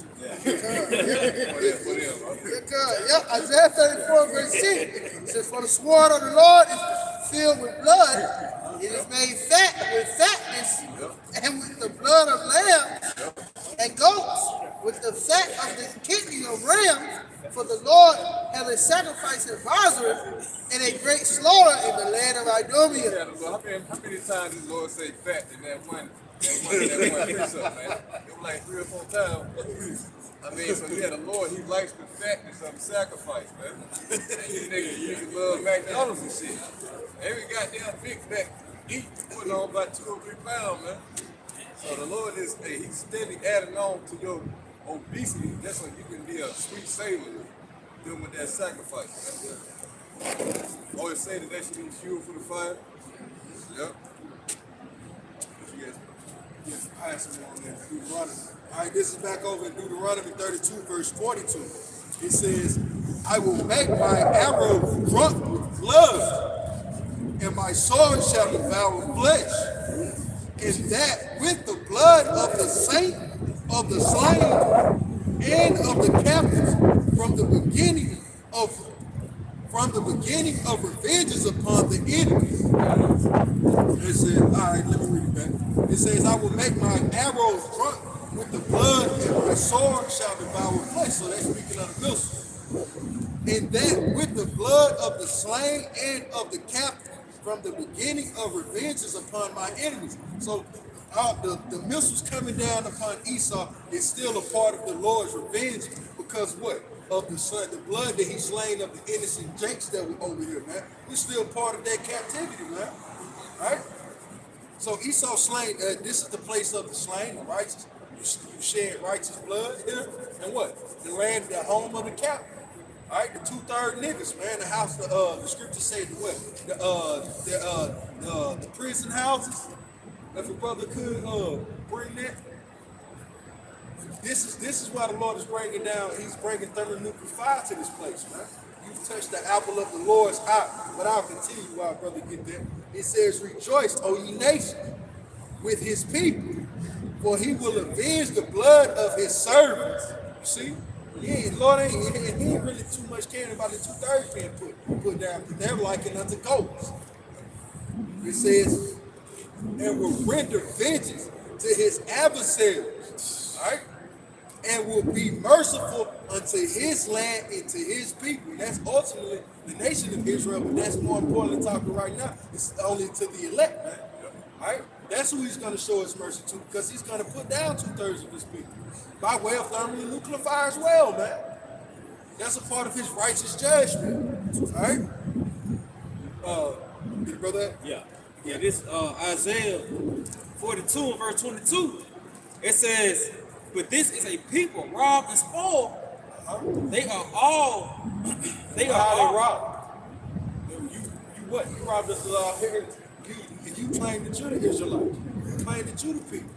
Yep, Isaiah 34 verse 6. It says, for the sword of the Lord is filled with blood, it is made fat with fatness, and with the blood of lambs and goats, with the fat of the kidney of rams, for the Lord hath a sacrifice in Bozrah, and a great slaughter in the land of Idumea. Yeah, how many times did the Lord say fat in that one precept, man? It was like 3 or 4 times. I mean, so yeah, the Lord, he likes the fatness of the sacrifice, man. And you niggas love McDonald's and shit. Every goddamn Big Mac eat putting on about 2 or 3 pounds, man. So the Lord is, he's steadily adding on to your obesity. That's when you can be a sweet savor doing with that sacrifice. Always say that should be fuel for the fire. Yep. Yes, pass them on there, Deuteronomy. All right, this is back over in Deuteronomy 32, verse 42. It says, I will make my arrow drunk with blood, and my sword shall devour flesh, and that with the blood of the saint, of the slain, and of the captives, from the beginning of revenges upon the enemies. It says, all right, let me read it back. It says, I will make my arrows drunk with the blood, and my sword shall devour flesh. So that's speaking of the missiles. And that with the blood of the slain and of the captive, from the beginning of revenges upon my enemies. So the missiles coming down upon Esau is still a part of the Lord's revenge, because what? Of the son, the blood that he slain of the innocent Jakes that were over here, man. We're still part of that captivity, man. Right? So Esau slain, this is the place of the slain, the righteous. You shed righteous blood here, and what? The land, the home of the captive. All right, the 2/3 niggas, man. The house, the scripture said what? The prison houses. If a brother could bring that. This is why the Lord is bringing down. He's bringing thermonuclear fire to this place, man. You touch the apple of the Lord's eye. But I'll continue while brother get there. It says, "Rejoice, O ye nations, with his people, for he will avenge the blood of his servants." You see? Yeah, Lord he ain't really too much caring about the 2/3 being put down, but they're likened unto goats. It says, and will render vengeance to his adversaries. all right? And will be merciful unto his land and to his people. And that's ultimately the nation of Israel, but that's more importantly talking right now. It's only to the elect, man. All right? That's who he's going to show his mercy to, because he's going to put down 2/3 of his people by way of thermal and nuclear fire as well, man. That's a part of his righteous judgment. All right? Get it, brother? Yeah. Yeah, this Isaiah 42 and verse 22. It says, but this is a people robbed and spoiled. They are all They robbed. You what? You robbed us of our heritage. You claim that you're the Israelites. You claim that you're the people.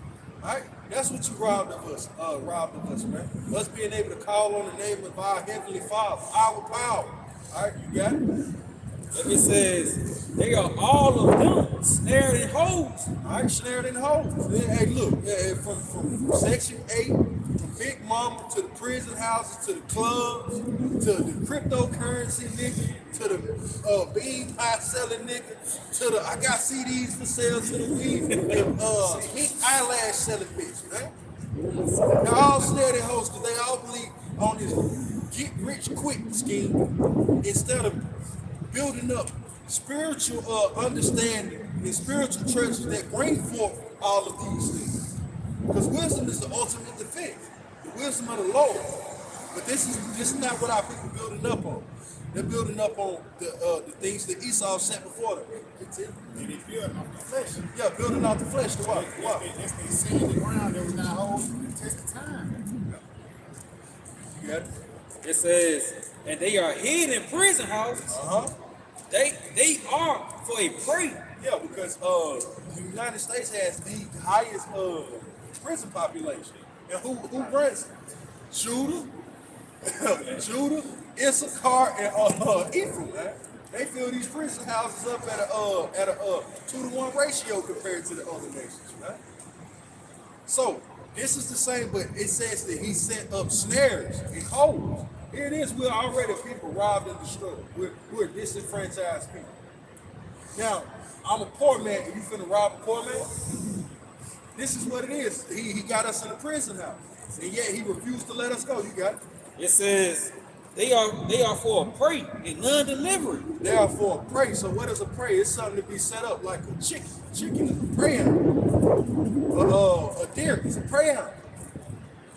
All right? That's what you robbed of us, man. Us being able to call on the name of our Heavenly Father, our power. All right, you got it? It says, they are all of them snared in holes. All right, snared in holes. Hey, look, from Section 8, from Big Mama to the prison houses, to the clubs, to the cryptocurrency nigga, to the bean pie selling nigga, to the I got CDs for sale, to the weed, pink eyelash selling bitch, man. They're all snared in holes because they all believe on this get rich quick scheme instead of building up spiritual understanding and spiritual treasures that bring forth all of these things. Because wisdom is the ultimate defense, the wisdom of the Lord. But this is not what our people building up on. They're building up on the things that Esau set before them. And they building off the flesh. Yeah, building out the flesh. To what? That's they seed in the ground that was not holding the test of time. You got it? It says, and they are hid in prison houses. They are for a prey. Yeah, because the United States has the highest prison population. And who runs it? Judah, Judah, Issachar, and Ephraim, man. They fill these prison houses up at a 2-to-1 ratio compared to the other nations, man. So this is the same, but it says that he set up snares and holes. Here it is, we're already people robbed and destroyed. We're disenfranchised people. Now, I'm a poor man, and you finna rob a poor man? This is what it is. He got us in a prison house, and yet he refused to let us go. You got it? It says, they are for a prey and none delivered. They are for a prey. So what is a prey? It's something to be set up like a chicken. Chicken is a prey animal. A deer is a prey animal.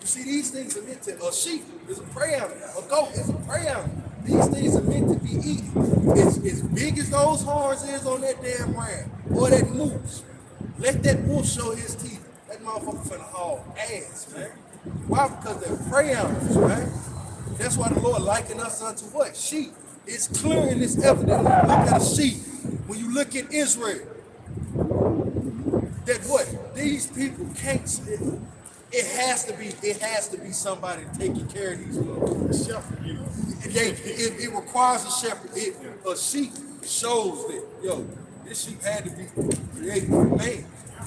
You see, these things are meant to, a sheep is a prey animal. A goat is a prey animal. These things are meant to be eaten. It's as big as those horns is on that damn ram or that moose. Let that wolf show his teeth. That motherfucker finna haul ass, man. Why? Because they're prey animals, man. That's why the Lord likened us unto what? Sheep. It's clear and it's evident when you look at a sheep, when you look at Israel, that what? These people can't. It has to be somebody taking care of these people. A shepherd, you know. It requires a shepherd. A sheep shows that, yo, this sheep had to be created for man.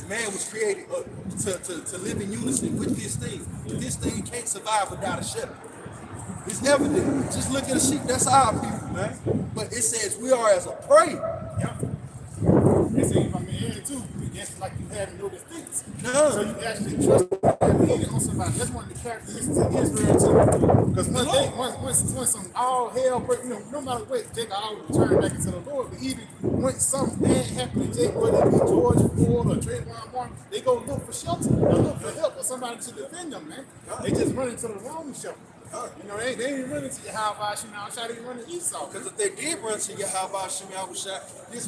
Man was created to live in unison with this thing. This thing can't survive without a shepherd. It's evident. Just look at a sheep. That's our people, man. But it says we are as a prey. Yep. They say if I'm in too, it's like you having no defense. No. So you actually trust leaning on somebody. That's one of the characteristics of Israel too. Because once some all hell break, you know, no matter what, Jacob always return back into the Lord. But even when something bad happens to Jacob, whether it be George Floyd or Trayvon Martin, they go look for shelter, or look for help, or somebody to defend them, man. They just run into the wrong shelter. You know, they ain't running to Yahweh Shemel Shai, they running to Esau. Because if they did run to Yahweh Shemel Shai, you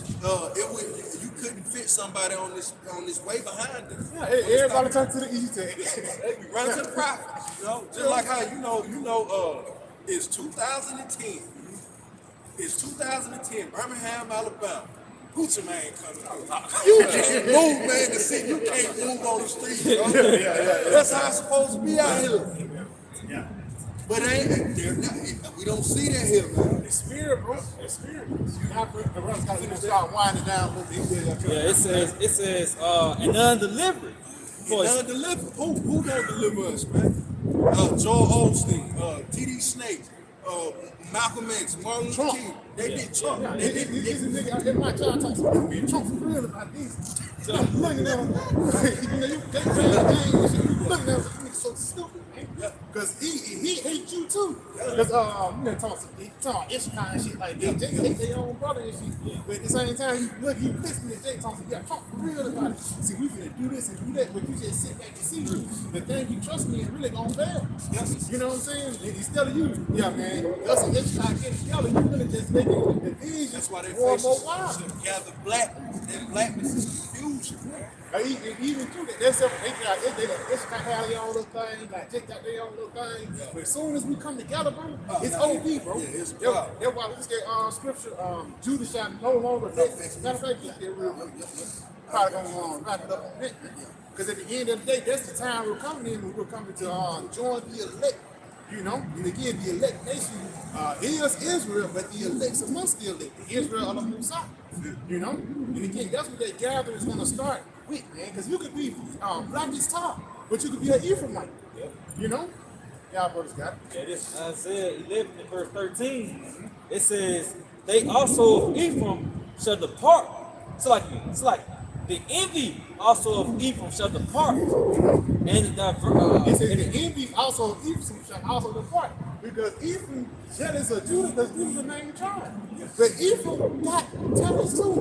couldn't fit somebody on this way behind them. Yeah, everybody turn to the east. They be running to the prophets, you know. Just like how you know, it's 2010. It's 2010, Birmingham, Alabama. Gucci Mane coming out. You can't move, man. The city, you can't move on the street. You know? That's how it's supposed to be out here. Yeah. But we don't see that here, man. It's spirit, bro. It's spirit. You have to start winding down a little bit. Yeah, it says, and none delivered. None deliver. Who gonna deliver us, man? Joel Osteen, T.D. Snakes, Malcolm X, Martin Luther King. They did Trump. They did. These niggas, in my child talks about Trump for real about these. So I'm looking at them. You know, they looking at them. So Because he hates you too. Because you know, talk Ishmael and shit like that. They hate their own brother and shit. But at the same time, he pissed me at Jake talking, yeah, talk for real about it. See, we finna do this and do that, but you just sit back and see the thing you trust me is really gonna fail. You know what I'm saying? And he's telling you, yeah, man, us and Ishmael get together, you really just making the division. That's why they more and more face wild. should gather blackness. And blackness is confusion, man. Even too, that's they kind of have their own little thing, like Jake got their own little thing. But as soon as we come together, bro, it's OD, bro. it's that's why we get scripture. Judah shall no longer vex. Matter of fact, get there real quick. Probably gonna wrap it up on that. Because at the end of the day, that's the time we're coming in. We're coming to join the elect. You know, and again, the elect nation is Israel, but the elect's amongst the elect. The Israel of the Musa. You know, and again, that's what that gathering is going to start with, man. Because you could be black as top, but you could be an Ephraimite. You know, y'all brothers got it. Yeah, this Isaiah 11 and verse 13. It says, "They also of Ephraim shall depart." It's like the envy also of Ephraim shall depart, and It says the envy also of Ephraim shall also depart. Because Ephraim jealous of Judah because Judah the main tribe. But Ephraim got jealous too,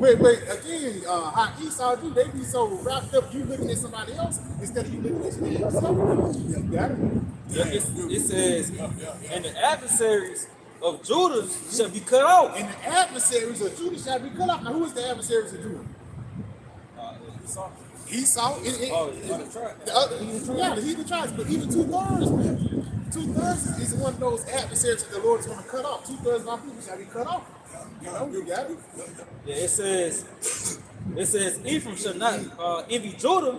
man. But again, how Esau do, they be so wrapped up you looking at somebody else instead of you looking at yourself. Got it? it says, "And the adversaries of Judah shall be cut off." And the adversaries of Judah shall be cut off. Now, who is the adversaries of Judah? Esau. Yeah, the heathen tribes, but even 2/3, man. 2/3 is one of those adversaries that the Lord is going to cut off. 2/3 of our people shall be cut off. You know, you got it. Yeah, it says Ephraim shall not envy Judah,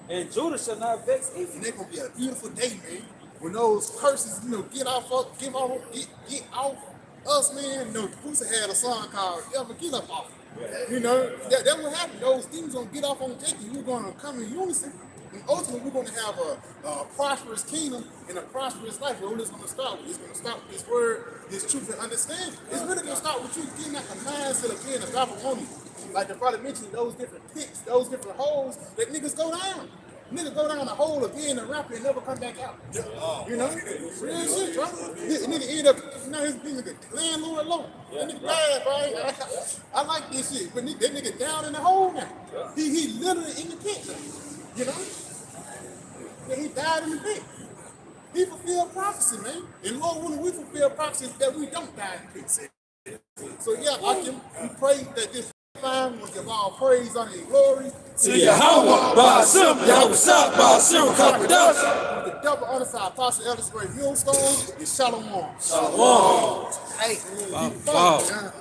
and Judah shall not vex Ephraim. And it's going to be a beautiful day, man. When those curses, you know, get off us, man. You know, Pusa had a song called "Ever Get Up Off." You know, that what happened. Those demons gonna get off on Jacob. We're gonna come in unison, and ultimately we're gonna have a prosperous kingdom and a prosperous life. Where it's gonna start with? It's gonna start with this word, this truth, and understanding. It's really gonna start with you getting out the mindset of being a Babylonian. Like the brother mentioned, those different pits, those different holes that niggas go down. Niggas go down the hole of being a rapper and never come back out. You know? Real shit, bro. This nigga end up, you know, his nigga landlord low. That nigga bad, bro. I like this shit. But that nigga down in the hole now. He literally in the pit now. You know? Yeah, he died in the pit. He fulfilled prophecy, man. And Lord willing, we fulfill prophecies that we don't die in the pit. So yeah, we pray that this time will give all praise, honor, and glory To Yahweh, Ba'ashem, Yahweh Shah, Ba'ashem, Kapadas. the double honor side, Apostle Elder Spray Millstone, and Shalom. Shalom. Hey, Wow.